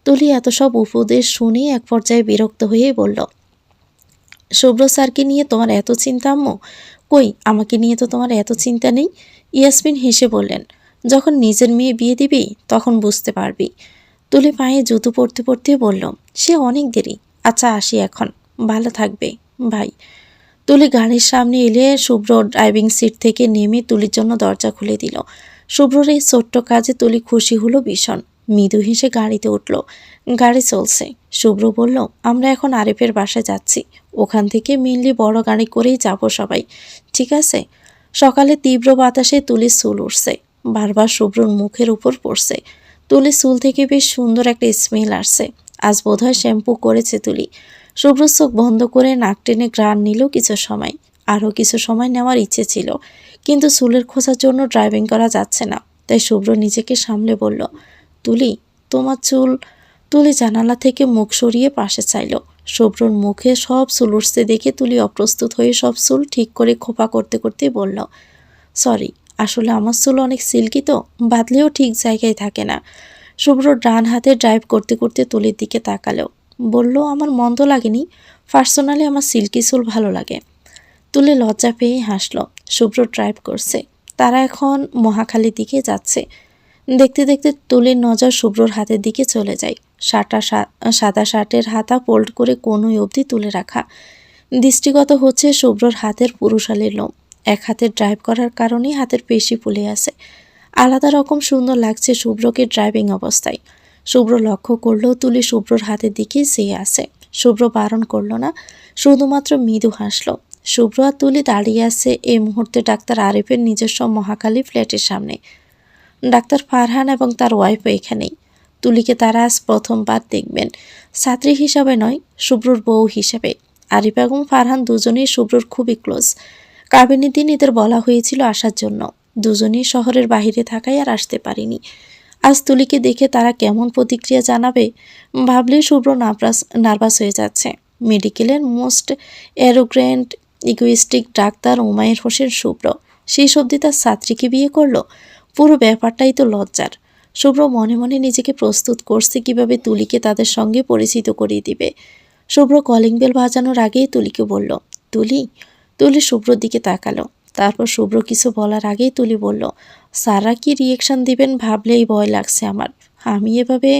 তুলি এত সব উপদেশ শুনে এক পর্যায়ে বিরক্ত হয়ে বলল, শুভ্র স্যারকে নিয়ে তোমার এত চিন্তা আম্মু? কই, আমাকে নিয়ে তো তোমার এত চিন্তা নেই। ইয়াসমিন হেসে বললেন, যখন নিজের মেয়ে বিয়ে দিবি তখন বুঝতে পারবি। তুলি পায়ে জুতো পরতে পরতে বলল, সে অনেক দেরি। আচ্ছা, আসি এখন, ভালো থাকবে, বাই। তুলি গাড়ির সামনে এলে শুভ্র ড্রাইভিং সিট থেকে নেমে তুলির জন্য দরজা খুলে দিল। শুভ্রর এই ছোট্ট কাজে তুলি খুশি হলো ভীষণ। মৃদু হেসে গাড়িতে উঠল। গাড়ি চলছে। শুভ্র বলল, আমরা এখন আরিফের বাসায় যাচ্ছি। ওখান থেকে মেনলি বড় গাড়ি করেই যাব সবাই, ঠিক আছে? সকালে তীব্র বাতাসে তুলির চুল উঠছে, বারবার শুভ্রর মুখের উপর পড়ছে। তুলির চুল থেকে বেশ সুন্দর একটা স্মেল আসছে। আজ বোধহয় শ্যাম্পু করেছে তুলি। শুভ্র চোখ বন্ধ করে নাক টেনে ঘ্রাণ নিল কিছু সময়। আরও কিছু সময় নেওয়ার ইচ্ছে ছিল, কিন্তু চুলের খোঁচার জন্য ড্রাইভিং করা যাচ্ছে না। তাই শুভ্র নিজেকে সামলে বলল, তুলি, তোমার চুল। তুলি জানালা থেকে মুখ সরিয়ে পাশে চাইল। শুভ্রর মুখে সব চুল উঠতে দেখে তুলি অপ্রস্তুত হয়ে সব চুল ঠিক করে খোপা করতে করতে বলল, সরি, আসলে আমার চুল অনেক সিল্কি তো, বাঁধলেও ঠিক জায়গায় থাকে না। শুভ্র ডান হাতে ড্রাইভ করতে করতে তুলির দিকে তাকালো। বলল, আমার মন্দ লাগেনি, পার্সোনালি আমার সিল্কি চুল ভালো লাগে। তুলি লজ্জা পেয়ে হাসলো। শুভ্র ড্রাইভ করছে। তারা এখন মহাখালীর দিকে যাচ্ছে। দেখতে দেখতে তুলির নজর শুভ্রর হাতের দিকে চলে যায়। সাদা শার্টের হাতা ফোল্ড করে কোনোই অবধি তুলে রাখা। দৃষ্টিগত হচ্ছে শুভ্রর হাতের পুরুষালী লোম। এক হাতে ড্রাইভ করার কারণেই হাতের পেশি ফুলে আছে। আলাদা রকম সুন্দর লাগছে শুভ্রকে ড্রাইভিং অবস্থায়। শুভ্র লক্ষ্য করলো তুলি শুভ্রর হাতের দিকে চেয়ে আছে। শুভ্র বারণ করল না, শুধুমাত্র মৃদু হাসলো। শুভ্র আর তুলি দাঁড়িয়ে আছে এই মুহূর্তে ডাক্তার আরিফের নিজস্ব মহাখালী ফ্ল্যাটের সামনে। ডাক্তার ফারহান এবং তার ওয়াইফও এখানেই। তুলিকে তারা আজ প্রথমবার দেখবেন, ছাত্রী হিসাবে নয়, শুভ্রর বউ হিসেবে। আরিফ এবং ফারহান দুজনেই শুভ্রর খুবই ক্লোজ। কাবিনের দিন এদের বলা হয়েছিল আসার জন্য, দুজনেই শহরের বাহিরে থাকায় আর আসতে পারিনি। আজ তুলিকে দেখে তারা কেমন প্রতিক্রিয়া জানাবে ভাবলেই শুভ্র নার্ভাস হয়ে যাচ্ছে। মেডিকেলের most arrogant egoistic doctor Umair Hossain Shubhra সেই সবদি তার ছাত্রীকে বিয়ে করলো। পুরো ব্যাপারটাই তো লজ্জার। শুভ্র মনে মনে নিজেকে প্রস্তুত করছে কিভাবে তুলিকে তাদের সঙ্গে পরিচিত করিয়ে দিবে। শুভ্র কলিং বেল বাজানোর আগেই তুলিকে বলল, তুলি। তুলি শুভ্রর দিকে তাকালো। তারপর শুভ্র কিছু বলার আগেই তুলি বলল, স্যাররা কি রিয়েকশন দিবেন ভাবলেই ভয় লাগছে আমার। আমি এভাবে।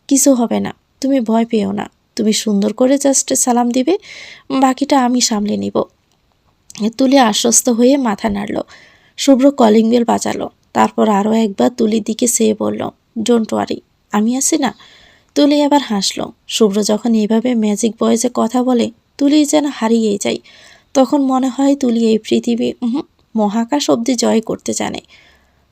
কিছু হবে না, তুমি ভয় পেও না। তুমি সুন্দর করে জাস্ট সালাম দিবে, বাকিটা আমি সামলে নিব। তুলি আশ্বস্ত হয়ে মাথা নাড়ল। শুভ্র কলিং বেল বাজালো। তারপর আরও একবার তুলির দিকে চেয়ে বলল, ডোন্ট ওয়ারি, আমি আছি না। তুলি এবার হাসল। শুভ্র যখন এইভাবে ম্যাজিক ভয়েসে কথা বলে তুলি যেন হারিয়েই যায়। তখন মনে হয় তুলি এই পৃথিবী মহাকাশ অবধি জয় করতে জানে।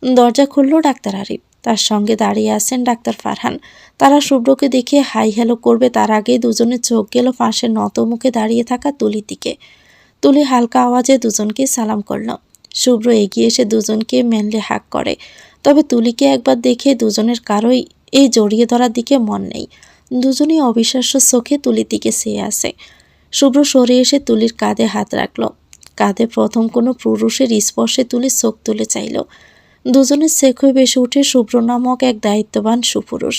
দরজা খুলল ডাক্তার আরিফ। তার সঙ্গে দাঁড়িয়ে আছেন ডাক্তার ফারহান। তারা শুভ্রকে দেখে হাই হ্যালো করবে তার আগেই দুজনের চোখ গেল পাশে নত মুখে দাঁড়িয়ে থাকা তুলির দিকে। তুলি হালকা আওয়াজে দুজনকে সালাম করল। শুভ্র এগিয়ে এসে দুজনকে মেনলি হাক করে। তবে তুলিকে একবার দেখে দুজনের কারোই এই জড়িয়ে ধরার দিকে মন নেই। দুজনই অবিশ্বাস্য চোখে তুলির দিকে চেয়ে আসে। শুভ্র সরে এসে তুলির কাঁধে হাত রাখল। কাঁধে প্রথম কোনো পুরুষের স্পর্শে তুলি চোখ তুলে চাইল। দুজনের চেক হয়ে বেসে উঠে শুভ্র নামক এক দায়িত্ববান সুপুরুষ।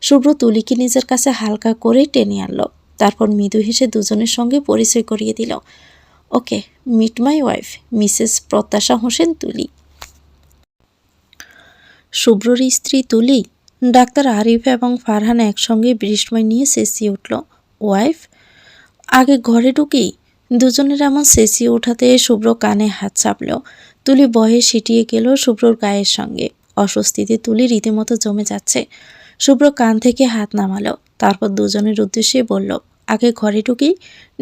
শুভ্র তুলিকে নিজের কাছে হালকা করে টেনে আনল। তারপর মৃদু হেসে দুজনের সঙ্গে পরিচয় করিয়ে দিল। ওকে, মিট মাই ওয়াইফ, মিসেস প্রত্যাশা হোসেন তুলি। শুভ্রর স্ত্রী তুলি। ডাক্তার আরিফ এবং ফারহান একসঙ্গে বিস্ময় নিয়ে চেঁচিয়ে উঠল, ওয়াইফ? আগে ঘরে ঢুকেই দুজনের এমন চেঁচিয়ে ওঠাতে শুভ্র কানে হাত চাপল। তুলি ভয়ে সিটিয়ে গেল শুভ্রর গায়ের সঙ্গে। অস্বস্তিতে তুলি রীতিমতো জমে যাচ্ছে। শুভ্র কান থেকে হাত নামালো। তারপর দুজনের উদ্দেশ্যে বলল, আগে ঘরে ঢুকেই,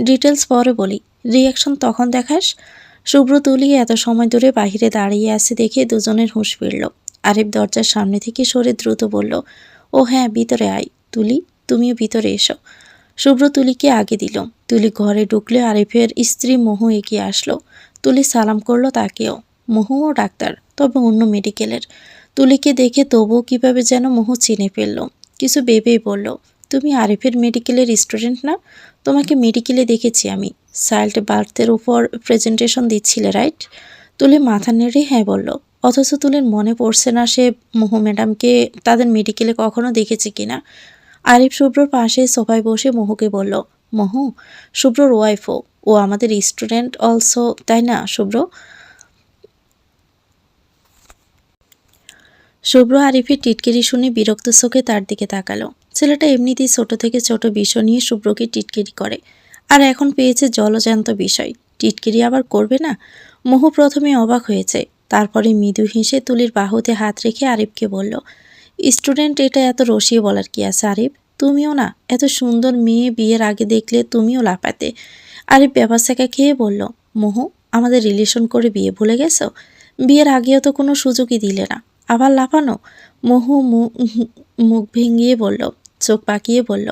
ডিটেলস পরে বলি, রিয়াকশন তখন দেখাস। শুভ্র তুলি এত সময় ধরে বাহিরে দাঁড়িয়ে আছে দেখে দুজনের হুঁশ ফিরল। আরিফ দরজার সামনে থেকে সরে দ্রুত বলল, ও হ্যাঁ, ভিতরে আয়। তুলি, তুমিও ভিতরে এসো। শুভ্র তুলিকে আগে দিল। তুলি ঘরে ঢুকলে আরিফের স্ত্রী মহু এগিয়ে আসলো। তুলি সালাম করলো তাকেও। মহুও ডাক্তার, তবে অন্য মেডিকেলের। তুলিকে দেখে তবুও কিভাবে যেন মহু চিনে ফেলল। কিছু ভেবেই বলল, তুমি আরিফের মেডিকেলের স্টুডেন্ট না? তোমাকে মেডিকেলে দেখেছি আমি। চাইল্ড বার্থের উপর প্রেজেন্টেশন দিচ্ছিলে, রাইট? তুলি মাথা নেড়ে হ্যাঁ বলল। অথচ তুলির মনে পড়ছে না সে মহু ম্যাডামকে তাদের মেডিকেলে কখনো দেখেছে কিনা। আরিফ শুভ্রর পাশে সোফায় বসে মহুকে বলল, মহু, শুভ্রর ওয়াইফও, ও আমাদের স্টুডেন্ট অলসো, তাই না শুভ্র? শুভ্র আরিফের টিটকিরি শুনে বিরক্ত চোখে তার দিকে তাকালো। ছেলেটা এমনিতেই ছোট থেকে ছোট বিষয় নিয়ে শুভ্রকে টিটকিরি করে, আর এখন পেয়েছে জলজ্যান্ত বিষয়, টিটকিরি আবার করবে না? মহু প্রথমে অবাক হয়েছে, তারপরে মৃদু হেসে তুলির বাহুতে হাত রেখে আরিফকে বলল, স্টুডেন্ট এটা এত রসিয়ে বলার কি আছে আরিফ? তুমিও না, এত সুন্দর মেয়ে বিয়ের আগে দেখলে তুমিও লাফাতে। আরিফ ব্যবসাকে খেয়ে বলল, মহু, আমাদের রিলেশন করে বিয়ে ভুলে গেছো? বিয়ের আগেও তো কোনো সুযোগই দিলে না, আবার লাফানো? মহু মুখ ভেঙিয়ে বলল, চোখ পাকিয়ে বলল,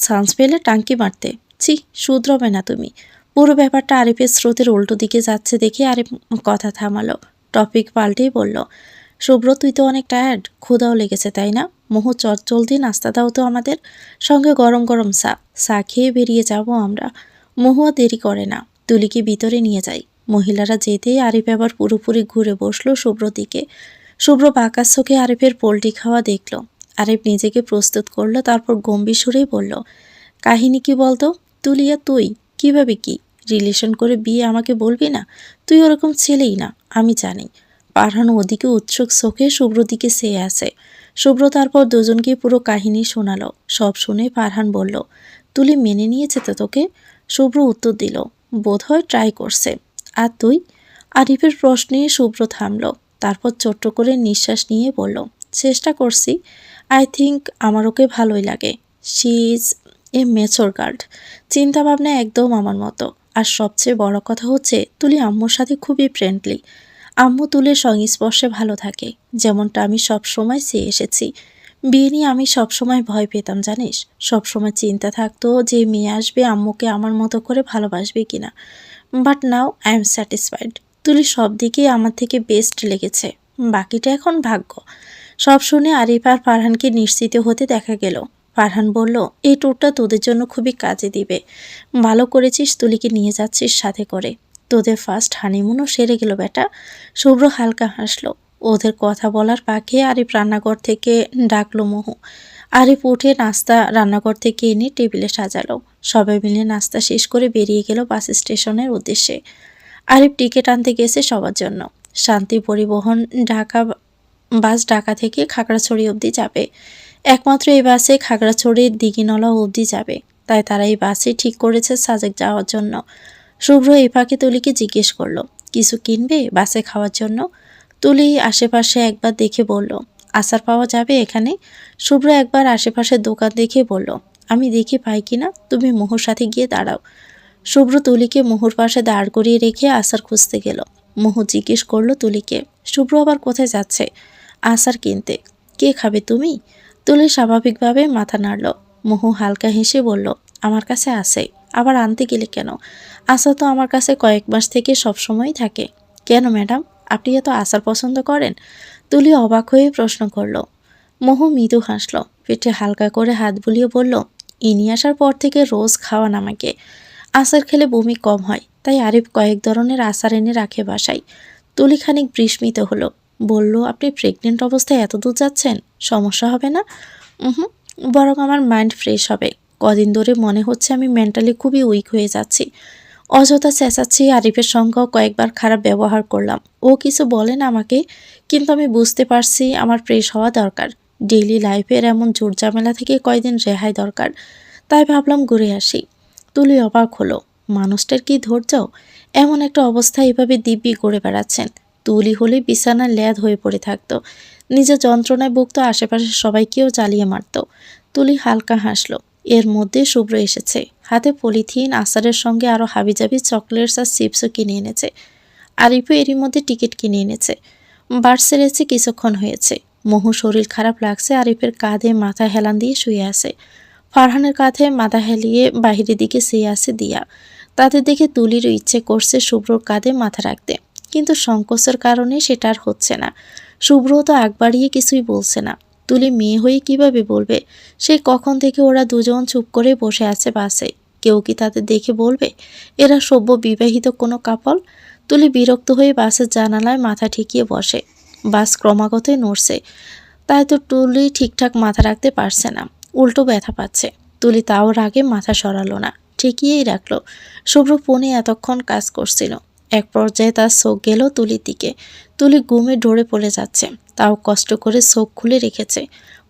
চান্স পেলে টাঙ্কি মারতে। ছি, শুধরবে না তুমি। পুরো ব্যাপারটা আরিফের স্রোতের উল্টো দিকে যাচ্ছে দেখে আরিফ কথা থামালো। টপিক পাল্টেই বলল, শুভ্র, তুই তো অনেক টায়ার্ড, ক্ষুধাও লেগেছে তাই না? মহু, জলদি নাস্তা দাও তো আমাদের, সঙ্গে গরম গরম চা খেয়ে বেরিয়ে যাব আমরা। মহু আর দেরি করে না, তুলিকে ভিতরে নিয়ে যাই। মহিলারা যেতেই আরিফ আবার পুরোপুরি ঘুরে বসলো শুভ্র দিকে। শুভ্র বাঁকা চোখে আরিফের পোলট্রি খাওয়া দেখল। আরিফ নিজেকে প্রস্তুত করলো, তারপর গম্ভীর সুরেই বলল, কাহিনী কি বলতো? তুলিয়া তুই কিভাবে কি রিলেশন করে বিয়ে আমাকে বলবি না? তুই ওরকম ছেলেই না, আমি জানি। পারহান ওদিকে উৎসুক চোখে শুভ্র দিকে চেয়ে আছে। শুভ্র তারপর দুজনকে পুরো কাহিনী শোনালো। সব শুনে পারহান বলল, তুলি মেনে নিয়েছে তো তোকে? শুভ্র উত্তর দিল, বোধহয় ট্রাই করছে। আর তুই? আরিফের প্রশ্নে শুভ্র থামল। তারপর ছোট্ট করে নিঃশ্বাস নিয়ে বলল, চেষ্টা করছি। আই থিঙ্ক আমার ওকে ভালোই লাগে। She is a mature girl. চিন্তাভাবনা একদম আমার মতো। আর সবচেয়ে বড় কথা হচ্ছে তুলি আম্মুর সাথে খুবই ফ্রেন্ডলি। আম্মু তুলের সংস্পর্শে ভালো থাকে, যেমনটা আমি সব সময় চেয়ে এসেছি। বিয়ে নিয়ে আমি সবসময় ভয় পেতাম জানিস। সবসময় চিন্তা থাকতো যে মেয়ে আসবে আম্মুকে আমার মতো করে ভালোবাসবে কিনা। But now I am satisfied. তুলি সব দিকেই আমার থেকে বেস্ট লেগেছে, বাকিটা এখন ভাগ্য। সব শুনে আরিফ আর ফারহানকে নিশ্চিত হতে দেখা গেল। ফারহান বলল, এই ট্যুরটা তোদের জন্য খুবই কাজে দিবে। ভালো করেছিস তুলিকে নিয়ে যাচ্ছিস সাথে করে। তোদের ফার্স্ট হানিমুনও সেরে গেল বেটা। শুভ্র হালকা হাসলো। ওদের কথা বলার পাখে আরিফ রান্নাঘর থেকে ডাকলো মহু। আরিফ উঠে নাস্তা রান্নাঘর থেকে এনে টেবিলে সাজালো। সবাই মিলে নাস্তা শেষ করে বেরিয়ে গেল বাস স্টেশনের উদ্দেশ্যে। আরিফ টিকিট আনতে গেছে সবার জন্য। শান্তি পরিবহন বাস ঢাকা থেকে খাগড়াছড়ি অবধি যাবে। একমাত্র এই বাসে খাগড়াছড়ির দিঘিনলা অবধি যাবে। তাই তারা এই বাসই ঠিক করেছে সাজেক যাওয়ার জন্য। শুভ্র এই ফাঁকে তুলিকে জিজ্ঞেস করলো, কিছু কিনবে বাসে খাওয়ার জন্য? তুলি আশেপাশে একবার দেখে বলল, আচার পাওয়া যাবে এখানে? শুভ্র একবার আশেপাশের দোকান দেখে বলল, আমি দেখি পাই কিনা, তুমি মোহর সাথে গিয়ে দাঁড়াও। শুভ্র তুলিকে মোহর পাশে দাঁড় করিয়ে রেখে আচার খুঁজতে গেল। মোহর জিজ্ঞেস করলো তুলিকে, শুভ্র আবার কোথায় যাচ্ছে? আচার কিনতে। কে খাবে, তুমি? তুলি স্বাভাবিকভাবে মাথা নাড়ল। মোহ হালকা হেসে বলল, আমার কাছে আছে। আবার আনতে গেলে কেন? আচার তো আমার কাছে কয়েক মাস থেকে সবসময় থাকে। কেন ম্যাডাম, আপনি এত আচার পছন্দ করেন? তুলি অবাক হয়ে প্রশ্ন করল। মোহ মৃদু হাসল, পেটে হালকা করে হাত বুলিয়ে বলল, ইনি আসার পর থেকে রোজ খাওয়ান আমাকে। আচার খেলে বমি কম হয়, তাই আরিফ কয়েক ধরনের আচার এনে রাখে বাসায়। তুলি খানিক বিস্মিত হলো, বলল, আপনি প্রেগনেন্ট অবস্থায় এত দূর যাচ্ছেন? সমস্যা হবে না? হুম, বরং আমার মাইন্ড ফ্রেশ হবে। কদিন ধরে মনে হচ্ছে আমি মেন্টালি খুবই উইক হয়ে যাচ্ছি। অযথা চেঁচাচ্ছি, আরিফের সঙ্গেও কয়েকবার খারাপ ব্যবহার করলাম। ও কিছু বলে না আমাকে, কিন্তু আমি বুঝতে পারছি আমার ফ্রেশ হওয়া দরকার। ডেইলি লাইফের এমন জোর ঝামেলা থেকে কয়দিন রেহাই দরকার। তাই ভাবলাম ঘুরে আসি। তুলি অবাক হলো, মানুষটার কি ধৈর্য! এমন একটা অবস্থায় এভাবে দিব্যি ঘুরে বেড়াচ্ছেন। তুলি হলে বিছানায় ল্যাদ হয়ে পড়ে থাকতো, নিজের যন্ত্রণায় ভুগতো, আশেপাশের সবাইকেও জ্বালিয়ে মারত। তুলি হালকা হাসলো। এর মধ্যে শুভ্র এসেছে, হাতে পলিথিন, আচারের সঙ্গে আরও হাবিজাবি চকলেটস আর চিপসও কিনে এনেছে। আরিফও এরই মধ্যে টিকিট কিনে এনেছে। বাস ছেড়েছে কিছুক্ষণ হয়েছে। মোহু শরীর খারাপ লাগছে, আরিফের কাঁধে মাথা হেলান দিয়ে শুয়ে আছে। ফারহানের কাঁধে মাথা হেলিয়ে বাহিরের দিকে চেয়ে আছে দিয়া। তাদের দেখে তুলিরও ইচ্ছে করছে শুভ্রর কাঁধে মাথা রাখতে, কিন্তু সংকোচের কারণে সেটা আর হচ্ছে না। শুভ্র তো আগ বাড়িয়ে কিছুই বলছে না। তুলি মেয়ে হয়ে কিভাবে বলবে? সেই কখন থেকে ওরা দুজন চুপ করে বসে আছে বাসে। কেউ কি তাদের দেখে বলবে এরা সভ্য বিবাহিত কোনো কাপল? তুলি বিরক্ত হয়ে বাসের জানালায় মাথা ঠেকিয়ে বসে। বাস ক্রমাগতই নড়ছে, তাই তো তুলি ঠিকঠাক মাথা রাখতে পারছে না, উল্টো ব্যথা পাচ্ছে। তুলি তাও রাগে মাথা সরালো না, ঠেকিয়েই রাখলো। শুভ্র ফোনে এতক্ষণ কাজ করছিল। এক পর্যায়ে তার চোখ গেল তুলির দিকে। তুলি ঘুমে ডরে পড়ে যাচ্ছে, তাও কষ্ট করে চোখ খুলে রেখেছে।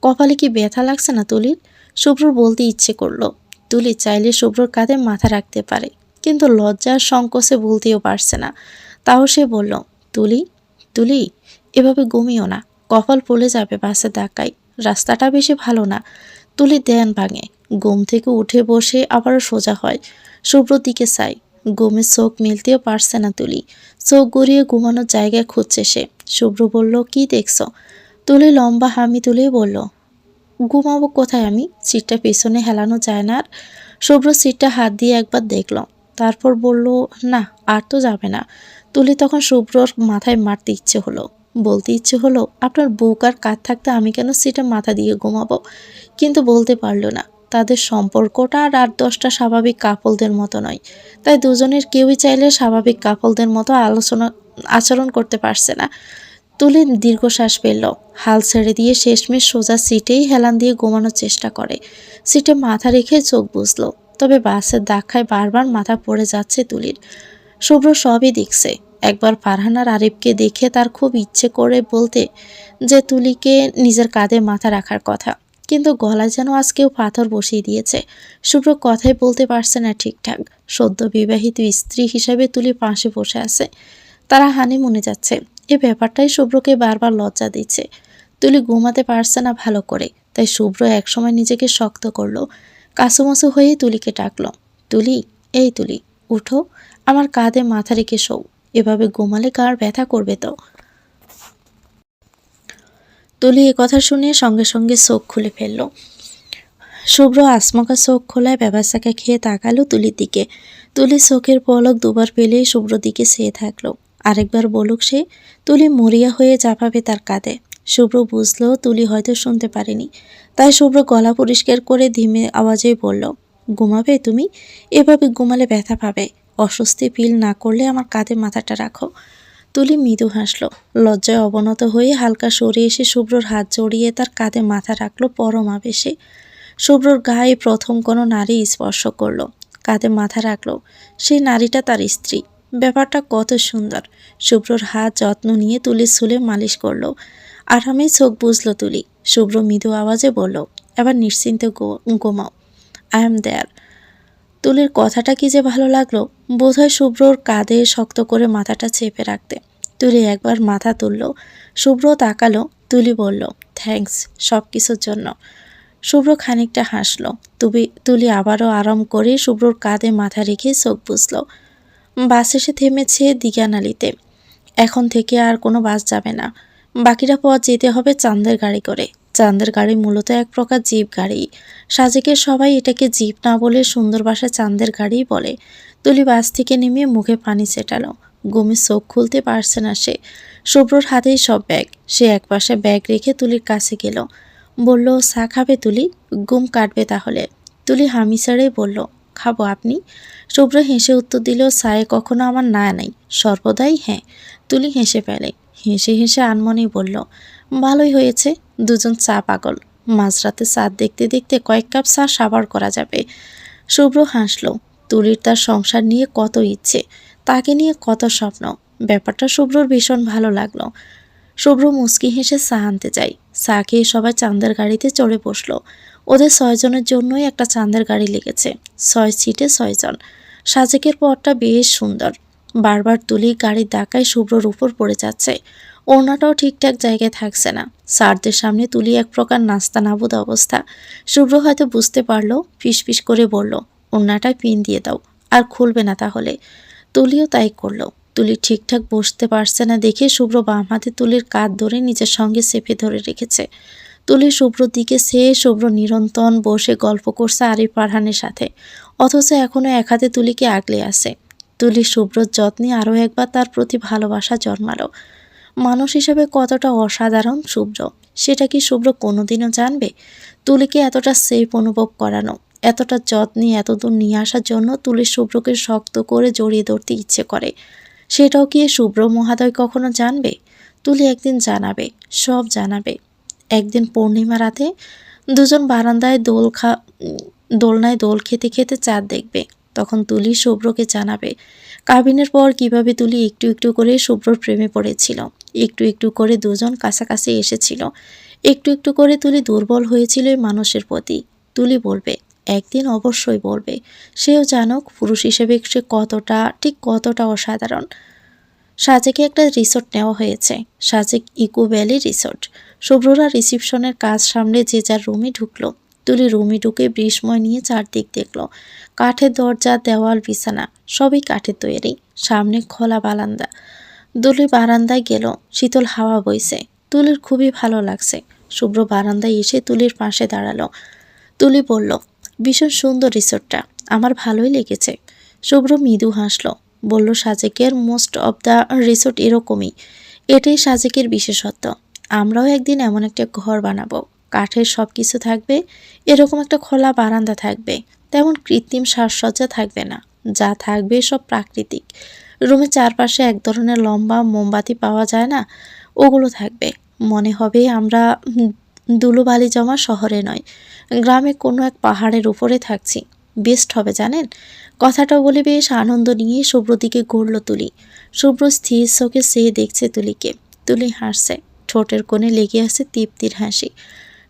কপালে কি ব্যথা লাগছে না তুলির? শুভ্রর বলতে ইচ্ছে করলো, তুলি চাইলে শুভ্রর কাঁধে মাথা রাখতে পারে, কিন্তু লজ্জার সংকোচে বলতেও পারছে না। তাও সে বলল, তুলি, তুলি, এভাবে ঘুমিও না, কপাল পড়ে যাবে বাসে ধাক্কায়, রাস্তাটা বেশি ভালো না। তুলি ধ্যান ভাঙে, ঘুম থেকে উঠে বসে আবারও সোজা হয়। শুভ্রর দিকে চাই, ঘুমে চোখ মিলতেও পারছে না তুলি। চোখ গড়িয়ে ঘুমানোর জায়গায় খুঁজছে সে। শুভ্র বলল, কি দেখছো? তুলি লম্বা হামি তুলে বলল, ঘুমাবো কোথায় আমি? সিটটা পেছনে হেলানো যায় না আর? শুভ্র সিটটা হাত দিয়ে একবার দেখল, তারপর বলল, না আর তো যাবে না। তুলি তখন শুভ্রর মাথায় মারতে ইচ্ছে হলো, বলতে ইচ্ছে হলো, আপনার বুক আর কাঁধ থাকতে আমি কেন সিটে মাথা দিয়ে ঘুমাবো? কিন্তু বলতে পারল না। তাদের সম্পর্কটা আর 8-10টা স্বাভাবিক কাপলদের মতো নয়। তাই দুজনের কেউই চাইলে স্বাভাবিক কাপলদের মতো আচরণ করতে পারছে না। তুলে দীর্ঘশ্বাস ফেলল, হাল ছেড়ে দিয়ে শেষমেশ সোজা সিটেই হেলান দিয়ে ঘুমানোর চেষ্টা করে। সিটে মাথা রেখে চোখ বুঝল, তবে বাসের ধাক্কায় বারবার মাথা পড়ে যাচ্ছে তুলির। শুভ্র সবই দেখছে। একবার ফারহান আর আরিফকে দেখে তার খুব ইচ্ছে করে বলতে যে তুলিকে নিজের কাঁধে মাথা রাখার কথা, কিন্তু গলায় যেন আজ কেউ পাথর বসিয়ে দিয়েছে। শুভ্র কথাই বলতে পারছে না ঠিকঠাক। সদ্য বিবাহিত স্ত্রী হিসাবে তুলি পাশে বসে আছে, তারা হানিমুনে যাচ্ছে। এ ব্যাপারটাই শুভ্রকে বারবার লজ্জা দিচ্ছে। তুলি ঘুমাতে পারছে না ভালো করে, তাই শুভ্র একসময় নিজেকে শক্ত করলো। কাছুমাছু হয়ে তুলিকে ডাকলো, তুলি, এই তুলি, উঠো, আমার কাঁধে মাথা রেখে শোও, এভাবে ঘুমালে গার ব্যথা করবে তো। তুলি এ কথা শুনে সঙ্গে সঙ্গে চোখ খুলে ফেলল। শুভ্র আচমকা চোখ খোলায় ব্যবস্থাকে খেয়ে তাকালো তুলির দিকে। তুলি চোখের পলক দুবার পেলেই শুভ্র দিকে চেয়ে থাকলো। আরেকবার বলুক সে। তুলি মরিয়া হয়ে চাপাবে তার কাঁধে। শুভ্র বুঝলো তুলি হয়তো শুনতে পারেনি, তাই শুভ্র গলা পরিষ্কার করে ধীমে আওয়াজেই বলল, ঘুমাবে তুমি? এভাবে ঘুমালে ব্যথা পাবে। অস্বস্তি ফিল না করলে আমার কাঁধে মাথাটা রাখো। তুলি মৃদু হাসল, লজ্জায় অবনত হয়ে হালকা সরে এসে শুভ্রর হাত জড়িয়ে তার কাঁধে মাথা রাখলো পরম আবেশে। শুভ্রর গায়ে প্রথম কোনো নারী স্পর্শ করলো, কাঁধে মাথা রাখলো। সেই নারীটা তার স্ত্রী। ব্যাপারটা কত সুন্দর। শুভ্রর হাত যত্ন নিয়ে তুলি চুলে মালিশ করলো। আরামে চোখ বুঝলো তুলি। শুভ্র মৃদু আওয়াজে বলল, এবার নিশ্চিন্তে ঘুমাও, আই এম দেয়ার। তুলির কথাটা কি যে ভালো লাগলো। বোধহয় শুভ্রর কাঁধে শক্ত করে মাথাটা চেপে রাখতে। তুলি একবার মাথা তুলল, শুভ্র তাকালো। তুলি বলল, থ্যাঙ্কস সব কিছুর জন্য। শুভ্র খানিকটা হাসল। তুলি আবারও আরাম করে শুভ্রর কাঁধে মাথা রেখে চোখ বুঝল। বাস এসে থেমেছে দিঘানালিতে। এখন থেকে আর কোনো বাস যাবে না। বাকিটা পথ যেতে হবে চাঁদের গাড়ি করে। চাঁদের গাড়ি মূলত এক প্রকার জিপ গাড়ি। সাজেকের সবাই এটাকে জিপ না বলে সুন্দর ভাষায় চাঁদের গাড়িই বলে। তুলি বাস থেকে নেমে মুখে পানি ছেটালো। ঘুমে চোখ খুলতে পারছে না সে। শুভ্রর হাতেই সব ব্যাগ। সে একপাশে ব্যাগ রেখে তুলির কাছে গেল। বলল, চা খাবে তুলি? ঘুম কাটবে তাহলে। তুলি হামি ছেড়ে বলল, খাবো আপনি? শুভ্র হেসে উত্তর দিল, চায়ে কখনো আমার না নেই, সর্বদাই হ্যাঁ। তুলি হেসে ফেলে। হেসে হেসে আনমনেই বলল, ভালোই হয়েছে, দুজন চা পাগল। মাঝরাতে চাঁদ দেখতে দেখতে কয়েক কাপ চা সাবার করা যাবে। শুভ্র হাসল। তুলির তার সংসার নিয়ে কত ইচ্ছে, তাকে নিয়ে কত স্বপ্ন। ব্যাপারটা শুভ্রর ভীষণ ভালো লাগলো। শুভ্র মুচকি হেসে চা আনতে যায়। চা খেয়ে সবাই চাঁদের গাড়িতে চড়ে বসলো। ওদের 6 জনের জন্যই একটা চাঁদের গাড়ি লেগেছে। 6 সিটে 6 জন। সাজেকের পথটা বেশ সুন্দর। বারবার তুলি গাড়ির ধাক্কায় শুভ্রর উপর পড়ে যাচ্ছে। ওড়নাটাও ঠিকঠাক জায়গায় থাকছে না। স্যারদের সামনে তুলি এক প্রকার নাস্তা নাবুদ অবস্থা। শুভ্র হয়তো বুঝতে পারলো, ফিসফিস করে বলল, ওড়নাটায় পিন দিয়ে দাও, আর খুলবে না তাহলে। তুলিও তাই করলো। তুলি ঠিকঠাক বসতে পারছে না দেখে শুভ্র বাম হাতে তুলির কাঁধ ধরে নিজের সঙ্গে চেপে ধরে রেখেছে। তুলি শুভ্রর দিকে চেয়ে শুভ্র নিরন্তর বসে গল্প করছে আরিফ ফারহানের সাথে, অথচ এখনো এক হাতে তুলিকে আগলে আছে। তুলি শুভ্রর যত্নে আরও একবার তার প্রতি ভালোবাসা জন্মালো। মানুষ হিসেবে কতটা অসাধারণ শুভ্র, সেটা কি শুভ্র কোনোদিনও জানবে? তুলিকে এতটা সেফ অনুভব করানো, এতটা যত্নে এতদূর নিয়ে আসার জন্য তুলি শুভ্রকে শক্ত করে জড়িয়ে ধরতে ইচ্ছে করে। সেটাও কি শুভ্র মহাদয় কখনো জানবে? তুলি একদিন জানাবে, সব জানাবে। একদিন পূর্ণিমা রাতে দুজন বারান্দায় দোলনায় দোল খেতে খেতে চাঁদ দেখবে। তখন তুলি শুভ্রকে জানাবে কাবিনের পর কিভাবে তুলি একটু একটু করে শুভ্রর প্রেমে পড়েছিল, একটু একটু করে দুজন কাছাকাছি এসেছিল, একটু একটু করে তুলি দুর্বল হয়েছিল এই মানুষের প্রতি। তুলি বলবে, একদিন অবশ্যই বলবে। সেও জানুক পুরুষ হিসেবে সে কতটা অসাধারণ। সাজেকে একটা রিসোর্ট নেওয়া হয়েছে, সাজেক ইকো ভ্যালি রিসোর্ট। শুভ্ররা রিসিপশনের কাজ সামলে যে যার রুমে ঢুকলো। তুলি রুমে ঢুকে বিস্ময় নিয়ে চারদিক দেখলো। কাঠের দরজা, দেওয়াল, বিছানা সবই কাঠের তৈরি। সামনে খোলা বারান্দা। তুলি বারান্দায় গেল। শীতল হাওয়া বইছে। তুলির খুবই ভালো লাগছে। শুভ্র বারান্দায় এসে তুলির পাশে দাঁড়ালো। তুলি বলল, ভীষণ সুন্দর রিসোর্টটা, আমার ভালোই লেগেছে। শুভ্র মৃদু হাসলো। বলল, সাজেকের মোস্ট অব দ্য রিসোর্ট এরকমই। এটাই সাজেকের বিশেষত্ব। আমরাও একদিন এমন একটা ঘর বানাবো, কাঠের সব কিছু থাকবে, এরকম একটা খোলা বারান্দা থাকবে, তেমন কৃত্রিম সাজসজ্জা থাকবে না, যা থাকবে সব প্রাকৃতিক। রুমের চারপাশে এক ধরনের লম্বা মোমবাতি পাওয়া যায় না, ওগুলো থাকবে। মনে হবে আমরা ধুলোবালি জমা শহরে নয়, গ্রামে কোনো এক পাহাড়ের উপরে থাকছি। বেস্ট হবে জানেন। কথাটা বলে বেশ আনন্দ নিয়ে শুভ্র দিকে ঘুরল তুলি। শুভ্র স্থির চোখে চেয়ে দেখছে তুলিকে। তুলি হাসছে, ঠোঁটের কোণে লেগে আছে তৃপ্তির হাসি।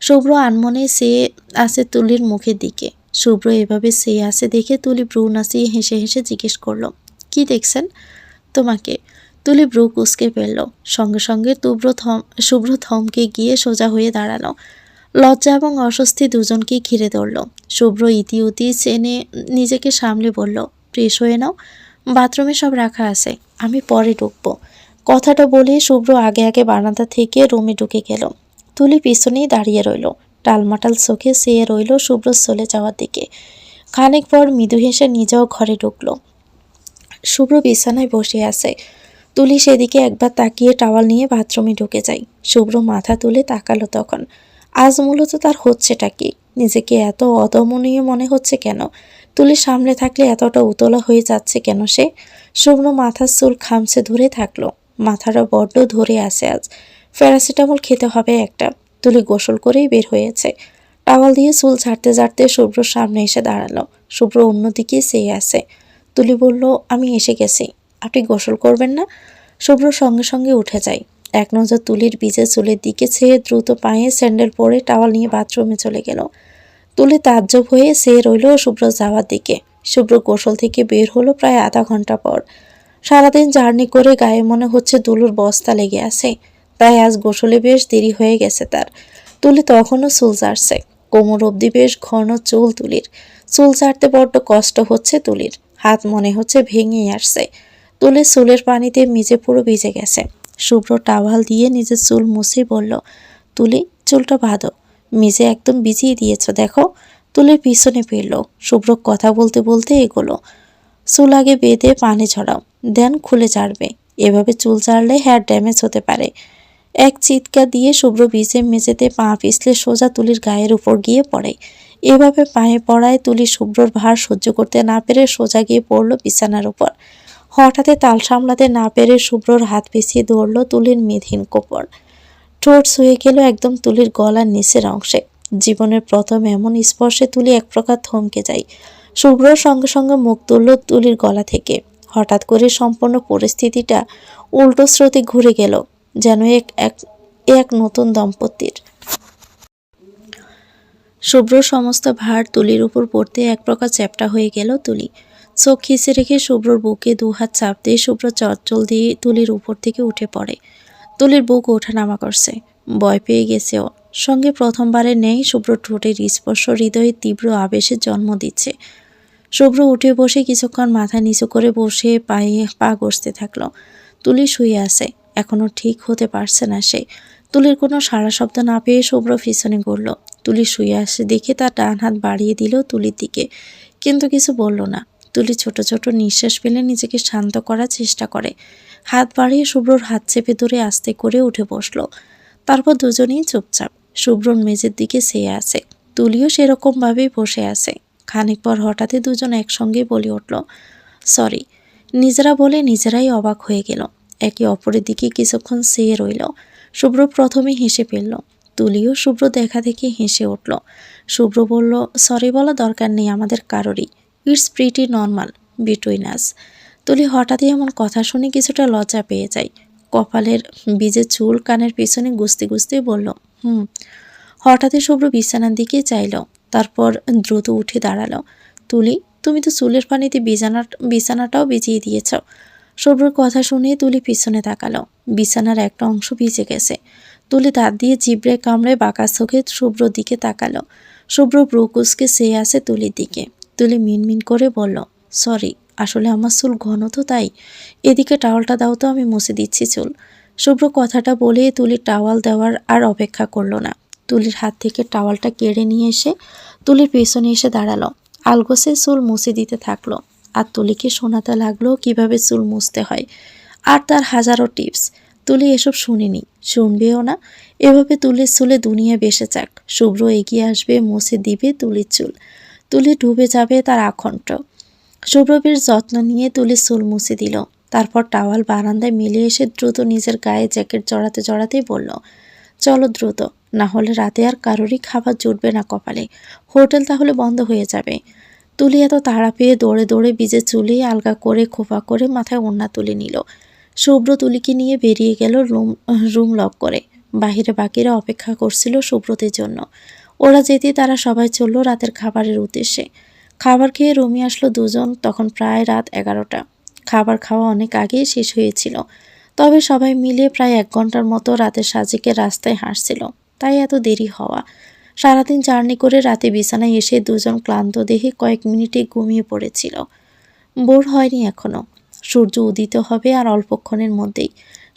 শুভ্র আনমনে চেয়ে আছে তুলির মুখের দিকে। শুভ্র এভাবে চেয়ে আছে দেখে তুলি ভ্রু নাচিয়ে হেসে হেসে জিজ্ঞেস করল, কি দেখছেন? তোমাকে। তুলি ভ্রু কুঁচকে ফেলল। সঙ্গে সঙ্গে শুভ্র থমকে গিয়ে সোজা হয়ে দাঁড়ালো। লজ্জা এবং অস্বস্তি দুজনকেই ঘিরে ধরল। শুভ্র ইতিউতি চেনে নিজেকে সামলে বলল, ফ্রেশ হয়ে নাও, বাথরুমে সব রাখা আছে, আমি পরে ঢুকবো। কথাটা বলে শুভ্র আগে আগে বারান্দা থেকে রুমে ঢুকে গেল। তুলি পিছনেই দাঁড়িয়ে রইল। টালমাটাল চোখে চেয়ে রইল শুভ্র চলে যাওয়ার দিকে। খানিক পর মৃদু হেসে নিজেও ঘরে ঢুকল। শুভ্র বিছানায় বসে আছে। তুলি সেদিকে একবার তাকিয়ে টাওয়াল নিয়ে বাথরুমে ঢুকে যায়। শুভ্র মাথা তুলে তাকালো তখন। আজ মূলত তার হচ্ছেটা কি? নিজেকে এত অদমনীয় মনে হচ্ছে কেন? তুলির সামনে থাকলে এতটা উতলা হয়ে যাচ্ছে কেন সে? শুভ্র মাথার চুল খামছে ধরে থাকলো। মাথাটা বড্ড ধরে আছে আজ। প্যারাসিটামল খেতে হবে একটা। তুলি গোসল করেই বের হয়েছে। টাওয়াল দিয়ে চুল ঝাড়তে ঝাড়তে শুভ্রর সামনে এসে দাঁড়ালো। শুভ্র অন্যদিকে চেয়ে আছে। তুলি বলল, আমি এসে গেছি, আপনি গোসল করবেন না? শুভ্র সঙ্গে সঙ্গে উঠে যায়। এক নজর তুলির ভিজে চুলের দিকে চেয়ে দ্রুত পায়ে স্যান্ডেল পরে টাওয়াল নিয়ে বাথরুমে চলে গেল। তুলি তাজ্জব হয়ে চেয়ে রইল শুভ্র যাওয়ার দিকে। শুভ্র গোসল থেকে বের হলো প্রায় আধা ঘন্টা পর। সারাদিন জার্নি করে গায়ে মনে হচ্ছে দুলুর বস্তা লেগে আছে, তাই আজ গোসলে বেশ দেরি হয়ে গেছে তার। তুলি তখনও চুল চাটছে, কোমর অবধি বেশ ঘন চুল তুলির। চুল চাটতে বড্ড কষ্ট হচ্ছে তুলির, হাত মনে হচ্ছে ভেঙেই আসছে। তুলির চুলের পানিতে মেজে পুরো ভিজে গেছে। শুভ্র টাওয়াল দিয়ে নিজের চুল মুছেই বলল, তুলি চুলটা বাঁধো, মেজে একদম ভিজিয়ে দিয়েছ দেখো। তুলির পিছনে ফিরল, শুভ্র কথা বলতে বলতে এগোলো। চুল আগে বেঁধে পানি ঝরাও, দেন খুলে ছাড়বে, এভাবে চুল ছাড়লে হেয়ার ড্যামেজ হতে পারে। এক চিৎকার দিয়ে শুভ্র ভিজে মেঝেতে পা পিছলে সোজা তুলির গায়ের উপর গিয়ে পড়ে। এভাবে পায়ে পড়ায় তুলি শুভ্রর ভার সহ্য করতে না পেরে সোজা গিয়ে পড়ল বিছানার উপর। হঠাৎ তাল সামলাতে না পেরে শুভ্রর হাত পিছিয়ে ধরল তুলির মেধহীন কোমর। ঠোঁট ছুঁয়ে গেল একদম তুলির গলার নিচের অংশে। জীবনের প্রথম এমন স্পর্শে তুলি এক প্রকার থমকে যায়। শুভ্রর সঙ্গে সঙ্গে মুখ তুলল তুলির গলা থেকে। হঠাৎ করে সম্পূর্ণ পরিস্থিতিটা উল্টো স্রোতে ঘুরে গেল, যেন এক নতুন দম্পতির। শুভ্রর সমস্ত ভার তুলির উপর পড়তে এক প্রকার চ্যাপ্টা হয়ে গেল তুলি। চোখ খিচে রেখে শুভ্রর বুকে দুহাত চাপ দিয়ে শুভ্র চটচল দিয়ে তুলির উপর থেকে উঠে পড়ে। তুলির বুক ওঠানামা করছে, ভয় পেয়ে গেছে ও। সঙ্গে প্রথমবারের নেই শুভ্র ঠোঁটের স্পর্শ হৃদয়ে তীব্র আবেশের জন্ম দিচ্ছে। শুভ্র উঠে বসে কিছুক্ষণ মাথা নিচু করে বসে পায়ে পা ঘষতে থাকলো। তুলি শুয়ে আছে, এখনো ঠিক হতে পারছে না সে। তুলির কোনো সাড়া শব্দ না পেয়ে শুভ্র পিছনে ঘুরল। তুলি শুয়ে আসে দেখে তার ডান হাত বাড়িয়ে দিল তুলির দিকে, কিন্তু কিছু বলল না। তুলি ছোট ছোট নিঃশ্বাস ফেলে নিজেকে শান্ত করার চেষ্টা করে। হাত বাড়িয়ে শুভ্রর হাত চেপে ধরে আস্তে করে উঠে বসলো। তারপর দুজনেই চুপচাপ শুভ্রর মেঝের দিকে চেয়ে আছে। তুলিও সেরকম ভাবেই বসে আছে। খানিক পর হঠাৎই দুজন একসঙ্গে বলে উঠল, সরি। নিজেরা বলে নিজেরাই অবাক হয়ে গেল। একে অপরের দিকে কিছুক্ষণ চেয়ে রইল। শুভ্র প্রথমে হেসে ফেলল। তুলিও শুভ্র দেখা দেখে হেসে উঠল। শুভ্র বলল, সরি বলা দরকার নেই আমাদের কারোরই, it's pretty normal between us. তুলি হঠাৎই এমন কথা শুনে কিছুটা লজ্জা পেয়ে যায়। কপালের বীজে চুল কানের পিছনে গুছতে গুছতে বলল, হুম। হঠাৎই শুভ্র বিছানার দিকে চাইল, তারপর দ্রুত উঠে দাঁড়ালো। তুলি, তুমি তো চুলের পানিতে বিছানাটাও ভিজিয়ে দিয়েছ। শুভ্রর কথা শুনে তুলি পিছনে তাকালো। বিছানার একটা অংশ ভিজে গেছে। তুলি দাঁত দিয়ে জিভড়ে কামড়ে বাঁকা চোখে শুভ্রর দিকে তাকালো। শুভ্র ব্রু কুঁচকে চেয়ে আছে তুলির দিকে। তুলি মিনমিন করে বলল, সরি, আসলে আমার চুল ঘন তো তাই। এদিকে টাওয়ালটা দাও তো, আমি মুছে দিচ্ছি চুল। শুভ্র কথাটা বলে তুলির টাওয়াল দেওয়ার আর অপেক্ষা করলো না। তুলির হাত থেকে টাওয়ালটা কেড়ে নিয়ে এসে তুলির পেছনে এসে দাঁড়ালো। আলগোসে চুল মুছে দিতে থাকলো। আর তুলিকে শোনাতে লাগলো কিভাবে চুল মুছতে হয়, আর তার হাজারো টিপস। তুলি এসব শুনেনি, শুনবেও না। এভাবে তুলির চুলে দুনিয়া বেসে যাক। শুভ্র এগিয়ে আসবে, মুছে দিবে তুলির চুল। তুলি ডুবে যাবে তার আকণ্ঠ। শুভ্র বেশ যত্ন নিয়ে তুলির চুল মুছে দিল। তারপর টাওয়াল বারান্দায় মেলে এসে দ্রুত নিজের গায়ে জ্যাকেট জড়াতে জড়াতেই বলল, চলো দ্রুত, না হলে রাতে আর কারোরই খাবার জুটবে না কপালে, হোটেল তাহলে বন্ধ হয়ে যাবে। তুলি এত তাড়া পেয়ে দৌড়ে দৌড়ে ভিজে চুলে আলগা করে খোপা করে মাথায় ওড়না তুলে নিল। শুভ্র তুলিকে নিয়ে বেরিয়ে গেল রুম লক করে। বাহিরে বাকিরা অপেক্ষা করছিল শুভ্রতের জন্য। ওরা যেতেই তারা সবাই চলল রাতের খাবারের উদ্দেশ্যে। খাবার খেয়ে রুমে আসলো দুজন, তখন প্রায় রাত 11টা। খাবার খাওয়া অনেক আগেই শেষ হয়েছিল, তবে সবাই মিলে প্রায় 1 ঘন্টার মতো রাতের সাজেকে রাস্তায় হাঁটছিল, তাই এত দেরি হওয়া। সারাদিন জার্নি করে রাতে বিছানায় এসে দুজন ক্লান্ত দেহে কয়েক মিনিটে ঘুমিয়ে পড়েছিল। বোর হয়নি এখনো। সূর্য উদিত হবে আর অল্পক্ষণের মধ্যেই।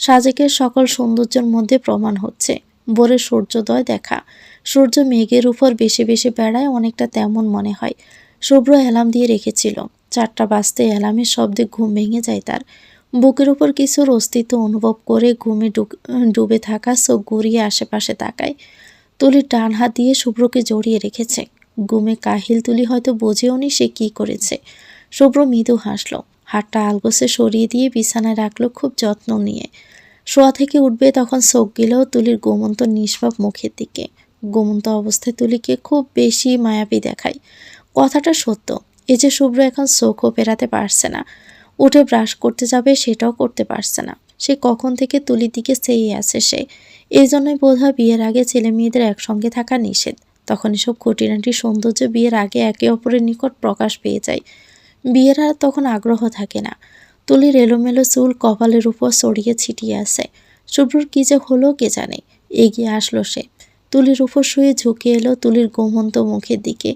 সাজেকের সকল সৌন্দর্যের মধ্যে প্রমাণ হচ্ছে ভোরের সূর্যোদয় দেখা। সূর্য মেঘের উপর বেশি বেশি বেড়ায়, অনেকটা তেমন মনে হয়। শুভ্র অ্যালার্ম দিয়ে রেখেছিল। 4টা বাজতে অ্যালার্মের শব্দে ঘুম ভেঙে যায় তার। বুকের উপর কিছুর অস্তিত্ব অনুভব করে ঘুমে ডুবে থাকা চোখ ঘুরিয়ে আশেপাশে তাকায়। তুলির ডান হাত দিয়ে শুভ্রকে জড়িয়ে রেখেছে। ঘুমে কাহিল তুলি হয়তো বোঝেওনি সে কি করেছে। শুভ্র মৃদু হাসল, হাতটা আলগোসে সরিয়ে দিয়ে বিছানায় রাখলো খুব যত্ন নিয়ে। শোয়া থেকে উঠবে তখন চোখ গেল তুলির গোমন্ত নিষ্পাপ মুখের দিকে। গোমন্ত অবস্থায় তুলিকে খুব বেশি মায়াবী দেখায়। কথাটা সত্য, এই যে শুভ্র এখন চোখও পেরাতে পারছে না। উঠে ব্রাশ করতে যাবে সেটাও করতে পারছে না। সে কখন থেকে তুলির দিকে চেয়ে আছে সে। এই জন্যই বোধহয় বিয়ের আগে ছেলে মেয়েদের একসঙ্গে থাকা নিষেধ। তখন এসব খুঁটিনাটি সৌন্দর্য বিয়ের আগে একে অপরের নিকট প্রকাশ পেয়ে যায়। বিয়ের আর তখন আগ্রহ থাকে না। তুলির এলোমেলো চুল কপালের উপর ছড়িয়ে ছিটিয়ে আছে। শুভ্রর কি যে হলো কে জানে। এগিয়ে আসলো সে, তুলির উপর শুয়ে ঝুঁকে এলো তুলির ঘুমন্ত মুখের দিকে।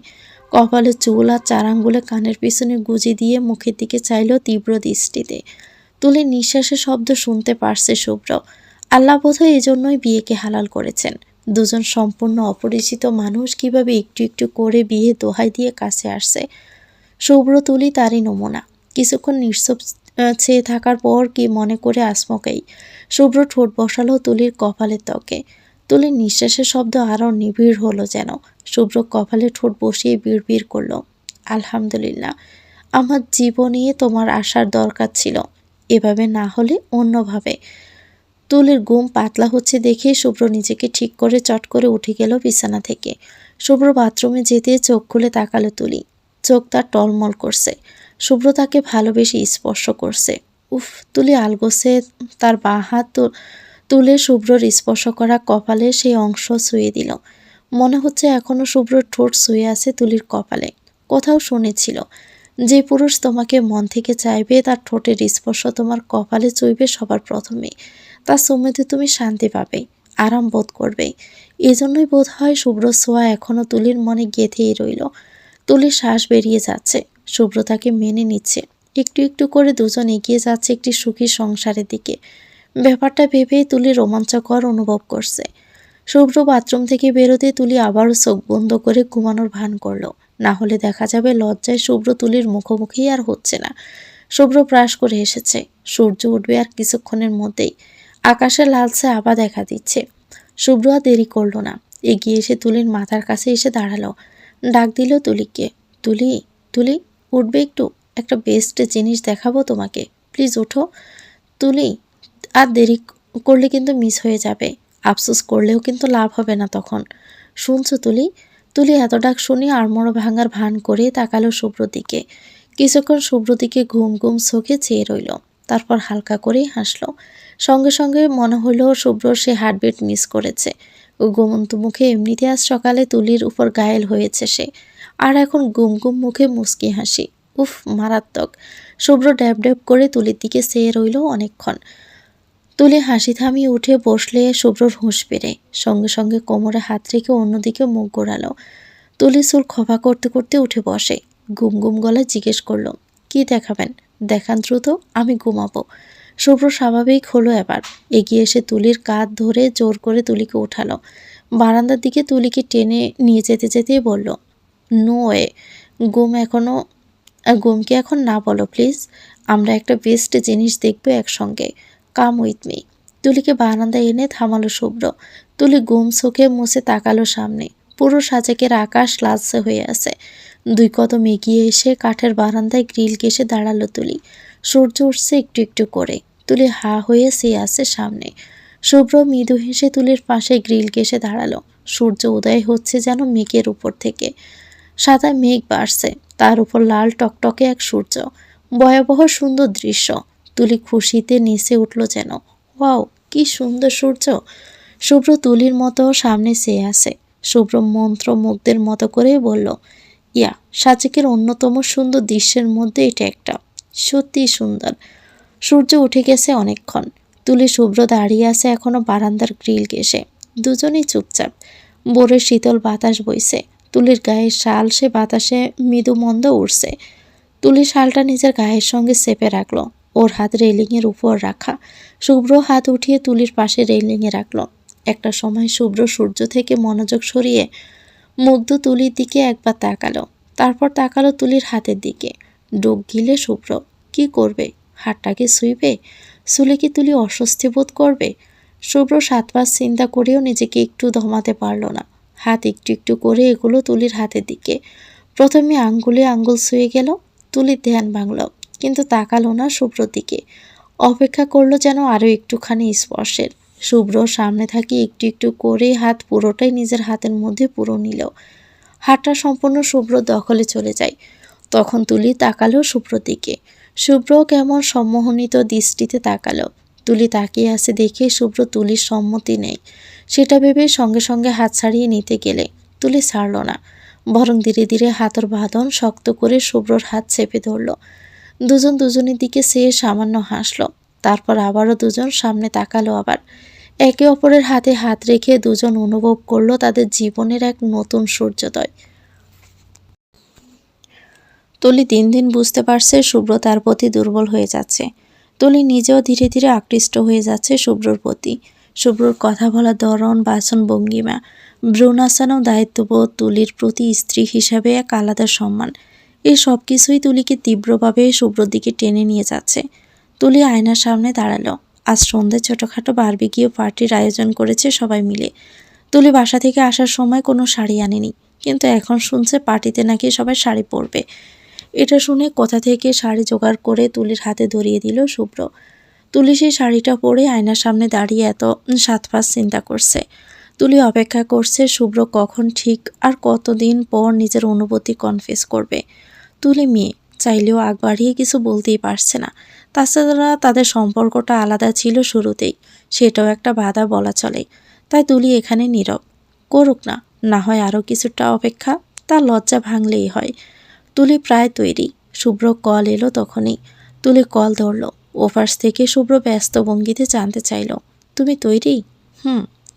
কপালে চুল আর 4 আঙ্গুলে কানের পিছনে গুঁজি দিয়ে মুখের দিকে চাইল তীব্র দৃষ্টিতে। তুলির নিঃশ্বাসের শব্দ শুনতে পারছে শুভ্র। আল্লাহ বোধহয় এজন্যই বিয়েকে হালাল করেছেন। দুজন সম্পূর্ণ অপরিচিত মানুষ কিভাবে একটু একটু করে বিয়ে দোহাই দিয়ে কাছে আসছে। শুভ্র তুলি তারই নমুনা। কিছুক্ষণ নিঃশব্দ চেয়ে থাকার পর কি মনে করে আসমকাই শুভ্র ঠোঁট বসালো তুলির কপালের ত্বকে। তুলির নিঃশ্বাসের শব্দ আরও নিবিড় হলো যেন। শুভ্র কপালে ঠোঁট বসিয়ে বিড়বিড় করলো, আলহামদুলিল্লাহ, আমার জীবনে তোমার আসার দরকার ছিল, এভাবে না হলে অন্যভাবে। তুলির ঘুম পাতলা হচ্ছে দেখে শুভ্র নিজেকে ঠিক করে চট করে উঠে গেল বিছানা থেকে। শুভ্র বাথরুমে যেতে চোখ খুলে তাকালো তুলি। চোখ তার টলমল করছে। শুভ্র তাকে ভালোবেসে স্পর্শ করছে। উফ! তুলি আলগোছে তার বাঁ হাত তুলে শুভ্রর স্পর্শ করা কপালে সেই অংশ ছুঁয়ে দিল। মনে হচ্ছে এখনো শুভ্রর ঠোঁট ছুঁয়ে আছে তুলির কপালে। কোথাও শুনেছিল, যে পুরুষ তোমাকে মন থেকে চাইবে তার ঠোঁটের স্পর্শ তোমার কপালে চুইবে সবার প্রথমে। তার সুমেতে তুমি শান্তি পাবে, আরাম বোধ করবে। এজন্যই বোধ হয় শুভ্র ছোঁয়া এখনো তুলির মনে গেঁথেই রইল। তুলির শ্বাস বেরিয়ে যাচ্ছে। শুভ্র তাকে মেনে নিচ্ছে। একটু একটু করে দুজন এগিয়ে যাচ্ছে একটি সুখী সংসারের দিকে। ব্যাপারটা ভেবেই তুলি রোমাঞ্চকর অনুভব করছে। শুভ্র বাথরুম থেকে বেরোতে তুলি আবারও চোখ বন্ধ করে ঘুমানোর ভান করলো। না হলে দেখা যাবে লজ্জায় শুভ্র তুলির মুখোমুখি আর হচ্ছে না। শুভ্র ব্রাশ করে এসেছে। সূর্য উঠবে আর কিছুক্ষণের মধ্যেই। আকাশে লালচে আভা দেখা দিচ্ছে। শুভ্র আর দেরি করলো না। এগিয়ে এসে তুলির মাথার কাছে এসে দাঁড়ালো। ডাক দিল তুলিকে, তুলি, তুলি, উঠবে একটু? একটা বেস্ট জিনিস দেখাবো তোমাকে, প্লিজ ওঠো। তুলি, আর দেরি করলে কিন্তু মিস হয়ে যাবে। আফসোস করলেও কিন্তু লাভ হবে না তখন। শুনছো তুলি? তুলি এত ডাক শুনে আড়মোড়া ভাঙার ভান করে তাকালো শুভ্র দিকে। কিছুক্ষণ শুভ্র দিকে ঘুম ঘুম চোখে চেয়ে রইল। তারপর হালকা করেই হাসলো। সঙ্গে সঙ্গে মনে হলো শুভ্র সে হার্টবিট মিস করেছে। ও ঘুমন্ত মুখে এমনিতে আজ সকালে তুলির উপর ঘায়েল হয়েছে সে। আর এখন গুম গুম মুখে মুচকি হাসি। উফ, মারাত্মক। শুভ্র ড্যাব ড্যাব করে তুলির দিকে চেয়ে রইল অনেকক্ষণ। তুলি হাসি থামিয়ে উঠে বসলে শুভ্রর হুঁশ ফেরে। সঙ্গে সঙ্গে কোমরে হাত রেখে অন্যদিকে মুখ ঘোরালো। তুলি চুল খোপা করতে করতে উঠে বসে। গুম গুম গলায় জিজ্ঞেস করলো, কি দেখাবেন? দেখান দ্রুত, আমি ঘুমাবো। শুভ্র স্বাভাবিক হলো এবার। এগিয়ে এসে তুলির কাঁধ ধরে জোর করে তুলিকে উঠালো। বারান্দার দিকে তুলিকে টেনে নিয়ে যেতে যেতেই বলল, নো ওয়ে, ঘুম এখনো ঘুমকে এখন না বলো প্লিজ। আমরা একটা বেস্ট জিনিস দেখবো একসঙ্গে। Come with me. তুলিকে বারান্দায় এনে থামালো শুভ্র। তুলি ঘুম চোখে মুছে তাকালো সামনে। পুরো সাজেকের আকাশ লালচে হয়ে আছে। 2 কদম এগিয়ে এসে কাঠের বারান্দায় গ্রিল ঘেঁষে দাঁড়ালো তুলি। সূর্য উঠছে একটু একটু করে। তুলি হা হয়ে চেয়ে আছে সামনে। শুভ্র মৃদু হেসে তুলির পাশে গ্রিল ঘেঁষে দাঁড়ালো। সূর্য উদয় হচ্ছে যেন মেঘের উপর থেকে। সাদা মেঘ বাড়ছে, তার উপর লাল টকটকে এক সূর্য। ভয়াবহ সুন্দর দৃশ্য। তুলি খুশিতে নেচে উঠল যেন। ওয়াও, কি সুন্দর সূর্য! শুভ্র তুলির মতো সামনে চেয়ে আছে। শুভ্র মন্ত্রমুগ্ধের মতো করে বলল, ইয়া, সাজেকের অন্যতম সুন্দর দৃশ্যের মধ্যে এটা একটা। সত্যি সুন্দর। সূর্য উঠে গেছে অনেকক্ষণ। তুলি শুভ্র দাঁড়িয়ে আছে এখনো বারান্দার গ্রিল ঘেঁষে। দুজনেই চুপচাপ। ভোরের শীতল বাতাস বইছে। তুলির গায়ের শাল সে বাতাসে মৃদু মন্দ উড়ছে। তুলি শালটা নিজের গায়ের সঙ্গে চেপে রাখলো। ওর হাত রেলিংয়ের উপর রাখা। শুভ্র হাত উঠিয়ে তুলির পাশে রেলিংয়ে রাখলো। একটা সময় শুভ্র সূর্য থেকে মনোযোগ সরিয়ে মুগ্ধ তুলির দিকে একবার তাকালো। তারপর তাকালো তুলির হাতের দিকে। ডোক গিলে শুভ্র। কি করবে? হাতটাকে ছুঁইবে? ছুলে কি তুলি অস্বস্তি বোধ করবে? শুভ্র 7 পাঁচ চিন্তা করেও নিজেকে একটু দমাতে পারল না। হাত একটু একটু করে এগুলো তুলির হাতের দিকে। প্রথমে আঙ্গুলে আঙ্গুল ছুঁয়ে গেল। তুলির ধ্যান ভাঙল, কিন্তু তাকালো না শুভ্রর দিকে। অপেক্ষা করলো যেন আরও একটুখানি স্পর্শের। শুভ্র সামনে থাকি একটু একটু করে হাত পুরোটাই নিজের হাতের মধ্যে পুরো নিল। হাতটা সম্পূর্ণ শুভ্র দখলে চলে যায়। তখন তুলি তাকালো শুভ্রর দিকে। শুভ্র কেমন সম্মোহনীত দৃষ্টিতে তাকালো। তুলি তাকিয়ে আছে দেখে শুভ্র তুলির সম্মতি নেই সেটা ভেবে সঙ্গে সঙ্গে হাত ছাড়িয়ে নিতে গেলে তুলি ছাড়ল না। বরং ধীরে ধীরে হাতর বাঁধন শক্ত করে শুভ্রর হাত চেপে ধরল। দুজন দুজনের দিকে চেয়ে সামান্য হাসল। তারপর আবারও দুজন সামনে তাকালো। আবার একে অপরের হাতে হাত রেখে দুজন অনুভব করলো তাদের জীবনের এক নতুন সূর্যোদয়। তুলি দিন দিন বুঝতে পারছে শুভ্র তার প্রতি দুর্বল হয়ে যাচ্ছে। তুলি নিজেও ধীরে ধীরে আকৃষ্ট হয়ে যাচ্ছে শুভ্রর প্রতি। শুভ্রর কথা বলার ধরন, বাচন ভঙ্গিমা, ভ্রূণাসানো, দায়িত্ববোধ, তুলির প্রতি স্ত্রী হিসাবে এক আলাদা সম্মান, এই সব কিছুই তুলিকে তীব্রভাবে শুভ্রর দিকে টেনে নিয়ে যাচ্ছে। তুলি আয়নার সামনে দাঁড়ালো। আজ সন্ধ্যায় ছোটোখাটো বারবিকিউ পার্টির আয়োজন করেছে সবাই মিলে। তুলি বাসা থেকে আসার সময় কোনো শাড়ি আনেনি, কিন্তু এখন শুনছে পার্টিতে নাকি সবাই শাড়ি পরবে। এটা শুনে কোথা থেকে শাড়ি জোগাড় করে তুলির হাতে ধরিয়ে দিল শুভ্র। তুলি সেই শাড়িটা পরে আয়নার সামনে দাঁড়িয়ে এত সাতপাঁচ চিন্তা করছে। তুলি অপেক্ষা করছে শুভ্র কখন ঠিক আর কতদিন পর নিজের অনুভূতি কনফেস করবে। তুলি মেয়ে, চাইলেও আগ বাড়িয়ে কিছু বলতেই পারছে না। তাছাড়া তাদের সম্পর্কটা আলাদা ছিল শুরুতেই, সেটাও একটা বাধা বলা চলে। তাই তুলি এখানে নীরব। করুক না, না হয় আরও কিছুটা অপেক্ষা, তার লজ্জা ভাঙলেই হয়। তুলি প্রায় তৈরি। শুভ্র কল এলো তখনই। তুলি কল ধরল। ওপাশ থেকে শুভ্র ব্যস্ত ভঙ্গিতে জানতে চাইল, তুমি তৈরি?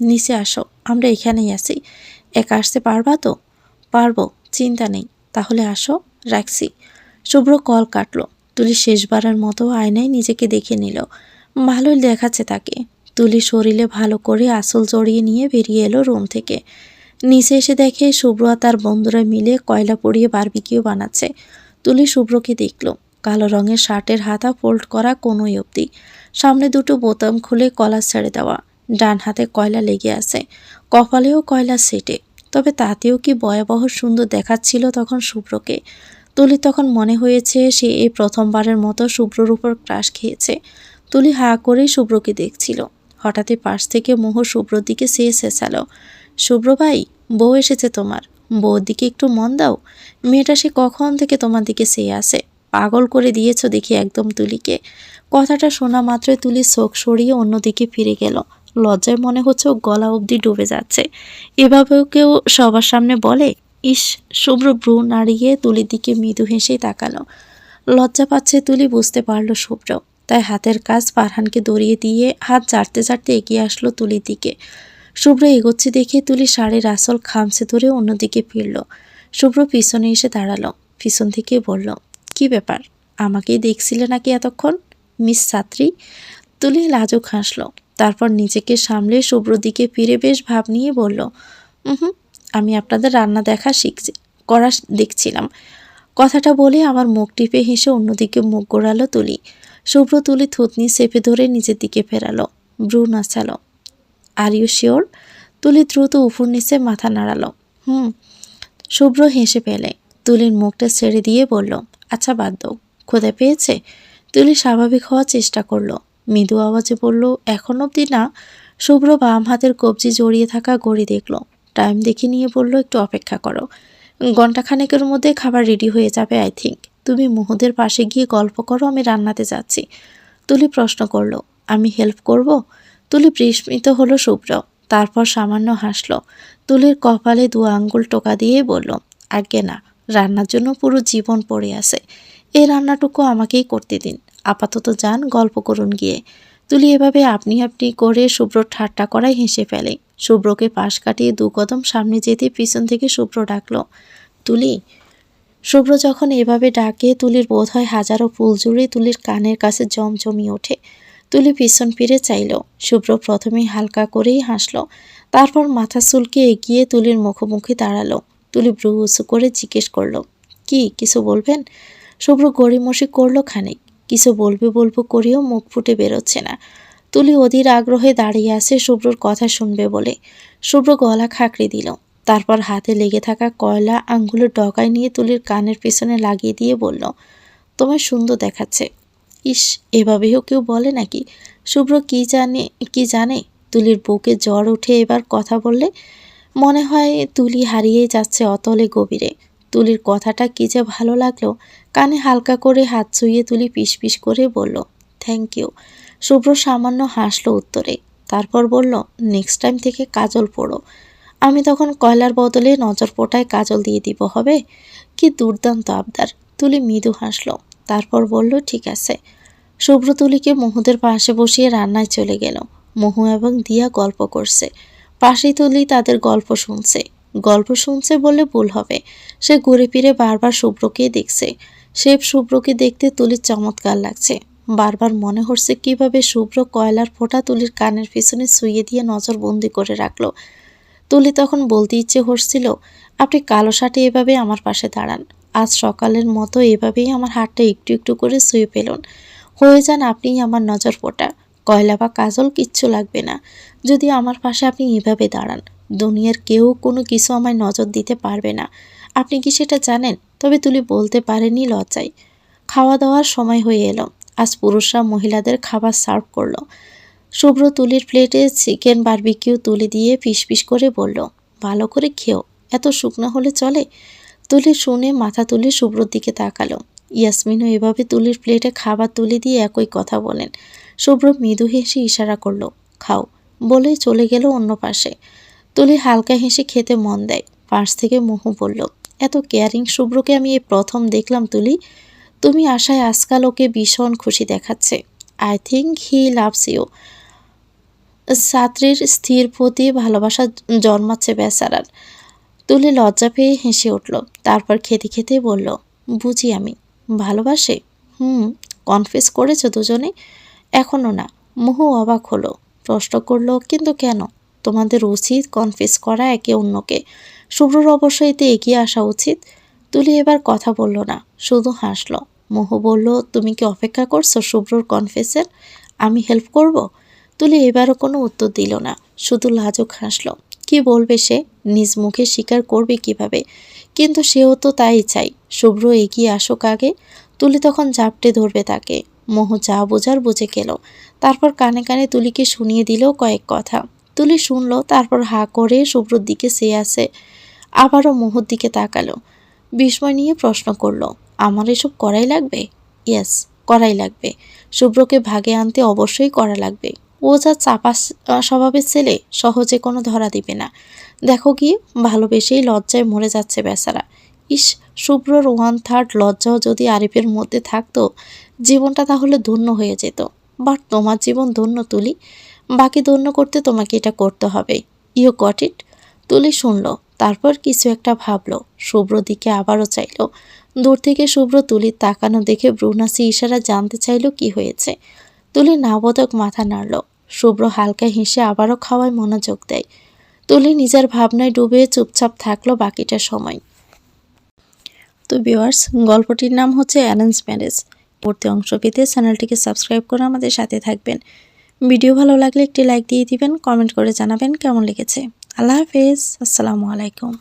নিচে আসো, আমরা এখানেই আছি। একা আসতে পারবা তো? পারবো, চিন্তা নেই। তাহলে আসো, রাখছি। শুভ্র কল কাটল। তুলি শেষবারের মতো আয়নায় নিজেকে দেখে নিল। ভালোই দেখাচ্ছে তাকে। তুলি শরীরে ভালো করে আঁচল জড়িয়ে নিয়ে বেরিয়ে এলো রুম থেকে। নিচে এসে দেখে শুভ্র আর তার বন্ধুরা মিলে কয়লা পরিয়ে বারবিকিউ বানাচ্ছে। তুলি শুভ্রকে দেখল। কালো রঙের শার্টের হাতা ফোল্ড করা কোনোই অবধি, সামনে দুটো বোতাম খুলে কলার ছেড়ে দেওয়া, ডান হাতে কয়লা লেগে আছে, কপালেও কয়লা সেটে। তবে তাতেও কি ভয়াবহ সুন্দর দেখাচ্ছিল তখন শুভ্রকে। তুলি তখন মনে হয়েছে সে এই প্রথমবারের মতো শুভ্রর উপর ক্রাশ খেয়েছে। তুলি হা করেই শুভ্রকে দেখছিল। হঠাৎই পাশ থেকে মোহ শুভ্রর দিকে চেয়ে চেঁচালো, শুভ্র ভাই, বউ এসেছে তোমার, বউর দিকে একটু মন দাও। মেয়েটা সে কখন থেকে তোমার দিকে চেয়ে আসে, পাগল করে দিয়েছ দেখি একদম তুলিকে। কথাটা শোনা মাত্রই তুলি চোখ সরিয়ে অন্যদিকে ফিরে গেল। লজ্জায় মনে হচ্ছে ও গলা অবধি ডুবে যাচ্ছে। এভাবেও কেউ সবার সামনে বলে? ইস! শুভ্র ভ্রু নাড়িয়ে তুলির দিকে মৃদু হেসেই তাকালো। লজ্জা পাচ্ছে তুলি, বুঝতে পারল শুভ্র। তাই হাতের কাজ ফারহানকে দড়িয়ে দিয়ে হাত ঝাড়তে ঝাড়তে এগিয়ে আসলো তুলির দিকে। শুভ্র এগোচ্ছে দেখে তুলি শাড়ির আঁচল খামছে ধরে অন্যদিকে ফিরল। শুভ্র পিছনে এসে দাঁড়ালো। পিছন থেকে বলল, কি ব্যাপার, আমাকেই দেখছিলে নাকি এতক্ষণ, মিস ছাত্রী? তুলি লাজুক হাসল। তারপর নিজেকে সামলে শুভ্র দিকে ফিরে বেশ ভাব নিয়ে বলল, আমি আপনাদের রান্না করা দেখছিলাম। কথাটা বলে আমার মুখ টিপে হেসে অন্যদিকে মুখ গোড়ালো তুলি। শুভ্র তুলি থুতনি চেপে ধরে নিজের দিকে ফেরালো, ভ্রু নাচালো। Are you sure? তুলি দ্রুত উপর নিচে মাথা নাড়ালো। শুভ্র হেসে ফেলে তুলির মুখটা ছেড়ে দিয়ে বলল, আচ্ছা বাদ দাও, ক্ষুধা পেয়েছে? তুলি স্বাভাবিক হওয়ার চেষ্টা করলো। মৃদু আওয়াজে বলল, এখন অবধি না। শুভ্র বাম হাতের কবজি জড়িয়ে থাকা ঘড়ি দেখল। টাইম দেখে নিয়ে বলল, একটু অপেক্ষা করো, ঘণ্টাখানেকের মধ্যে খাবার রেডি হয়ে যাবে আই থিঙ্ক। তুমি মুহুদের পাশে গিয়ে গল্প করো, আমি রান্নাতে যাচ্ছি। তুলি প্রশ্ন করল, আমি হেল্প করব? তুলি বিস্মিত হলো শুভ্র। তারপর সামান্য হাসল। তুলির কপালে 2 আঙ্গুল টোকা দিয়ে বলল, আজ্ঞে না, রান্নার জন্য পুরো জীবন পড়ে আছে। এই রান্নাটুকু আমাকেই করতে দিন। আপাতত যান, গল্প করুন গিয়ে। তুলি এভাবে আপনি আপনি করে শুভ্র ঠাট্টা করায় হেসে ফেলে। শুভ্রকে পাশ কাটিয়ে 2 কদম সামনে যেতে পিছন থেকে শুভ্র ডাকল, তুলি। শুভ্র যখন এভাবে ডাকে তুলির বোধ হয় হাজারো ফুল জুড়ে তুলির কানের কাছে জমজমিয়ে ওঠে। তুলি পিছন ফিরে চাইল। শুভ্র প্রথমেই হালকা করেই হাসল। তারপর মাথা চুলকে এগিয়ে তুলির মুখোমুখি দাঁড়ালো। তুলি ভ্রু উঁচু করে জিজ্ঞেস করল, কি কিছু বলবেন? শুভ্র গড়িমসি করল খানিক। কিছু বলবো করেও মুখ ফুটে বেরোচ্ছে না। তুলি অধীর আগ্রহে দাঁড়িয়ে আছে শুভ্রর কথা শুনবে বলে। শুভ্র গলা খাঁকড়ে দিল। তারপর হাতে লেগে থাকা কয়লা আঙ্গুলের ডগায় নিয়ে তুলির কানের পেছনে লাগিয়ে দিয়ে বলল, তোমায় সুন্দর দেখাচ্ছে। ইস, এভাবেও কেউ বলে নাকি? শুভ্র কি জানে তুলির বুকে জ্বর উঠে এবার কথা বললে মনে হয় তুলি হারিয়ে যাচ্ছে অতলে গভীরে। তুলির কথাটা কি যে ভালো লাগলো। কানে হালকা করে হাত ছুঁয়ে তুলি পিস করে বলল, থ্যাংক ইউ। শুভ্র সামান্য হাসলো উত্তরে। তারপর বলল, নেক্সট টাইম থেকে কাজল পড়ো। আমি তখন কয়লার বদলে নজর পোটায় কাজল দিয়ে দিব, হবে? কি দুর্দান্ত আবদার। তুলি মৃদু হাসলো, তারপর বলল ঠিক আছে। শুভ্র তুলিকে মহুদের পাশে বসিয়ে রান্নায় চলে গেল। মহু এবং দিয়া গল্প করছে, পাশেই তুলি তাদের গল্প শুনছে বললে ভুল হবে। সে ঘুরে ফিরে বারবার শুভ্রকে দেখছে। শুভ্রকে দেখতে তুলির চমৎকার লাগছে। বারবার মনে হচ্ছে কিভাবে শুভ্র কয়লার ফোঁটা তুলির কানের পিছনে শুইয়ে দিয়ে নজরবন্দি করে রাখলো। তুলি তখন বলতে ইচ্ছে হচ্ছিল, আপনি কালো শার্টে এভাবে আমার পাশে দাঁড়ান, আজ সকালের মতো এভাবেই আমার হাতটা একটু একটু করে শুয়ে ফেলুন, হয়ে যান আপনিই আমার নজর ফোঁটা। কয়লা বা কাজল কিচ্ছু লাগবে না, যদি আমার পাশে আপনি এভাবে দাঁড়ান। দুনিয়ার কেউ কোনো কিছু আমায় নজর দিতে পারবে না, আপনি কি সেটা জানেন? তবে তুলি বলতে পারেনি লজ্জায়। খাওয়া দাওয়ার সময় হয়ে এলো। আজ পুরুষরা মহিলাদের খাবার সার্ভ করলো। শুভ্র তুলির প্লেটে চিকেন বারবিকিউ তুলে দিয়ে ফিস করে বলল, ভালো করে খেও, এত শুকনো হলে চলে? তুলি শুনে মাথা তুলে শুভ্রর দিকে তাকালো। ইয়াসমিনও এভাবে তুলির প্লেটে খাবার তুলে দিয়ে একই কথা বলেন। শুভ্র মৃদু হেসে ইশারা করলো, খাও, বলে চলে গেল অন্য পাশে। তুলি হালকা হেসে খেতে মন দেয়। পাশ থেকে মহু বলল, এত কেয়ারিং শুভ্রকে আমি এই প্রথম দেখলাম তুলি। তুমি আশায় আজকাল ওকে ভীষণ খুশি দেখাচ্ছে। I think he loves you. ছাত্রীর স্থির প্রতি ভালোবাসা জন্মাচ্ছে বেচারার। তুলি লজ্জা পেয়ে হেসে উঠল, তারপর খেতে খেতে বলল, বুঝি আমি ভালোবাসে? কনফেস করেছো দুজনে? এখনো না। মোহু অবাক হলো, প্রশ্ন করলো, কিন্তু কেন? তোমাদের উচিত কনফেস করা একে অন্যকে। শুভ্রর অবশ্য এতে এগিয়ে আসা উচিত। তুলি এবার কথা বলল না, শুধু হাসলো। মোহু বলল, তুমি কি অপেক্ষা করছো শুভ্রর কনফেসের? আমি হেল্প করব? তুলি এবারও কোনো উত্তর দিল না, শুধু লাজুক হাসলো। কি বলবে সে? নিজ মুখে স্বীকার করবে কিভাবে? কিন্তু সেও তো তাই চাই, শুভ্র এগিয়ে আসুক আগে। তুলি তখন জাপটে ধরবে তাকে। মোহ যা বোঝার বুঝে গেল। তারপর কানে কানে তুলিকে শুনিয়ে দিল কয়েক কথা। তুলি শুনল, তারপর হা করে শুভ্রর দিকে চেয়ে আছে। আবারও মোহর দিকে তাকালো, বিস্ময় নিয়ে প্রশ্ন করল, আমার এসব করাই লাগবে? ইয়েস, করাই লাগবে। শুভ্রকে ভাগে আনতে অবশ্যই করা লাগবে। ও যা চাপা স্বভাবের ছেলে, সহজে কোনো ধরা দিবে না। দেখো গিয়ে, ভালোবেসেই লজ্জায় মরে যাচ্ছে বেচারা। ইস, শুভ্রর 1/3 লজ্জাও যদি আরিফের মধ্যে থাকতো, জীবনটা তাহলে ধন্য হয়ে যেত। বাট তোমার জীবন ধন্য তুলি, বাকি ধন্য করতে তোমাকে এটা করতে হবে। You got it? তুলি শুনল, তারপর কিছু একটা ভাবলো। শুভ্র দিকে আবারও চাইল। দূর থেকে শুভ্র তুলির তাকানো দেখে ব্রুনাসি ইশারা জানতে চাইল কি হয়েছে। তুলি নাবোধক মাথা নাড়ল। শুভ্র হালকা হেসে আবারও খাওয়ায় মনোযোগ দেয়। তুলি নিজের ভাবনায় ডুবে চুপচাপ থাকলো বাকিটা সময়। তো ভিউয়ার্স, গল্পটির নাম হচ্ছে অ্যারেঞ্জ ম্যারেজ। পরবর্তী অংশ পেতে চ্যানেলটিকে সাবস্ক্রাইব করে আমাদের সাথে থাকবেন। ভিডিও ভালো লাগলে একটি লাইক দিয়ে দিবেন, কমেন্ট করে জানাবেন কেমন লেগেছে। আল্লাহ হাফেজ, আসসালামু আলাইকুম।